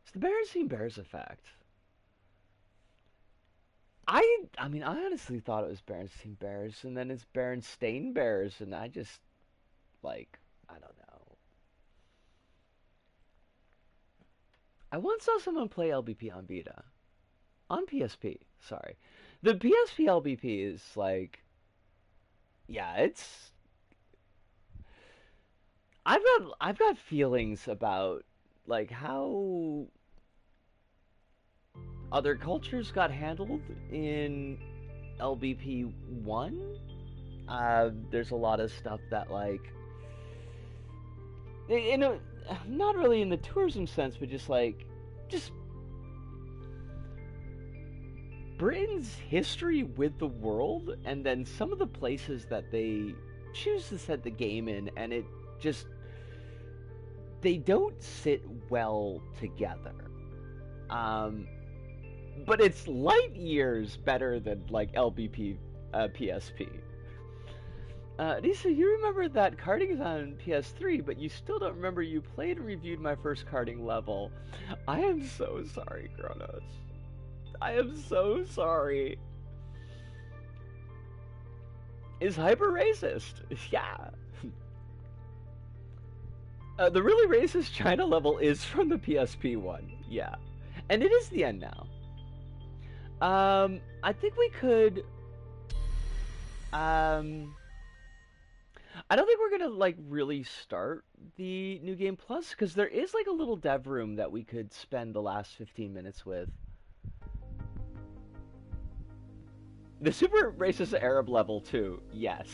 it's the Berenstain Bears effect. I mean, I honestly thought it was Berenstain Bears, and then it's Berenstain Bears, and I just, like, I don't know. I once saw someone play LBP on Vita. On PSP, sorry. The PSP LBP is, like, yeah, it's... I've got feelings about, like, how other cultures got handled in LBP 1. There's a lot of stuff that, like, in a, not really in the tourism sense, but just Britain's history with the world, and then some of the places that they choose to set the game in, and it just, they don't sit well together. But it's light years better than, like, LBP PSP. Lisa, you remember that karting is on PS3, but you still don't remember you played and reviewed my first karting level. I am so sorry, Kronos. I am so sorry. Is hyper racist? Yeah. The really racist China level is from the PSP one. Yeah. And it is the end now. I think we could... I don't think we're gonna, like, really start the New Game Plus, because there is, like, a little dev room that we could spend the last 15 minutes with. The super racist Arab level, too. Yes.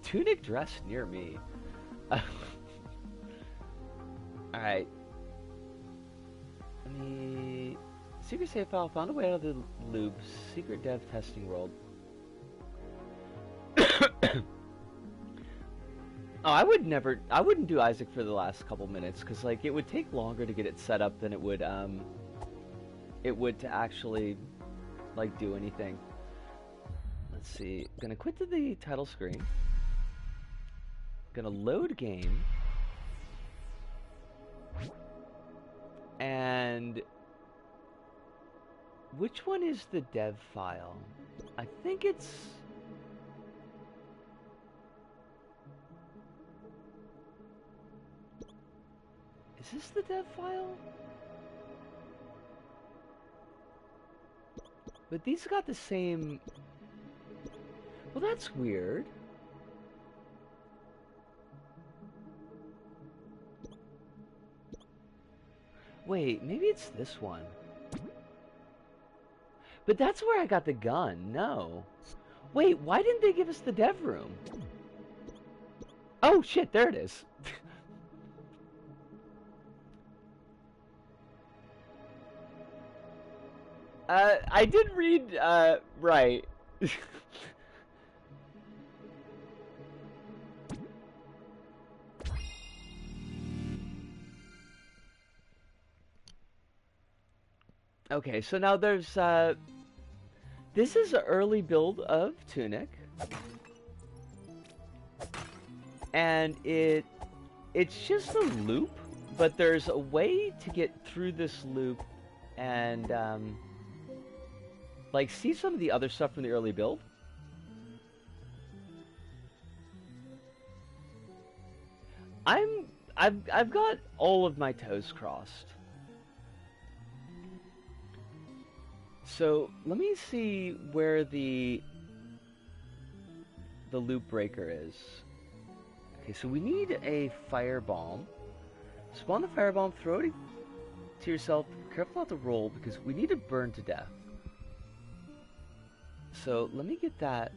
Tunic dress near me. Alright. Let me... Secret save file. Found a way out of the loop. Secret dev testing world. Oh, I wouldn't do Isaac for the last couple minutes, because, like, it would take longer to get it set up than it would to actually, like, do anything. Let's see. Gonna quit to the title screen. Gonna load game. And which one is the dev file? I think it's... Is this the dev file? But these got the same... Well, that's weird. Wait, maybe it's this one. But that's where I got the gun. No. Wait, why didn't they give us the dev room? Oh, shit, there it is. I did read, right. Okay, so now there's, this is an early build of Tunic. And it's just a loop, but there's a way to get through this loop and, like, see some of the other stuff from the early build. I've got all of my toes crossed. So let me see where the loop breaker is. Okay, so we need a firebomb. Spawn the firebomb, throw it to yourself. Careful not to roll, because we need to burn to death. So let me get that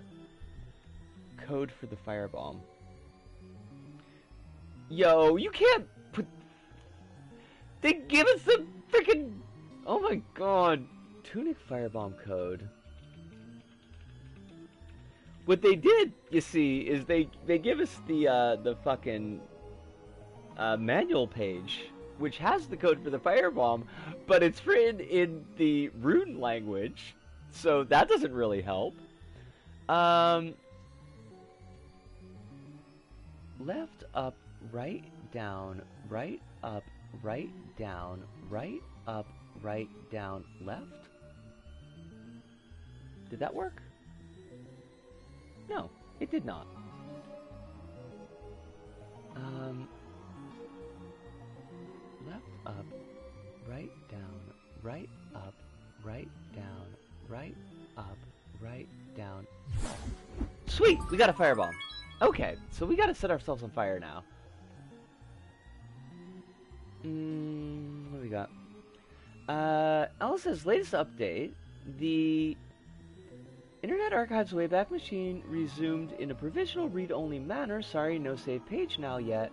code for the firebomb. Yo, you can't put... They give us the freaking... Oh my god. Tunic firebomb code. What they did, you see, is they give us the fucking manual page, which has the code for the firebomb, but it's written in the rune language, so that doesn't really help. Left, up, right, down, right, up, right, down, right, up, right, down, left? Did that work? No, it did not. Left, up, right, down, right, up, right, down, Sweet! We got a firebomb. Okay, so we gotta set ourselves on fire now. What do we got? Alice says, latest update. The Internet Archive's Wayback Machine resumed in a provisional read-only manner. Sorry, no save page now yet.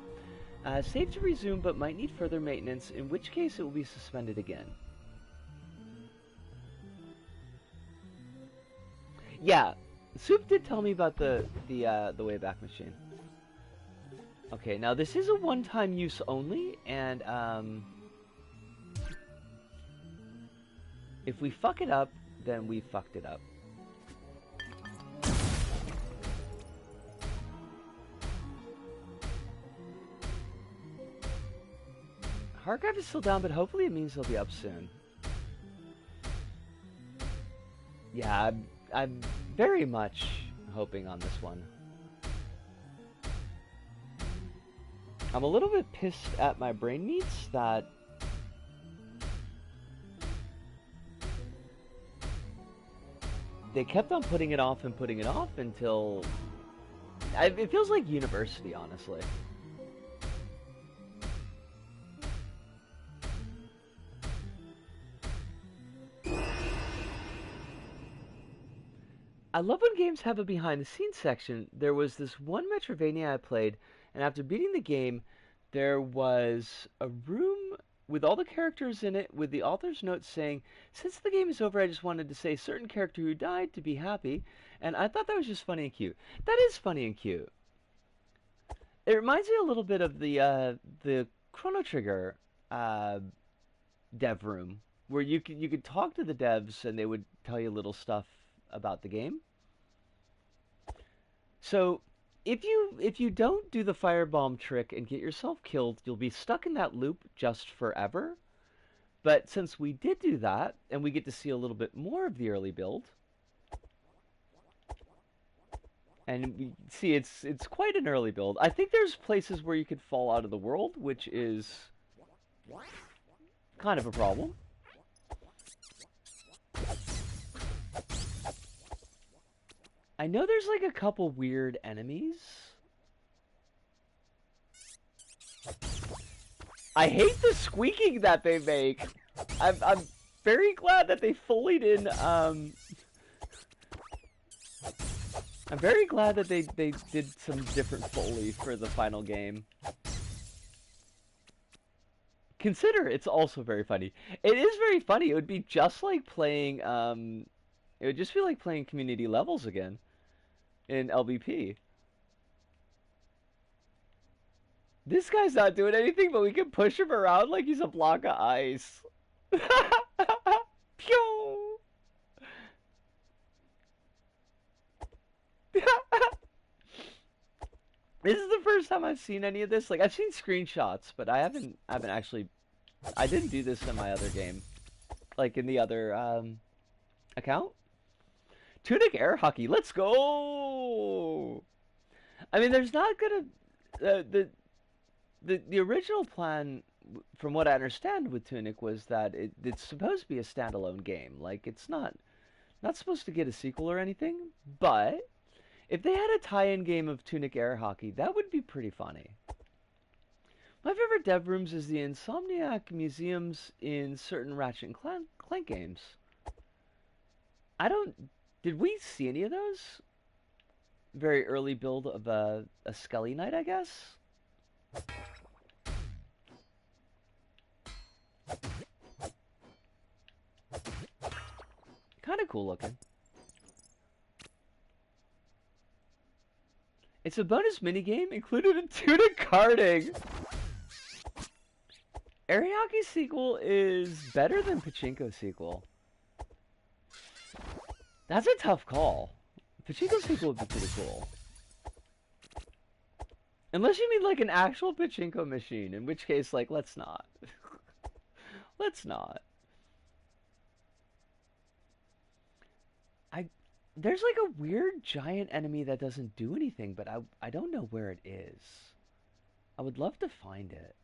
Save to resume, but might need further maintenance, in which case it will be suspended again. Yeah, Soup did tell me about the Wayback Machine. Okay, now this is a one-time use only, and if we fuck it up, then we fucked it up. Archive is still down, but hopefully it means they'll be up soon. Yeah, I'm very much hoping on this one. I'm a little bit pissed at my brain meats that they kept on putting it off until... it feels like university, honestly. I love when games have a behind-the-scenes section. There was this one Metroidvania I played, and after beating the game, there was a room with all the characters in it, with the author's note saying, since the game is over, I just wanted to say certain character who died to be happy, and I thought that was just funny and cute. That is funny and cute. It reminds me a little bit of the Chrono Trigger dev room, where you could talk to the devs, and they would tell you little stuff about the game. So if you don't do the firebomb trick and get yourself killed, you'll be stuck in that loop just forever. But since we did do that, and we get to see a little bit more of the early build, and we see it's quite an early build. I think there's places where you could fall out of the world, which is kind of a problem. I know there's like a couple weird enemies. I hate the squeaking that they make. I'm very glad that they Foleyed in. I'm very glad that they did some different Foley for the final game. Consider it's also very funny. It is very funny. It would be just like playing. It would just be like playing community levels again in LBP. This guy's not doing anything, but we can push him around like he's a block of ice. Pew! This is the first time I've seen any of this. Like, I've seen screenshots, but I haven't actually... I didn't do this in my other game. Like, in the other, account. Tunic air hockey, let's go! I mean, there's not gonna... The original plan, from what I understand with Tunic, was that it's supposed to be a standalone game. Like, it's not supposed to get a sequel or anything, but if they had a tie-in game of Tunic air hockey, that would be pretty funny. My favorite dev rooms is the Insomniac museums in certain Ratchet and Clank games. Did we see any of those? Very early build of a Skelly Knight, I guess? Kinda cool looking. It's a bonus minigame included in Tunic karting. Air hockey sequel is better than Pachinko sequel. That's a tough call. Pachinko sequel would be pretty cool. Unless you mean like an actual Pachinko machine, in which case, like, let's not. Let's not. There's like a weird giant enemy that doesn't do anything, but I don't know where it is. I would love to find it.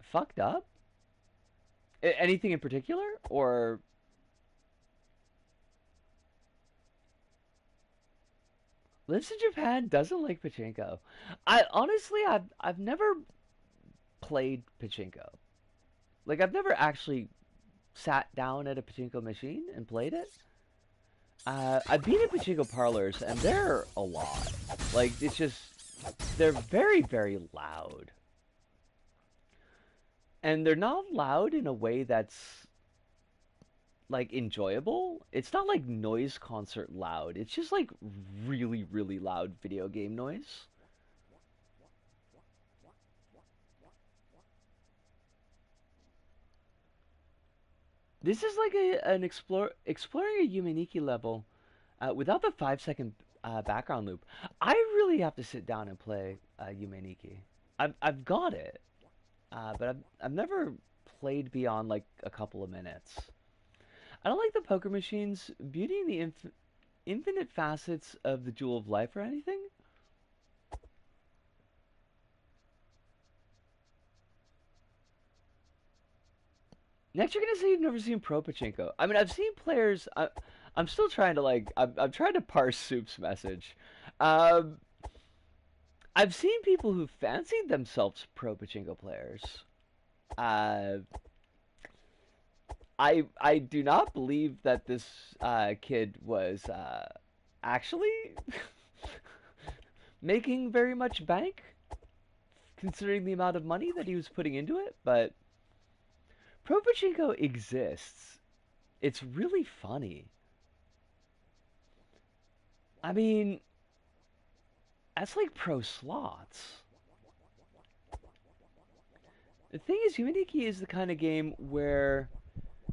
Fucked up? Anything in particular? Or... lives in Japan, doesn't like pachinko. I honestly, I've never played pachinko. Like I've never actually sat down at a pachinko machine and played it. I've been in pachinko parlors, and they're a lot. Like it's just they're very very loud, and they're not loud in a way that's like enjoyable. It's not like noise concert loud. It's just like really really loud video game noise. This is like an exploring a Yumeniki level without the 5 second background loop. I really have to sit down and play Yumeniki. I've got it, but I've never played beyond like a couple of minutes. I don't like the poker machines, beauty and the infinite facets of the Jewel of Life or anything. Next, you're gonna say you've never seen Pro Pachinko. I mean, I've seen players. I'm still trying to like. I'm trying to parse Soup's message. Um, I've seen people who fancied themselves Pro Pachinko players. Uh, I do not believe that this kid was actually making very much bank, considering the amount of money that he was putting into it. But Pro Pachinko exists. It's really funny. I mean, that's like pro slots. The thing is, Humaniki is the kind of game where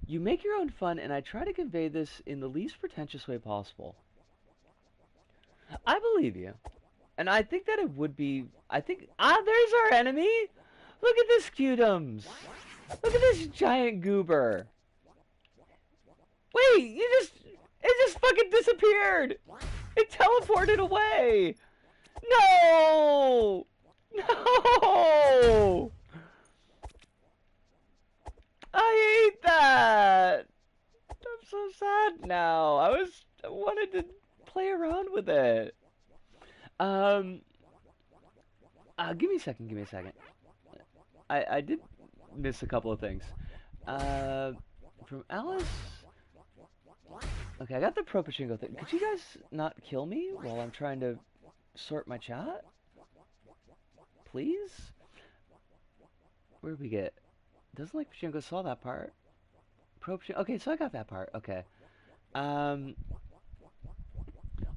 you make your own fun, and I try to convey this in the least pretentious way possible. I believe you. And I think that it would be. I think. Ah, there's our enemy! Look at this cutums! Look at this giant goober! Wait, you just. It just fucking disappeared! It teleported away! No! No! I hate that! I'm so sad now. I wanted to play around with it. Um, give me a second, give me a second. I did miss a couple of things. Uh, from Alice. Okay, I got the Pro Pachinko thing. Could you guys not kill me while I'm trying to sort my chat? Please? Where did we get? Doesn't like Pachinko saw that part. Pro Pachinko. Okay, so I got that part. Okay. Um,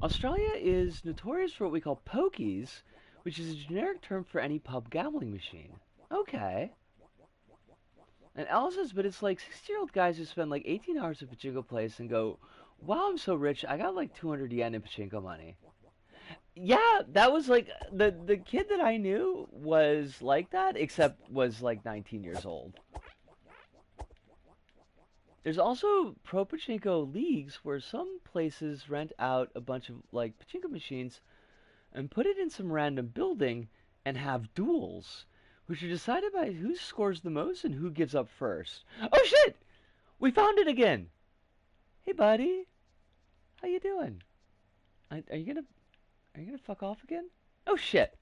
Australia is notorious for what we call pokies, which is a generic term for any pub gambling machine. Okay. And Alice says, but it's like 60-year-old guys who spend like 18 hours at Pachinko place and go, wow, I'm so rich, I got like 200 yen in Pachinko money. Yeah, that was like, the kid that I knew was like that, except was like 19 years old. There's also pro pachinko leagues where some places rent out a bunch of like pachinko machines and put it in some random building and have duels, which are decided by who scores the most and who gives up first. Oh shit! We found it again. Hey buddy, how you doing? Are you gonna fuck off again? Oh shit!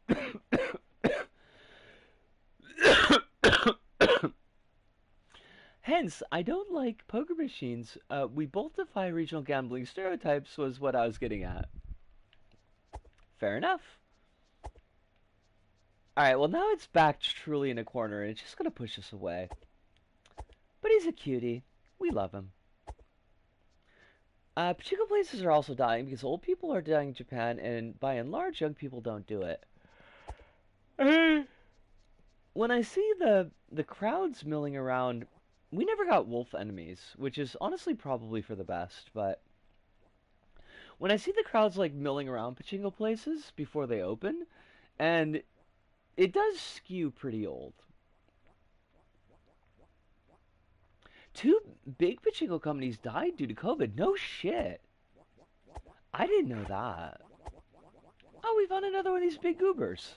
Hence, I don't like poker machines. We both defy regional gambling stereotypes, was what I was getting at. Fair enough. Alright, well, now it's back truly in a corner, and it's just gonna push us away. But he's a cutie. We love him. Pachinko places are also dying because old people are dying in Japan, and by and large, young people don't do it. When I see the crowds milling around, we never got wolf enemies, which is honestly probably for the best, but when I see the crowds like milling around pachinko places before they open, and it does skew pretty old. Two big pachinko companies died due to COVID. No shit. I didn't know that. Oh, we found another one of these big goobers.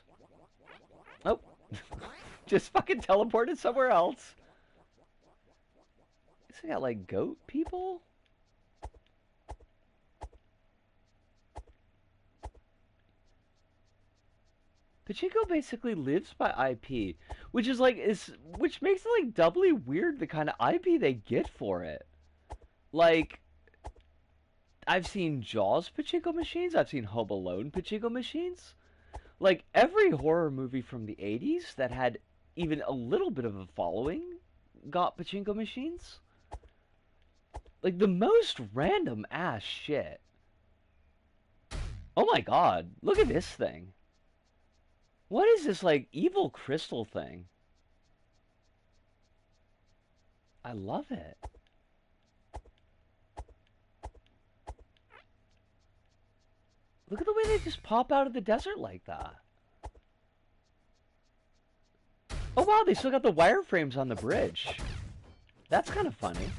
Oh. Just fucking teleported somewhere else. Guess I got like goat people? Pachinko basically lives by IP, which makes it like doubly weird the kind of IP they get for it. Like I've seen Jaws pachinko machines, I've seen Home Alone pachinko machines. Like every horror movie from the 80s that had even a little bit of a following got pachinko machines. Like the most random ass shit. Oh my god, look at this thing. What is this like evil crystal thing? I love it. Look at the way they just pop out of the desert like that. Oh wow, they still got the wireframes on the bridge. That's kind of funny.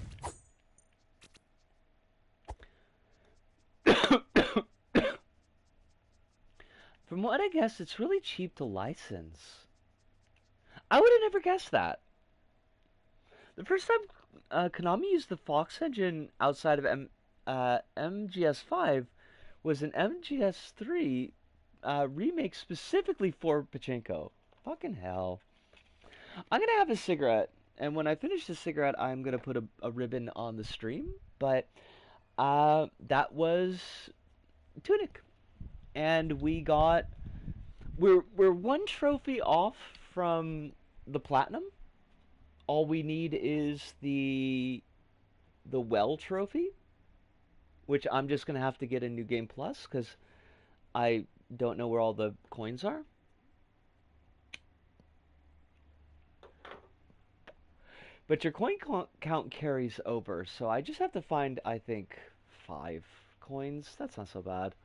From what I guess, it's really cheap to license. I would have never guessed that. The first time Konami used the Fox engine outside of MGS5 was an MGS3 remake specifically for Pachinko. Fucking hell. I'm gonna have a cigarette, and when I finish the cigarette, I'm gonna put a ribbon on the stream. But that was Tunic, and we're one trophy off from the platinum. All we need is the well trophy, which I'm just gonna have to get a new game plus because I don't know where all the coins are. But your coin count carries over, so I just have to find, I think, 5 coins. That's not so bad.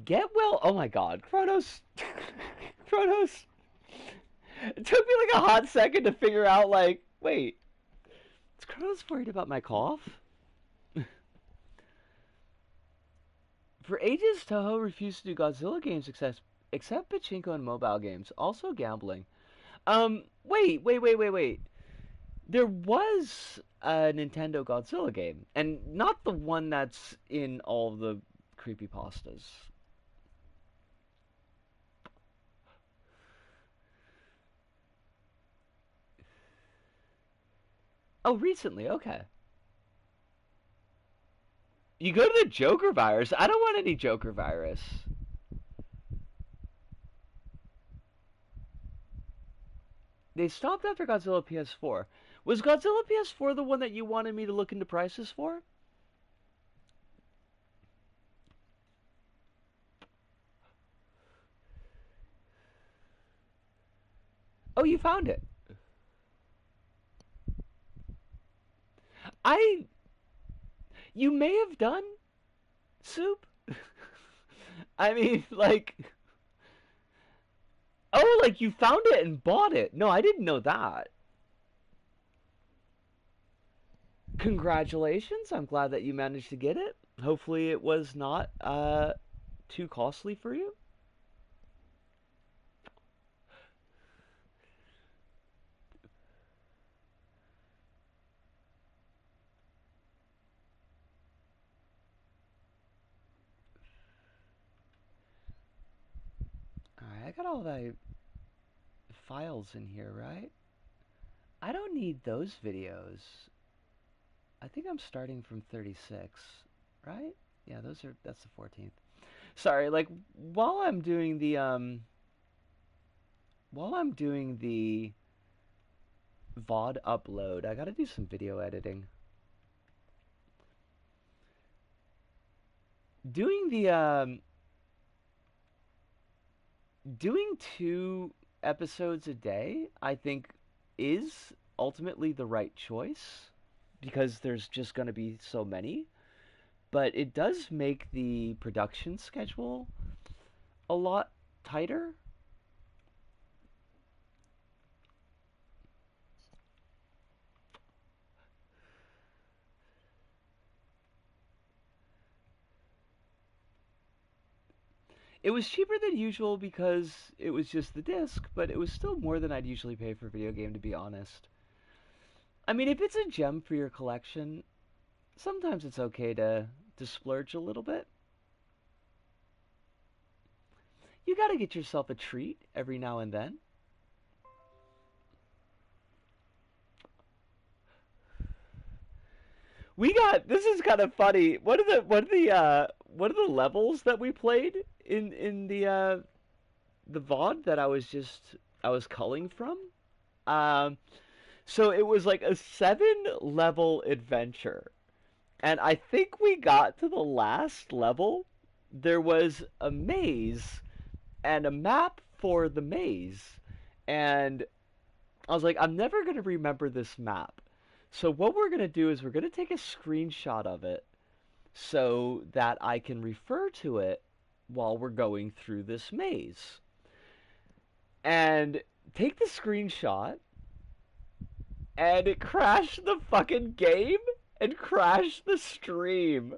Get well. Oh my god, Kronos. Kronos. It took me like a hot second to figure out, like, wait, is Kronos worried about my cough? For ages, Toho refused to do Godzilla games except pachinko and mobile games, also gambling. Wait. There was a Nintendo Godzilla game, and not the one that's in all the creepypastas. Oh, recently, okay. You go to the Joker virus. I don't want any Joker virus. They stopped after Godzilla PS4. Was Godzilla PS4 the one that you wanted me to look into prices for? Oh, you found it. I... You may have done, Soup. I mean, like... Oh, like you found it and bought it. No, I didn't know that. Congratulations. I'm glad that you managed to get it. Hopefully it was not too costly for you. Alright, I got all the files in here, right? I don't need those videos. I think I'm starting from 36, right? Yeah, that's the 14th. Sorry, like while I'm doing the VOD upload, I gotta do some video editing. Doing the doing 2 episodes a day, I think is ultimately the right choice because there's just going to be so many, but it does make the production schedule a lot tighter. It was cheaper than usual because it was just the disc, but it was still more than I'd usually pay for a video game, to be honest. I mean, if it's a gem for your collection, sometimes it's okay to to splurge a little bit. You gotta get yourself a treat every now and then. We got this is kind of funny. One of the levels that we played in the VOD that I was culling from. Um, so it was like a 7 level adventure, and I think we got to the last level. There was a maze and a map for the maze, and I was like, I'm never gonna remember this map. So what we're gonna do is we're gonna take a screenshot of it so that I can refer to it while we're going through this maze. And take the screenshot, and it crashed the fucking game and crashed the stream.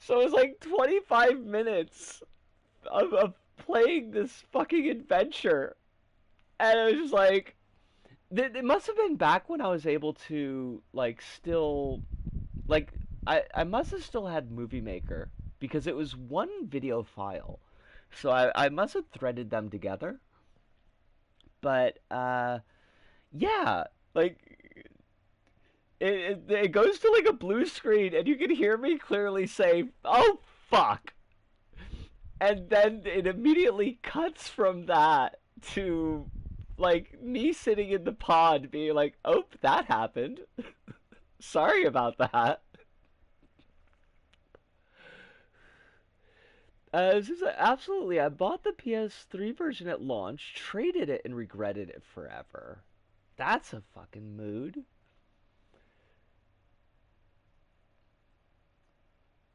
So it was like 25 minutes of playing this fucking adventure. And it was just like, it must have been back when I was able to, like, still, like, I must have still had Movie Maker because it was one video file. So I must have threaded them together. But, yeah, like, it goes to, like, a blue screen, and you can hear me clearly say, oh, fuck. And then it immediately cuts from that to, like, me sitting in the pod being like, oh, that happened. Sorry about that. This is absolutely. I bought the PS3 version at launch, traded it, and regretted it forever. That's a fucking mood.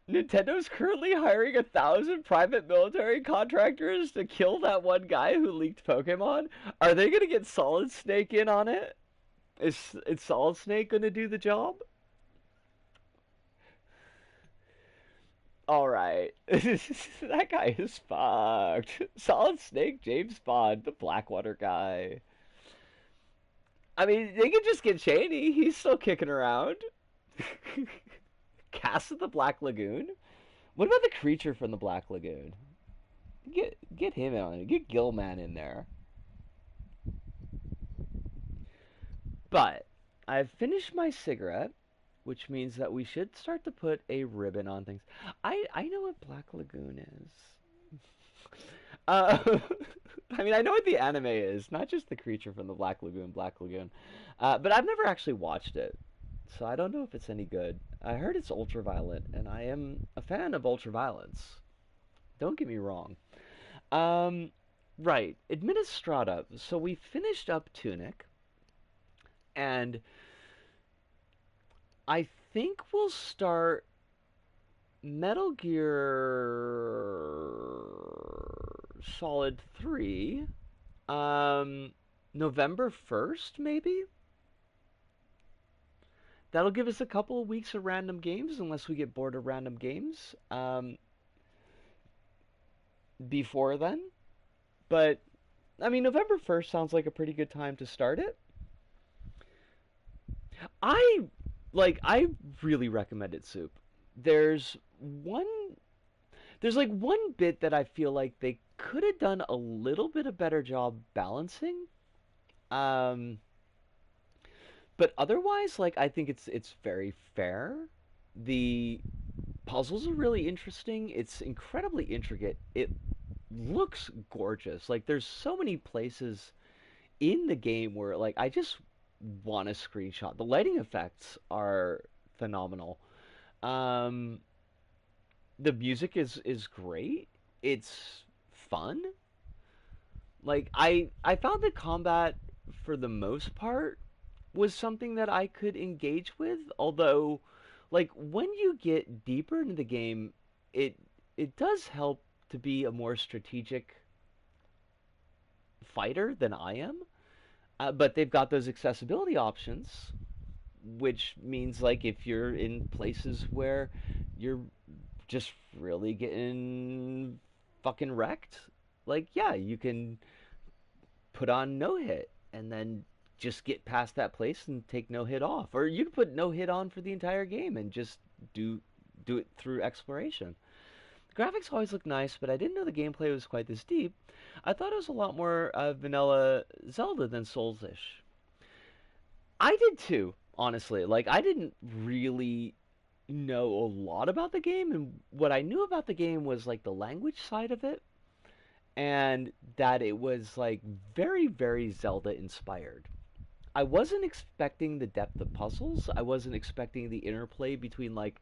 Nintendo's currently hiring 1,000 private military contractors to kill that one guy who leaked Pokemon. Are they gonna get Solid Snake in on it? Is Solid Snake gonna do the job? All right, that guy is fucked. Solid Snake, James Bond, the Blackwater guy. I mean, they could just get Cheney. He's still kicking around. Cass of the Black Lagoon. What about the creature from the Black Lagoon? Get him on it. Get Gilman in there. But I've finished my cigarette, which means that we should start to put a ribbon on things. I know what Black Lagoon is. Uh, I mean, I know what the anime is, not just the creature from the Black Lagoon, Black Lagoon. But I've never actually watched it, so I don't know if it's any good. I heard it's ultraviolet, and I am a fan of ultraviolence. Don't get me wrong. Um, right, Administrata. So we finished up Tunic, and I think we'll start Metal Gear Solid 3 November 1st, maybe? That'll give us a couple of weeks of random games, unless we get bored of random games before then. But, I mean, November 1st sounds like a pretty good time to start it. I I really recommend it, Soup. There's one there's like one bit that I feel like they could have done a little bit of better job balancing. Um but otherwise, like, I think it's very fair. The puzzles are really interesting. It's incredibly intricate. It looks gorgeous. Like, there's so many places in the game where, like, I just want a screenshot. The lighting effects are phenomenal. Um, the music is great. It's fun. Like, I found the combat for the most part was something that I could engage with. Although, like, when you get deeper into the game, it it does help to be a more strategic fighter than I am. But they've got those accessibility options, which means, like, if you're in places where you're just really getting fucking wrecked, like, yeah, you can put on no hit and then just get past that place and take no hit off, or you can put no hit on for the entire game and just do do it through exploration. The graphics always look nice, but I didn't know the gameplay was quite this deep. I thought it was a lot more vanilla Zelda than Souls-ish. I did too, honestly. Like, I didn't really know a lot about the game, and what I knew about the game was like the language side of it, and that it was like very, very Zelda inspired. I wasn't expecting the depth of puzzles. I wasn't expecting the interplay between like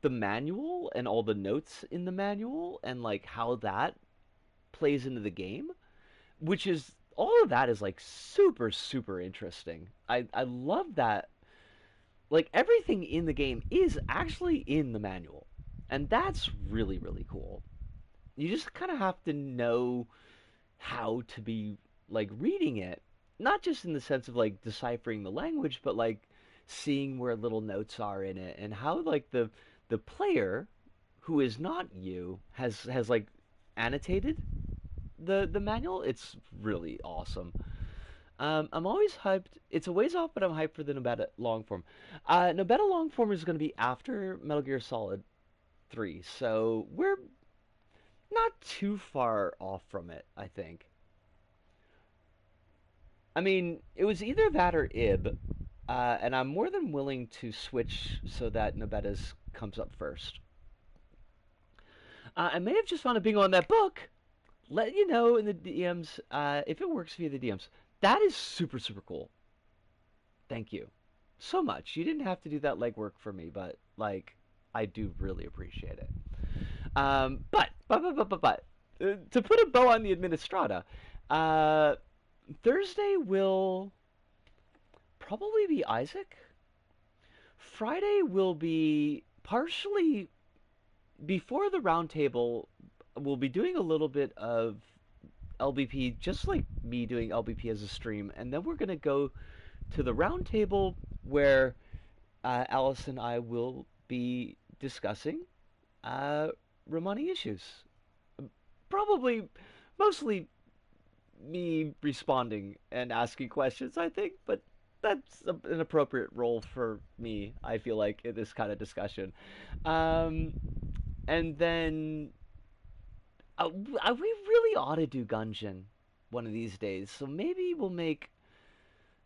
the manual and all the notes in the manual and like how that plays into the game, which is all of that is like super super interesting. I love that like everything in the game is actually in the manual. And that's really really cool. You just kind of have to know how to be like reading it, not just in the sense of like deciphering the language, but like seeing where little notes are in it and how like the player who is not you has like annotated the manual. It's really awesome. I'm always hyped. It's a ways off, but I'm hyped for the Nobeta long form. Nobeta long form is going to be after Metal Gear Solid 3, so we're not too far off from it, I think. I mean, it was either that or IB, and I'm more than willing to switch so that Nobeta's comes up first. I may have just found a bingo on that book. Let you know in the DMs if it works via the DMs. That is super super cool. Thank you so much. You didn't have to do that legwork for me, but like I do really appreciate it. But to put a bow on the Administrata, uh, Thursday will probably be Isaac. Friday will be partially before the roundtable. We'll be doing a little bit of LBP, just like me doing LBP as a stream, and then we're gonna go to the roundtable where Alice and I will be discussing uh, Romani issues. Probably, mostly me responding and asking questions, I think, but that's an appropriate role for me, I feel like, in this kind of discussion. Um, and then we really ought to do Gungeon one of these days. So maybe we'll make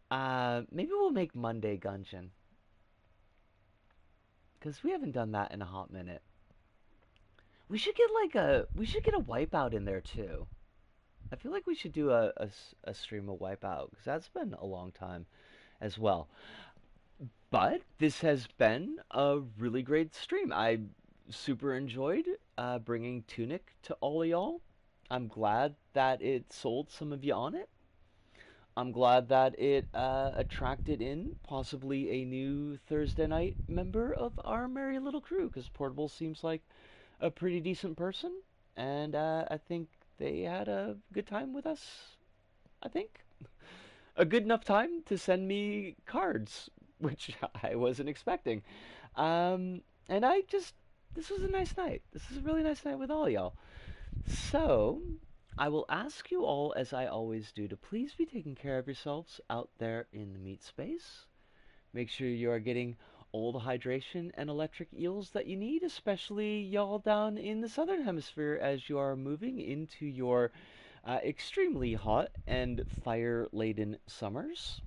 Monday Gungeon because we haven't done that in a hot minute. We should get a wipeout in there too. I feel like we should do a stream of wipeout because that's been a long time as well. But this has been a really great stream. I super enjoyed bringing Tunic to all of y'all. I'm glad that it sold some of you on it. I'm glad that it attracted in possibly a new Thursday night member of our merry little crew, because Portable seems like a pretty decent person, and I think they had a good time with us. I think a good enough time to send me cards, which I wasn't expecting. And this was a nice night. This is a really nice night with all y'all. So, I will ask you all, as I always do, to please be taking care of yourselves out there in the meat space. Make sure you are getting all the hydration and electric eels that you need, especially y'all down in the southern hemisphere as you are moving into your extremely hot and fire laden summers.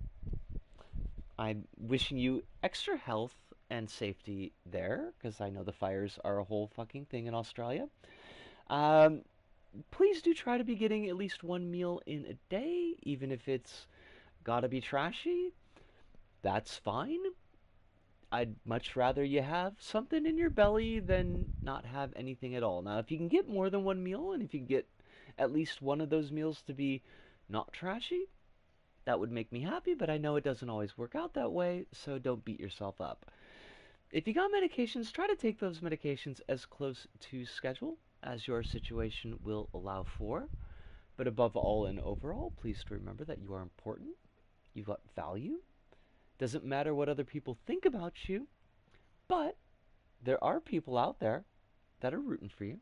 I'm wishing you extra health and safety there because I know the fires are a whole fucking thing in Australia. Um, Please do try to be getting at least one meal in a day, even if it's gotta be trashy. That's fine. I'd much rather you have something in your belly than not have anything at all. Now, if you can get more than one meal, and if you can get at least one of those meals to be not trashy, that would make me happy, but I know it doesn't always work out that way, so don't beat yourself up. If you got medications, try to take those medications as close to schedule as your situation will allow for. But above all and overall, please remember that you are important. You've got value. Doesn't matter what other people think about you, but there are people out there that are rooting for you,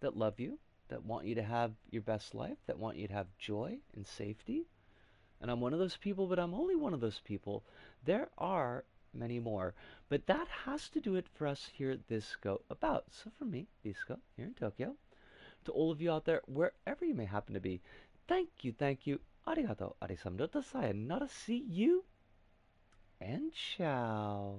that love you, that want you to have your best life, that want you to have joy and safety. And I'm one of those people, but I'm only one of those people. There are many more. But that has to do it for us here at This Go About. So for me, Bisco, here in Tokyo, to all of you out there, wherever you may happen to be, thank you, arigato, arisamdota, sayonara, see you, and ciao.